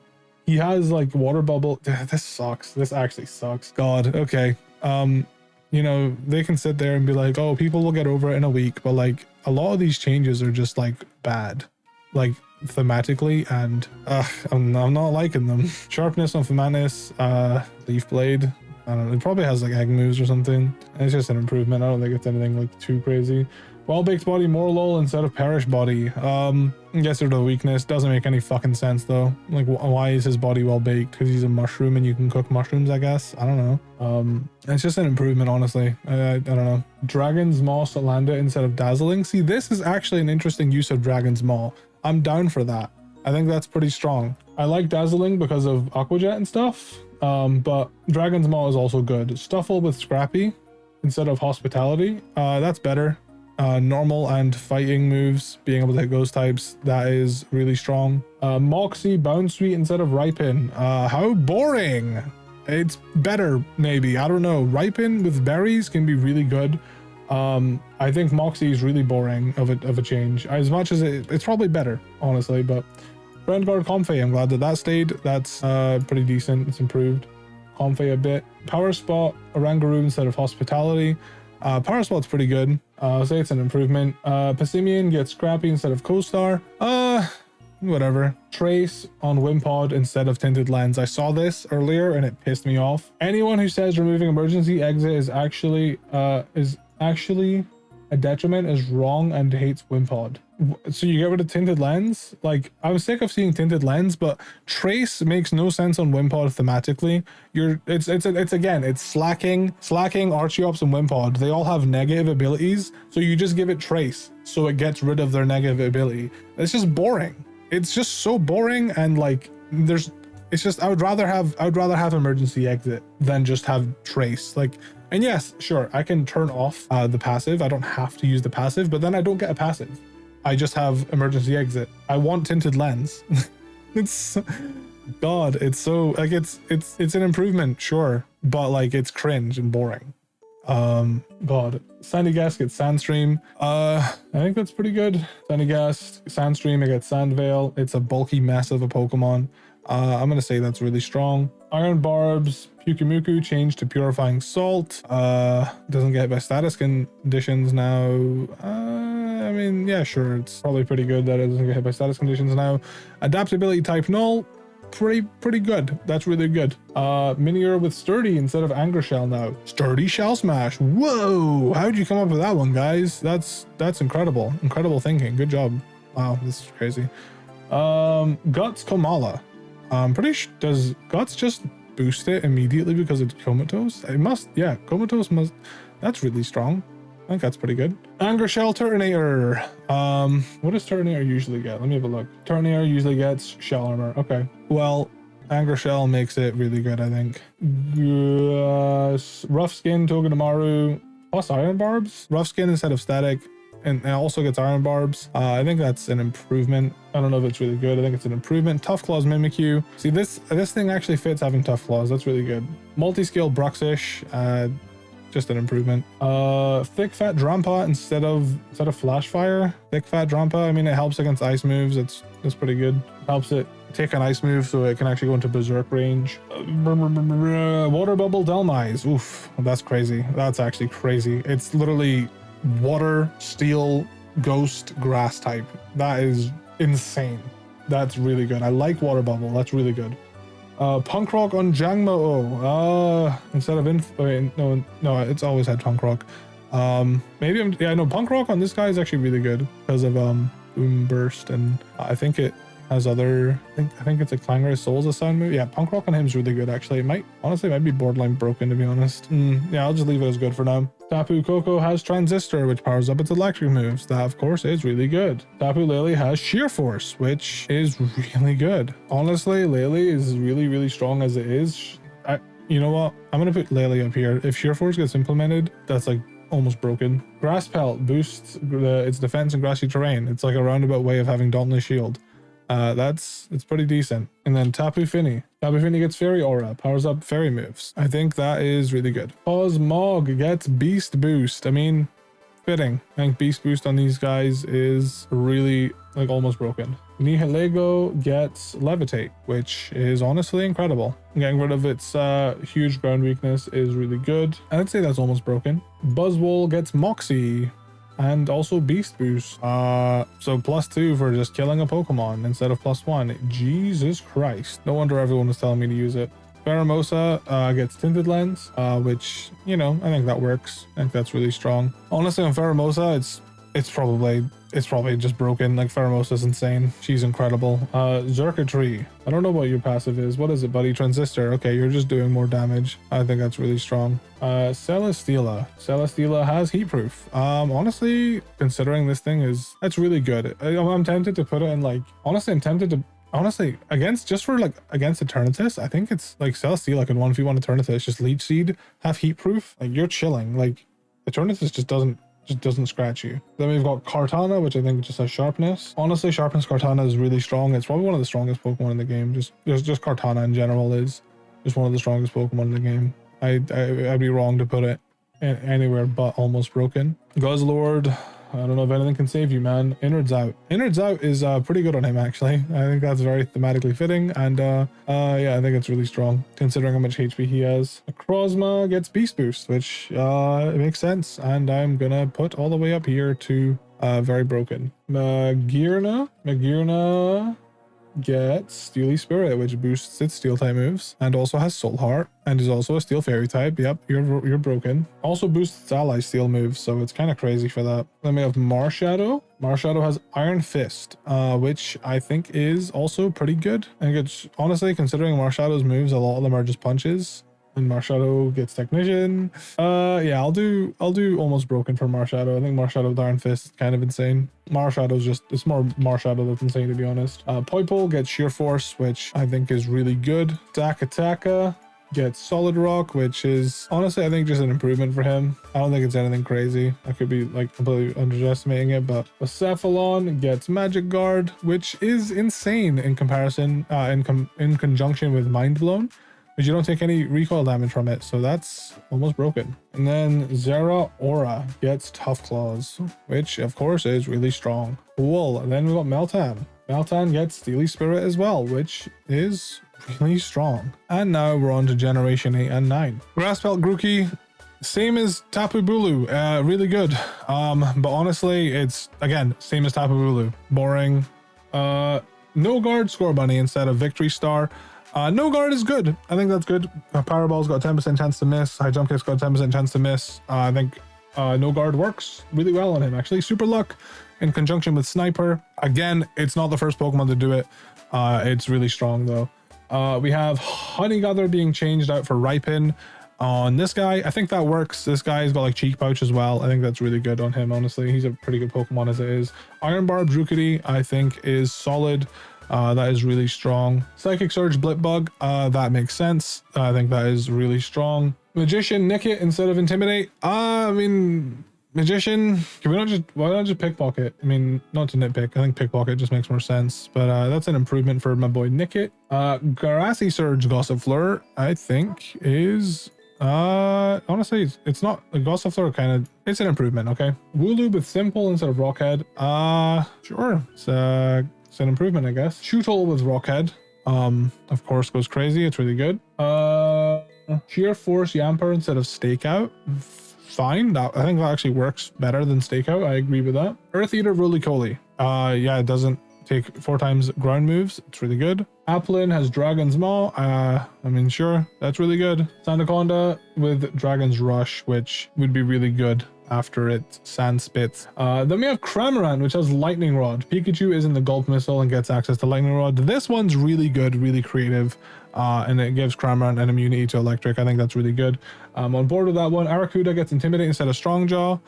He has like Water Bubble. This sucks. This actually sucks. God. Okay. They can sit there and be like, oh, people will get over it in a week. But like, a lot of these changes are just like bad, like thematically, and I'm not liking them. Sharpness on Fomantis, Leaf Blade. I don't know. It probably has like egg moves or something. It's just an improvement. I don't think it's anything like too crazy. Well-Baked Body, Morlul instead of Perish Body. I guess there's a weakness. Doesn't make any fucking sense though. Like, why is his body well-baked? Because he's a mushroom and you can cook mushrooms, I guess. I don't know. It's just an improvement, honestly. I don't know. Dragon's Maw Solanda instead of Dazzling. See, this is actually an interesting use of Dragon's Maw. I'm down for that. I think that's pretty strong. I like Dazzling because of Aquajet and stuff. But Dragon's Maw is also good. Stuffle with Scrappy instead of Hospitality. That's better. Normal and fighting moves, being able to hit ghost types, that is really strong. Moxie Bounce Sweet instead of Ripen. How boring. It's better, maybe. I don't know. Ripen with berries can be really good. I think Moxie is really boring of a change. As much as it's probably better, honestly, but Friend Guard Comfey, I'm glad that stayed. That's pretty decent. It's improved Comfey a bit. Power Spot Oranguru instead of Hospitality. Power Spot's pretty good. I'll say it's an improvement. Passimian gets Scrappy instead of Co-Star. Whatever. Trace on Wimpod instead of Tinted Lens. I saw this earlier and it pissed me off. Anyone who says removing emergency exit is actually A detriment is wrong and hates Wimpod. So you get rid of Tinted Lens? Like, I'm sick of seeing Tinted Lens, but Trace makes no sense on Wimpod thematically. It's slacking, Archeops, and Wimpod. They all have negative abilities, so you just give it Trace, so it gets rid of their negative ability. It's just boring. It's just so boring, and like, I would rather have emergency exit than just have Trace. Like, and yes, sure, I can turn off the passive. I don't have to use the passive, but then I don't get a passive. I just have emergency exit. I want Tinted Lens. It's God, it's so like it's an improvement, sure, but like it's cringe and boring. God, Sandygast gets Sandstream. I think that's pretty good. Sandygast, Sandstream, I get Sandveil. It's a bulky mess of a Pokemon. I'm gonna say that's really strong. Iron Barbs, Pyukumuku changed to Purifying Salt. Doesn't get hit by status conditions now. I mean, yeah, sure, it's probably pretty good that it doesn't get hit by status conditions now. Adaptability type null, pretty good. That's really good. Minior with Sturdy instead of Anger Shell now. Sturdy Shell Smash. Whoa! How'd you come up with that one, guys? That's incredible. Incredible thinking. Good job. Wow, this is crazy. Guts Komala. Does Guts just boost it immediately because it's Comatose? It must, yeah, Comatose must. That's really strong. I think that's pretty good. Anger Shell Turtonator. What does Turtonator usually get? Let me have a look. Turtonator usually gets Shell Armor. Okay. Well, Anger Shell makes it really good, I think. Rough Skin Togedemaru plus Iron Barbs. Rough Skin instead of Static. And it also gets Iron Barbs. I think that's an improvement. I don't know if it's really good. I think it's an improvement. Tough Claws Mimikyu. See, this thing actually fits having Tough Claws. That's really good. Multi-Scale Bruxish. Just an improvement. Thick Fat Drampa instead of Flash Fire. Thick Fat Drampa. I mean, it helps against ice moves. That's pretty good. Helps it take an ice move so it can actually go into Berserk range. Water Bubble Delmise. Oof, that's crazy. That's actually crazy. It's literally water, steel, ghost, grass type. That is insane. That's really good. I like Water Bubble. That's really good. Punk Rock on Jangmo. Instead of no, it's always had Punk Rock. Punk Rock on this guy is actually really good because of Boom Burst, and I think it has other. I think it's a Clangorous Souls assign move. Yeah, Punk Rock on him is really good actually. It might be borderline broken to be honest. Yeah, I'll just leave it as good for now. Tapu Koko has Transistor, which powers up its electric moves. That, of course, is really good. Tapu Lele has Sheer Force, which is really good. Honestly, Lele is really, really strong as it is. You know what? I'm going to put Lele up here. If Sheer Force gets implemented, that's like almost broken. Grass Pelt boosts its defense in grassy terrain. It's like a roundabout way of having Dauntless Shield. It's pretty decent. And then Tapu Fini. Tapu Fini gets Fairy Aura, powers up fairy moves. I think that is really good. Cosmog gets Beast Boost. I mean, fitting. I think Beast Boost on these guys is really like almost broken. Nihilego gets Levitate, which is honestly incredible. Getting rid of its huge ground weakness is really good. I'd say that's almost broken. Buzzwole gets Moxie. And also Beast Boost. So +2 for just killing a Pokemon instead of +1. Jesus Christ. No wonder everyone was telling me to use it. Pheromosa gets Tinted Lens, which, you know, I think that works. I think that's really strong. Honestly, on Pheromosa, it's probably just broken. Like, Pheromosa's insane. She's incredible. Xurkitree. I don't know what your passive is. What is it, buddy? Transistor. Okay, you're just doing more damage. I think that's really strong. Celesteela. Celesteela has Heat Proof. Honestly, considering this thing that's really good. I'm tempted to put it in like, honestly, against Eternatus, I think it's like Celesteela can 1v1 Eternatus, just Leech Seed, have Heat Proof. Like, you're chilling. Like, Eternatus just doesn't scratch you. Then we've got Kartana, which I think just has Sharpness. Honestly, Sharpness Kartana is really strong. It's probably one of the strongest Pokemon in the game. Just Kartana in general is just one of the strongest Pokemon in the game. I'd be wrong to put it anywhere but almost broken. Guzzlord. I don't know if anything can save you, man. Innards Out. Innards Out is pretty good on him, actually. I think that's very thematically fitting. And yeah, I think it's really strong, considering how much HP he has. Necrozma gets Beast Boost, which it makes sense. And I'm gonna put all the way up here to very broken. Magearna. gets Steely Spirit, which boosts its steel type moves, and also has Soul Heart, and is also a steel fairy type. Yep, you're broken. Also boosts its ally steel moves, so it's kind of crazy for that. Then we have Marshadow. Marshadow has Iron Fist, which I think is also pretty good. I think it's, honestly, considering Marshadow's moves, a lot of them are just punches. And Marshadow gets Technician. Yeah, I'll do almost broken for Marshadow. I think Marshadow with Iron Fist is kind of insane. Marshadow's just, it's more Marshadow that's insane, to be honest. Poipole gets Sheer Force, which I think is really good. Takataka gets Solid Rock, which is honestly, I think, just an improvement for him. I don't think it's anything crazy. I could be like completely underestimating it, but Cephalon gets Magic Guard, which is insane in comparison, in conjunction with Mind Blown, but you don't take any recoil damage from it, so that's almost broken. And then Zera Aura gets Tough Claws, which of course is really strong. Cool. And then we got Meltan. Meltan gets Steely Spirit as well, which is really strong. And now we're on to Generation 8 and 9. Grasspelt Grookey, same as Tapu Bulu, really good. But honestly, it's, again, same as Tapu Bulu. Boring. No Guard Score Bunny instead of Victory Star. No Guard is good. I think that's good. Powerball's got a 10% chance to miss. High Jump Kick's got a 10% chance to miss. I think No Guard works really well on him, actually. Super Luck in conjunction with Sniper. Again, it's not the first Pokemon to do it. It's really strong, though. We have Honey Gather being changed out for Ripon on this guy. I think that works. This guy's got like Cheek Pouch as well. I think that's really good on him, honestly. He's a pretty good Pokemon as it is. Iron Barb Drukity, I think, is solid. That is really strong. Psychic Surge Blipbug, that makes sense. I think that is really strong. Magician Nick It instead of Intimidate. I mean, Magician, why not just Pickpocket? I mean, not to nitpick. I think Pickpocket just makes more sense, but that's an improvement for my boy Nick It. Garassi Surge Gossifleur, I think, is honestly, it's not a Gossifleur kind of, it's an improvement. Okay. Wooloo with Simple instead of Rockhead. Sure. It's an improvement, I guess. Shootle with Rockhead, of course, goes crazy. It's really good. Sheer Force Yamper instead of Stakeout. Fine. I think that actually works better than Stakeout. I agree with that. Earth Eater Roly-Coly. Yeah, it doesn't take 4 times ground moves. It's really good. Applin has Dragon's Maw. I mean, sure, that's really good. Sandaconda with Dragon's Rush, which would be really good after it Sand Spits. Then we have Cramorant, which has Lightning Rod. Pikachu is in the Gulp Missile and gets access to Lightning Rod. This one's really good, really creative, and it gives Cramorant an immunity to Electric. I think that's really good. I'm on board with that one. Arrokuda gets Intimidate instead of Strongjaw.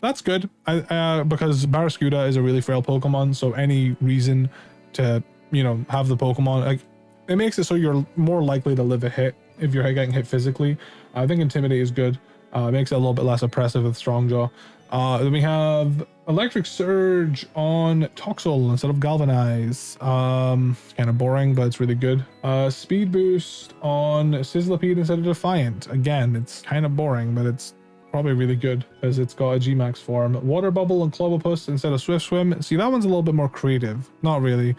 That's good. Because Barraskewda is a really frail Pokemon, so any reason to, you know, have the Pokemon, like, it makes it so you're more likely to live a hit if you're getting hit physically. I think Intimidate is good. Makes it a little bit less oppressive with Strongjaw. Then we have Electric Surge on Toxel instead of Galvanize. Kind of boring, but it's really good. Speed Boost on Sizzlipede instead of Defiant. Again, it's kind of boring, but it's probably really good because it's got a G-Max form. Water Bubble and Clobopus instead of Swift Swim. See, that one's a little bit more creative. Not really.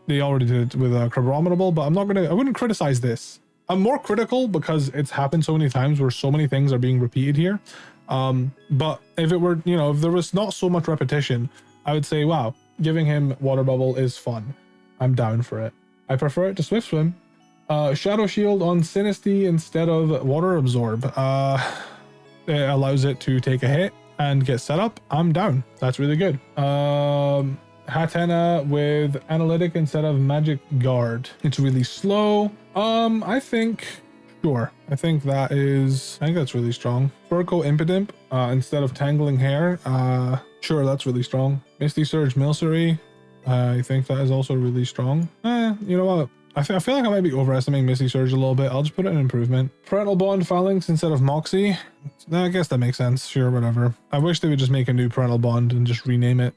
They already did it with a Crabominable, but I wouldn't criticize this. I'm more critical because it's happened so many times where so many things are being repeated here. But if it were, you know, if there was not so much repetition, I would say, wow, giving him Water Bubble is fun. I'm down for it. I prefer it to Swift Swim. Shadow Shield on Sinistea instead of Water Absorb. It allows it to take a hit and get set up. I'm down. That's really good. Hatena with Analytic instead of Magic Guard. It's really slow. I think that's really strong. Furco Impidimp instead of Tangling Hair. Sure, that's really strong. Misty Surge Milcery. I think that is also really strong. You know what? I feel like I might be overestimating Misty Surge a little bit. I'll just put it in improvement. Parental Bond Phalanx instead of Moxie. I guess that makes sense. Sure, whatever. I wish they would just make a new Parental Bond and just rename it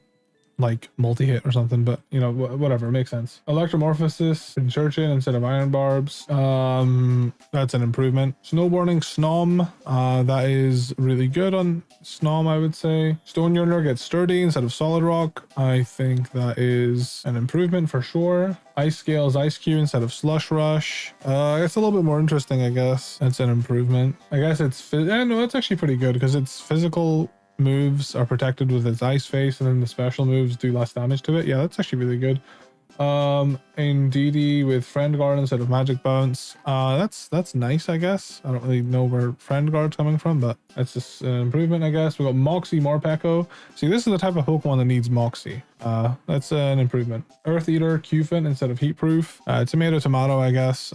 like Multi-Hit or something, but you know, whatever, makes sense. Electromorphosis in Churchin instead of Iron Barbs. That's an improvement. Snowboarding Snom, that is really good on Snom, I would say. Stone Yearner gets Sturdy instead of Solid Rock. I think that is an improvement for sure. Ice Scales Ice Cube instead of Slush Rush. It's a little bit more interesting, I guess. That's an improvement. I guess it's no, that's actually pretty good because it's physical moves are protected with its Ice Face, and then the special moves do less damage to it. Yeah, that's actually really good. Indeedee with Friend Guard instead of Magic Bounce. That's nice, I guess. I don't really know where Friend Guard's coming from, but that's just an improvement, I guess. We got Moxie Morpeko. See, this is the type of Pokemon that needs Moxie. That's an improvement. Earth Eater, Qfin instead of Heat Proof. Tomato, I guess.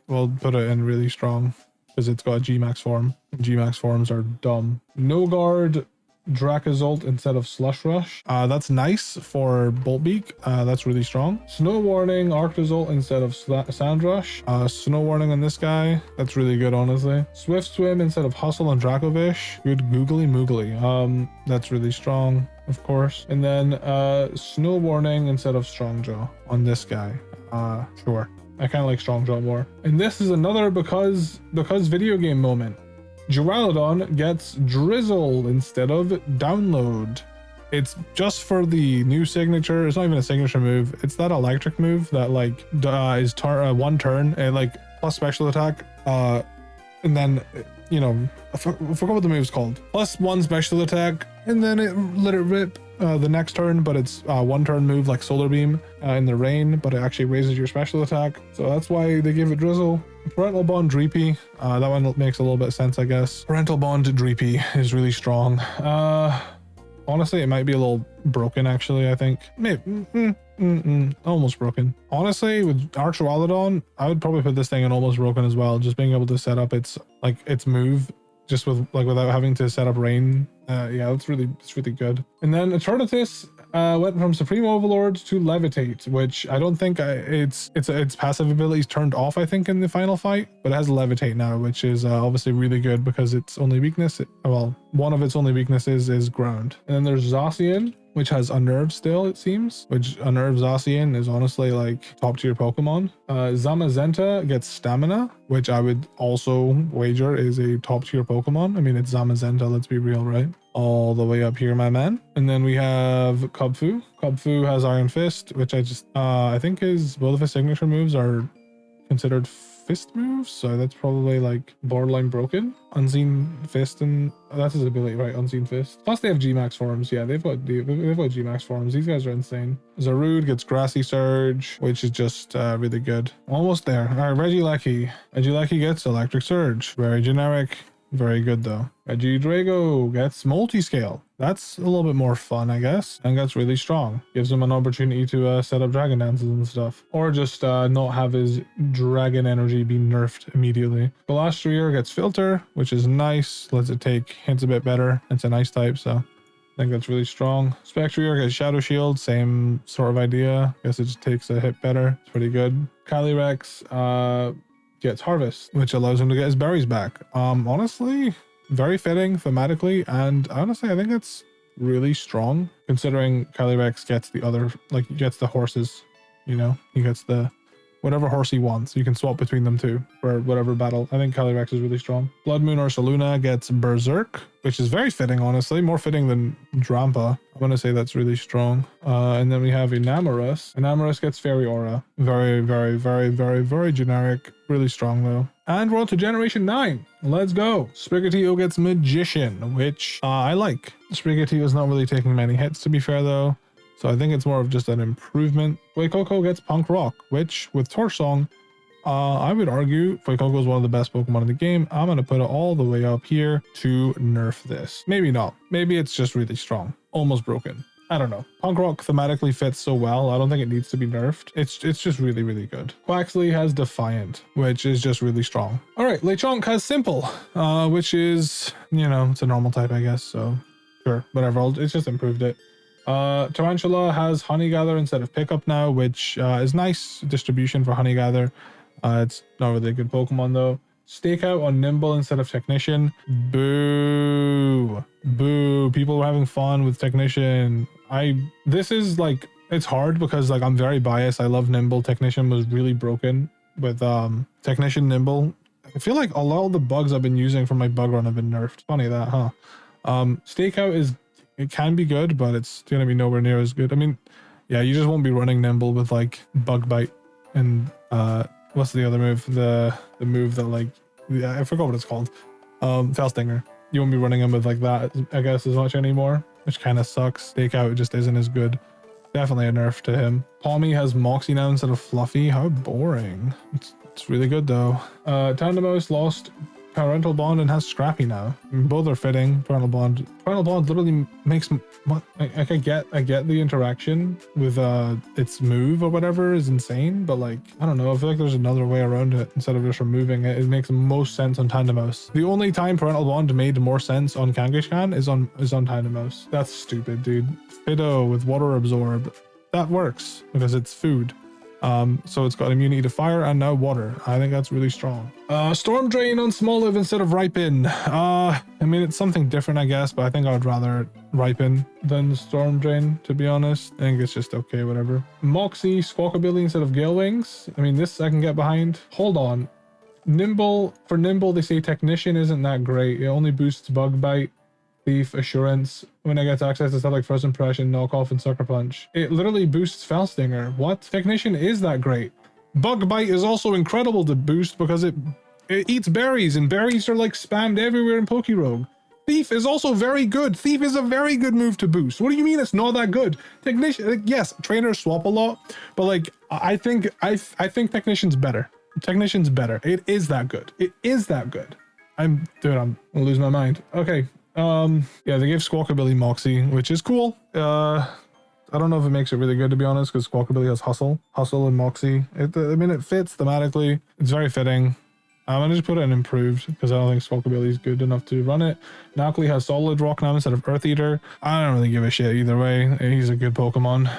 We'll put it in really strong because it's got a Gmax form. Gmax forms are dumb. No Guard, Dracozolt instead of Slush Rush. That's nice for Boltbeak. That's really strong. Snow Warning, Arctozolt instead of Sand Rush. Snow Warning on this guy. That's really good, honestly. Swift Swim instead of Hustle and Dracovish. Good Googly Moogly. That's really strong, of course. And then Snow Warning instead of Strongjaw on this guy. Sure. I kind of like Strongjaw more. And this is another because video game moment. Duraludon gets Drizzle instead of Download. It's just for the new signature. It's not even a signature move. It's that electric move that like is one turn and like plus special attack. And then, you know, I forgot what the move's called. Plus one special attack, and then it let it rip the next turn, but it's one turn move like Solar Beam in the rain, but it actually raises your special attack. So that's why they give it Drizzle. Parental Bond Dreepy. That one makes a little bit of sense, I guess. Parental Bond Dreepy is really strong. Honestly, it might be a little broken, actually, I think. Maybe. Almost broken. Honestly, with Archwalodon, I would probably put this thing in almost broken as well. Just being able to set up its move just with without having to set up rain. Yeah, it's really good. And then Eternatus went from Supreme Overlord to Levitate, which I don't think its passive ability is turned off, I think, in the final fight, but it has Levitate now, which is obviously really good because its only weakness, one of its only weaknesses is ground. And then there's Zacian, which has Unnerve still, it seems, which Unnerve Zacian is honestly like top tier Pokemon. Zamazenta gets Stamina, which I would also wager is a top tier Pokemon. I mean, it's Zamazenta, let's be real, right? All the way up here, my man. And then we have Kubfu. Kubfu has Iron Fist, which I think both of his signature moves are considered fist moves, so that's probably like borderline broken. Unseen Fist, and that's his ability, right? Unseen Fist. Plus they have Gmax forms. Yeah, they've got Gmax forms. These guys are insane. Zarude gets Grassy Surge, which is just really good. Almost there. All right, Regieleki gets Electric Surge. Very generic. Very good though. Regidrago gets Multiscale. That's a little bit more fun, I guess, and gets really strong. Gives him an opportunity to set up dragon dances and stuff, or just not have his dragon energy be nerfed immediately. Galastrier gets Filter, which is nice. Lets it take hits a bit better. It's an ice type, so I think that's really strong. Spectrier gets Shadow Shield, same sort of idea. Guess it just takes a hit better. It's pretty good. Calyrex gets Harvest, which allows him to get his berries back. Honestly, very fitting thematically, and honestly, I think it's really strong considering Calyrex gets gets the horses, you know, he gets the whatever horse he wants. You can swap between them too for whatever battle. I think Calyrex is really strong. Blood Moon Ursaluna gets Berserk, which is very fitting, honestly. More fitting than Drampa. I'm going to say that's really strong. And then we have Enamorus. Enamorus gets Fairy Aura. Very, very, very, very, very generic. Really strong though. And we're on to Generation 9. Let's go. Sprigatito gets Magician, which I like. Sprigatito is not really taking many hits, to be fair though. So I think it's more of just an improvement. Fuecoco gets Punk Rock, which with Torch Song, I would argue Fuecoco is one of the best Pokemon in the game. I'm going to put it all the way up here to nerf this. Maybe not. Maybe it's just really strong. Almost broken. I don't know. Punk Rock thematically fits so well. I don't think it needs to be nerfed. It's just really, really good. Quaxley has Defiant, which is just really strong. All right, Lechonk has Simple, which is, you know, it's a normal type, I guess. So sure, whatever. It's just improved it. Tarantula has Honey Gather instead of Pickup now, which is nice distribution for Honey Gather. It's not really a good Pokemon though. Stakeout on Nimble instead of Technician. Boo. Boo. People were having fun with Technician. This is like, it's hard because like I'm very biased. I love Nimble. Technician was really broken with Technician Nimble. I feel like a lot of the bugs I've been using from my bug run have been nerfed. Funny that, huh? Stakeout it can be good, but it's gonna be nowhere near as good. I mean, yeah, you just won't be running Nimble with like Bug Bite and what's the other move? The move that like, yeah, I forgot what it's called. Fell Stinger. You won't be running him with like that, I guess, as much anymore, which kind of sucks. Stakeout just isn't as good. definitely a nerf to him. Palmy has Moxie now instead of Fluffy. How boring. It's really good though. Tandemos lost parental bond and has Scrappy now. I mean, both are fitting. Parental bond literally makes what I get the interaction with its move or whatever is insane, but like I don't know, I feel like there's another way around it instead of just removing it. It makes most sense on Tandemos. The only time parental bond made more sense on Kangaskhan is on Tandemos. That's stupid, dude. Fido with water absorb, that works because it's food. So it's got immunity to fire and now water. I think that's really strong. Storm Drain on Smoliv instead of Ripen. I mean, it's something different, I guess, but I think I would rather Ripen than Storm Drain, to be honest. I think it's just okay, whatever. Moxie, Squawkabilly instead of Gale Wings. I mean, this I can get behind. Hold on. Nimble, for Nimble, they say Technician isn't that great. It only boosts Bug Bite, Thief, Assurance when it gets access to stuff like First Impression, Knockoff, and Sucker Punch. It literally boosts Fell Stinger. What? Technician is that great. Bug Bite is also incredible to boost because it eats berries, and berries are like spammed everywhere in PokeRogue. Thief is also very good. Thief is a very good move to boost. What do you mean it's not that good? Technician, yes, trainers swap a lot, but like I think Technician's better. Technician's better. It is that good. It is that good. I'm gonna lose my mind. Okay. Yeah, they gave Squawkabilly Moxie, which is cool. I don't know if it makes it really good, to be honest, because Squawkabilly has Hustle and Moxie. I mean, it fits thematically. It's very fitting. I'm gonna just put it in improved because I don't think Squawkabilly is good enough to run it. Knockley has Solid Rock now instead of Earth Eater. I don't really give a shit either way. He's a good Pokemon.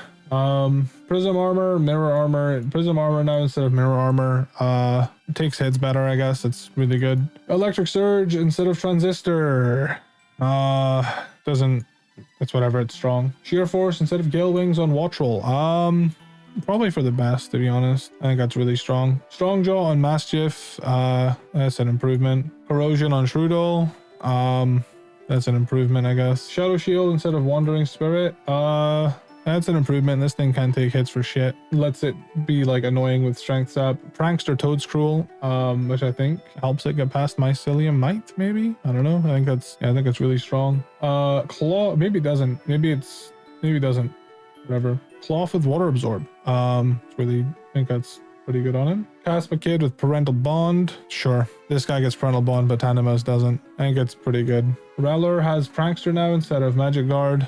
Prism Armor, Mirror Armor. Prism Armor now instead of Mirror Armor. It takes hits better, I guess. It's really good. Electric Surge instead of Transistor. It's whatever, it's strong. Sheer Force instead of Gale Wings on Watchroll. Probably for the best, to be honest. I think that's really strong. Strong Jaw on Mastiff. That's an improvement. Corrosion on Shroodle. That's an improvement, I guess. Shadow Shield instead of Wandering Spirit. That's an improvement. This thing can't take hits for shit. Lets it be like annoying with Strength Sap. Prankster Toadscruel, which I think helps it get past Mycelium Might, maybe? I don't know. I think it's really strong. Claw, maybe it doesn't. Maybe it doesn't. Whatever. Cloth with Water Absorb. I think that's pretty good on him. Caspa Kid with Parental Bond. Sure. This guy gets Parental Bond, but Tandemos doesn't. I think it's pretty good. Rowler has Prankster now instead of Magic Guard.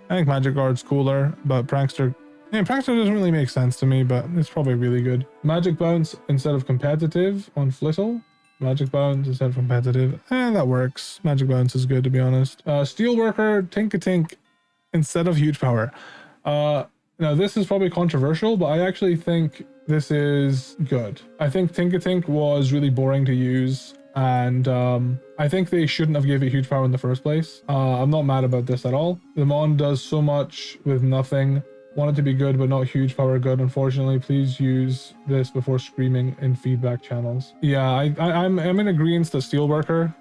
I think Magic Guard's cooler, but Prankster doesn't really make sense to me, but it's probably really good. Magic Bounce instead of competitive on Flittle. Magic Bounce instead of competitive. That works. Magic Bounce is good, to be honest. Steelworker, Tinkatink instead of Huge Power. Now this is probably controversial, but I actually think this is good. I think Tinkatink was really boring to use, and I think they shouldn't have given it Huge Power in the first place. I'm not mad about this at all. The Mon does so much with nothing. Want it to be good, but not Huge Power good, unfortunately. Please use this before screaming in feedback channels. Yeah, I'm in agreement to Steelworker.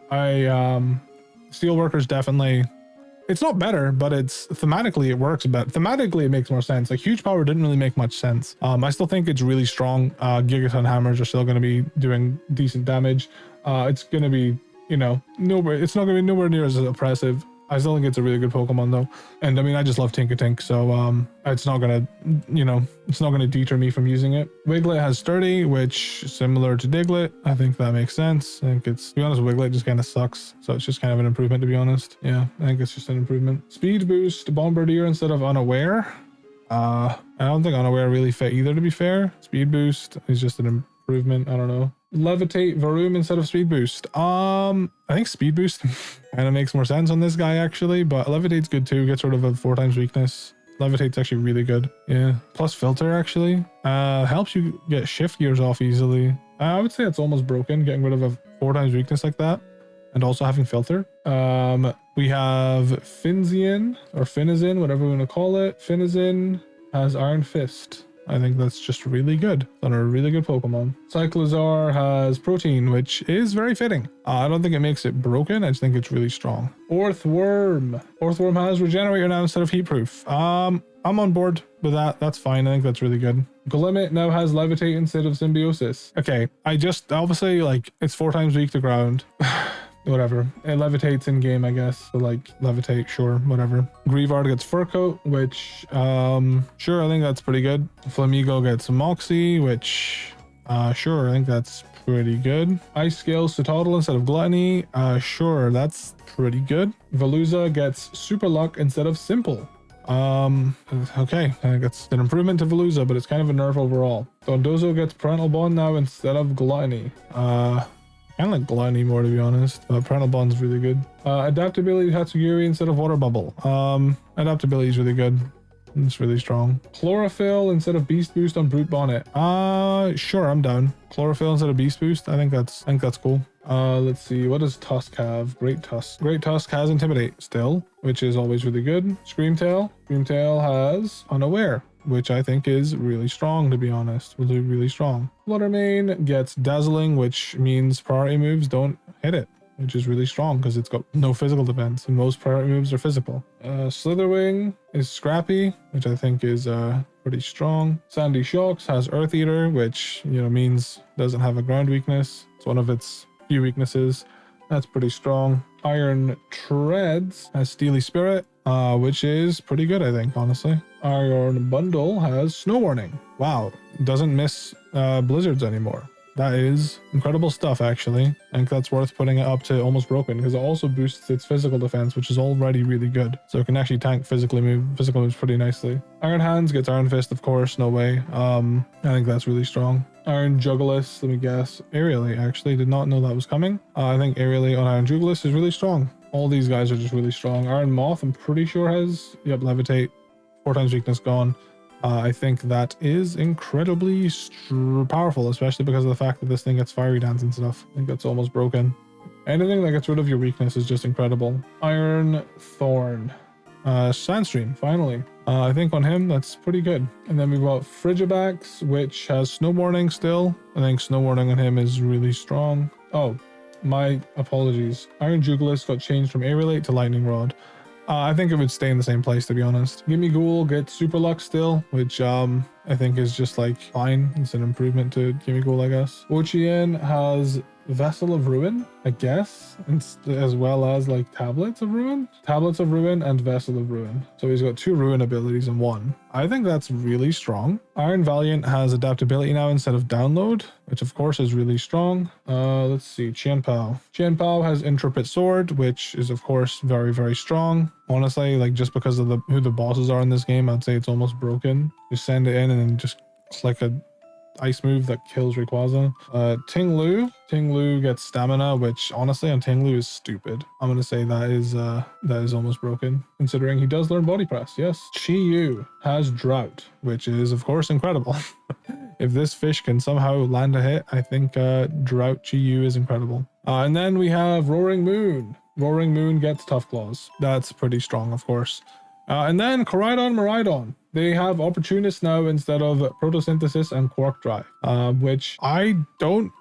Steelworker's definitely... It's not better, but it's thematically it works better. Thematically it makes more sense. Like Huge Power didn't really make much sense. I still think it's really strong. Gigaton Hammers are still going to be doing decent damage. It's going to be, it's not going to be nowhere near as oppressive. I still think it's a really good Pokemon though. And I mean, I just love Tinkatink, so it's not going to, it's not going to deter me from using it. Wiglet has Sturdy, which is similar to Diglett. I think that makes sense. I think to be honest, Wiglet just kind of sucks. So it's just kind of an improvement, to be honest. Yeah, I think it's just an improvement. Speed Boost, Bombardier instead of Unaware. I don't think Unaware really fit either, to be fair. Speed Boost is just an improvement. I don't know. Levitate Varoom instead of Speed Boost. I think Speed Boost kind of makes more sense on this guy actually, but Levitate's good too. Gets rid of a 4x weakness. Levitate's actually really good. Yeah. Plus Filter actually helps you get Shift Gears off easily. I would say it's almost broken, getting rid of a 4x weakness like that, and also having Filter. We have Finzian or Finizin, whatever we want to call it. Finizin has Iron Fist. I think that's just really good. On a really good Pokemon. Cyclizar has Protein, which is very fitting. I don't think it makes it broken. I just think it's really strong. Orthworm. Orthworm has Regenerator now instead of Heat Proof. I'm on board with that. That's fine. I think that's really good. Glimmet now has Levitate instead of Symbiosis. Okay, I just obviously like it's 4x weak to ground. whatever. It levitates in game, I guess. So like levitate, sure, whatever. Greavard gets Fur Coat, which sure, I think that's pretty good. Flamigo gets Moxie, which sure, I think that's pretty good. Ice Scales to Toddle instead of Gluttony. Sure, that's pretty good. Veluza gets Super Luck instead of Simple. Okay, I think it's an improvement to Veluza, but it's kind of a nerf overall. Dondozo gets Parental Bond now instead of Gluttony. Kind of like Gluttony more, to be honest, but Parental Bond's really good. Adaptability to Tatsugiri instead of Water Bubble. Adaptability is really good. It's really strong. Chlorophyll instead of Beast Boost on Brute Bonnet. Sure, I'm down. Chlorophyll instead of Beast Boost. I think that's cool. Let's see. What does Tusk have? Great Tusk. Great Tusk has Intimidate still, which is always really good. Screamtail. Screamtail has Unaware, which I think is really strong, to be honest. Really, really strong. Fluttermane gets Dazzling, which means priority moves don't hit it, which is really strong because it's got no physical defense and most priority moves are physical. Slitherwing is Scrappy, which I think is pretty strong. Sandy Shocks has Earth Eater, which, you know, means doesn't have a ground weakness. It's one of its few weaknesses. That's pretty strong. Iron Treads has Steely Spirit, which is pretty good, I think, honestly. Iron Bundle has Snow Warning. Wow, doesn't miss blizzards anymore. That is incredible stuff, actually. I think that's worth putting it up to almost broken because it also boosts its physical defense, which is already really good. So it can actually tank physical moves pretty nicely. Iron Hands gets Iron Fist, of course, no way. I think that's really strong. Iron Jugulis, let me guess. Aerially, actually, did not know that was coming. I think Aerially on Iron Jugulis is really strong. All these guys are just really strong. Iron Moth, I'm pretty sure has, yep, Levitate, 4 times weakness gone. I think that is incredibly powerful, especially because of the fact that this thing gets Fiery Dance and stuff. I think that's almost broken. Anything that gets rid of your weakness is just incredible. Iron Thorn. Sandstream, finally. I think on him, that's pretty good. And then we've got Frigibax, which has Snow Warning still. I think Snow Warning on him is really strong. Oh, my apologies. Iron Jugulis got changed from Aerolate to Lightning Rod. I think it would stay in the same place, to be honest. Gimme Ghoul gets Super Luck still, which I think is just like fine. It's an improvement to Gimme Ghoul, I guess. Ochien has Vessel of Ruin, I guess, as well as like Tablets of Ruin. Tablets of Ruin and Vessel of Ruin. So he's got 2 Ruin abilities in one. I think that's really strong. Iron Valiant has Adaptability now instead of Download, which of course is really strong. Let's see, Qianpao. Qianpao has Intrepid Sword, which is of course very, very strong. Honestly, like just because of who the bosses are in this game, I'd say it's almost broken. You send it in and then just click a ice move that kills Rayquaza. Ting-Lu gets Stamina, which honestly on Ting-Lu is stupid. I'm gonna say that is almost broken, considering he does learn Body Press. Yes. Chi-Yu has Drought, which is of course incredible. If this fish can somehow land a hit, I think Drought Chi-Yu is incredible. And then we have Roaring Moon. Roaring Moon gets Tough Claws. That's pretty strong, of course. And then Koraidon, Miraidon. They have Opportunist now instead of Photosynthesis and Quark Drive, which I don't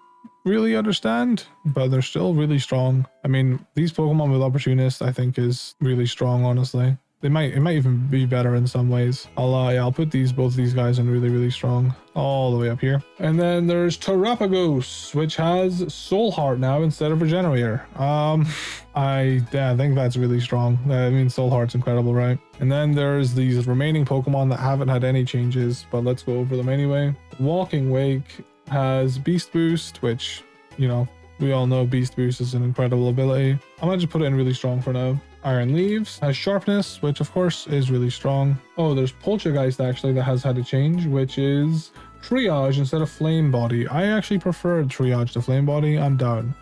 really understand, but they're still really strong. I mean, these Pokemon with Opportunist, I think, is really strong, honestly. It might even be better in some ways. I'll put both these guys in really, really strong all the way up here. And then there's Terapagos, which has Soul Heart now instead of Regenerator. I think that's really strong. I mean, Soul Heart's incredible, right? And then there's these remaining Pokemon that haven't had any changes, but let's go over them anyway. Walking Wake has Beast Boost, which, you know, we all know Beast Boost is an incredible ability. I'm gonna just put it in really strong for now. Iron Leaves has Sharpness, which of course is really strong. Oh, there's Poltergeist actually that has had a change, which is Triage instead of Flame Body. I actually prefer Triage to Flame Body. I'm down.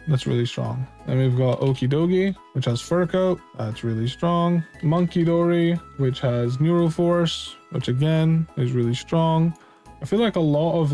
That's really strong. Then we've got Okidogi, which has Fur Coat. That's really strong. Monkey-Dory, which has Neuroforce, which again is really strong. I feel like a lot of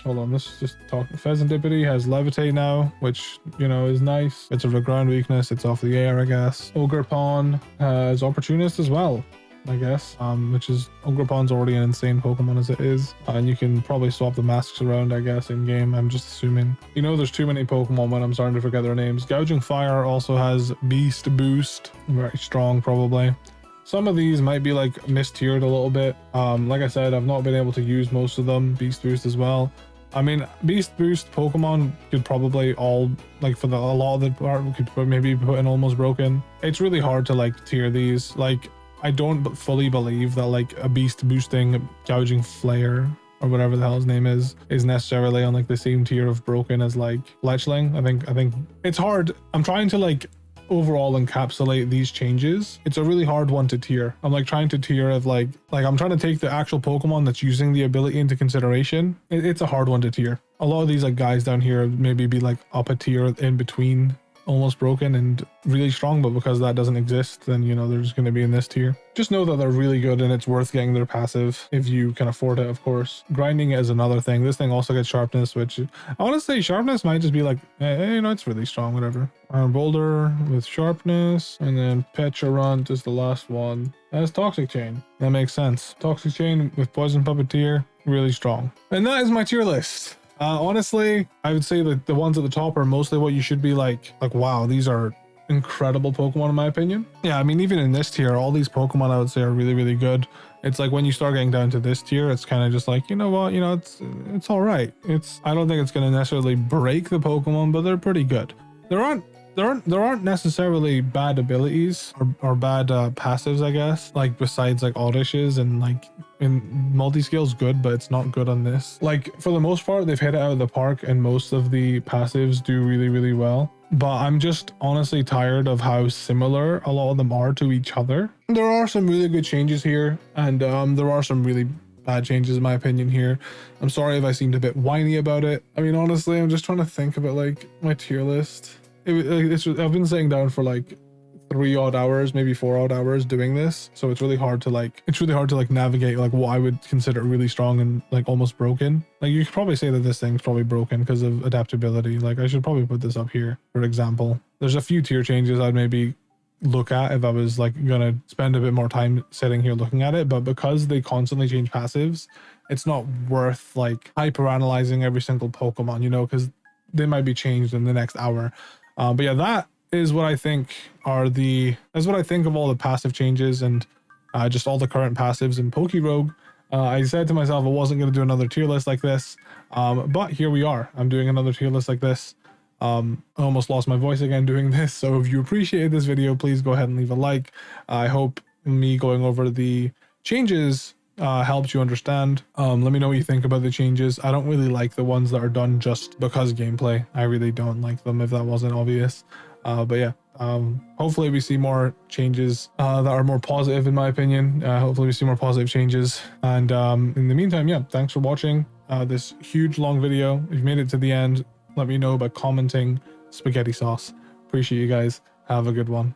hold on, let's just talk. Pheasantipity has Levitate now, which, you know, is nice. It's of a ground weakness. It's off the air, I guess. Ogerpon has Opportunist as well, I guess, which is, Ogerpon's already an insane Pokemon as it is. And you can probably swap the masks around, I guess, in game. I'm just assuming. You know, there's too many Pokemon when I'm starting to forget their names. Gouging Fire also has Beast Boost. Very strong, probably. Some of these might be like mistiered a little bit. Like I said, I've not been able to use most of them. Beast Boost as well. I mean, Beast Boost Pokemon could probably all, like for a lot of the part, we could maybe put in almost broken. It's really hard to like tier these. Like, I don't fully believe that like a Beast Boosting Gouging Flare or whatever the hell his name is necessarily on like the same tier of broken as like Fletchling. I think it's hard. I'm trying to like overall encapsulate these changes. It's a really hard one to tier. I'm like trying to tier of like I'm trying to take the actual Pokemon that's using the ability into consideration. It's a hard one to tier. A lot of these like guys down here maybe be like up a tier in between almost broken and really strong, but because that doesn't exist, then you know they're just going to be in this tier. Just know that they're really good and it's worth getting their passive if you can afford it, of course. Grinding is another thing. This thing also gets sharpness, which I want to say sharpness might just be like, you know, it's really strong, whatever. Iron Boulder with sharpness, and then Pecharunt is the last one. That's Toxic Chain. That makes sense. Toxic Chain with Poison Puppeteer, really strong. And that is my tier list. Honestly, I would say that the ones at the top are mostly what you should be like, wow, these are incredible Pokemon in my opinion. Yeah, I mean, even in this tier, all these Pokemon I would say are really, really good. It's like when you start getting down to this tier, it's kind of just like, you know what, you know, it's all right. I don't think it's going to necessarily break the Pokemon, but they're pretty good. There aren't necessarily bad abilities or bad passives, I guess, like besides like Oddishes and like in multi-scale's good, but it's not good on this. Like for the most part, they've hit it out of the park and most of the passives do really, really well. But I'm just honestly tired of how similar a lot of them are to each other. There are some really good changes here, and there are some really bad changes in my opinion here. I'm sorry if I seemed a bit whiny about it. I mean, honestly, I'm just trying to think about like my tier list. I've been sitting down for like 3 odd hours, maybe 4 odd hours doing this, so it's really hard to like navigate like what I would consider really strong and like almost broken. Like you could probably say that this thing's probably broken because of adaptability. Like I should probably put this up here for example. There's a few tier changes I'd maybe look at if I was like gonna spend a bit more time sitting here looking at it, but because they constantly change passives, it's not worth like hyper analyzing every single Pokemon, you know, because they might be changed in the next hour. But yeah, that is what I think that's what I think of all the passive changes and just all the current passives in PokeRogue. I said to myself I wasn't going to do another tier list like this, but here we are. I'm doing another tier list like this. I almost lost my voice again doing this, so if you appreciated this video, please go ahead and leave a like. I hope me going over the changes helps you understand. Let me know what you think about the changes. I don't really like the ones that are done just because gameplay. I really don't like them, if that wasn't obvious. But yeah, hopefully we see more changes that are more positive in my opinion. Hopefully we see more positive changes, and in the meantime, yeah, thanks for watching this huge long video. If you made it to the end, let me know by commenting spaghetti sauce. Appreciate you guys. Have a good one.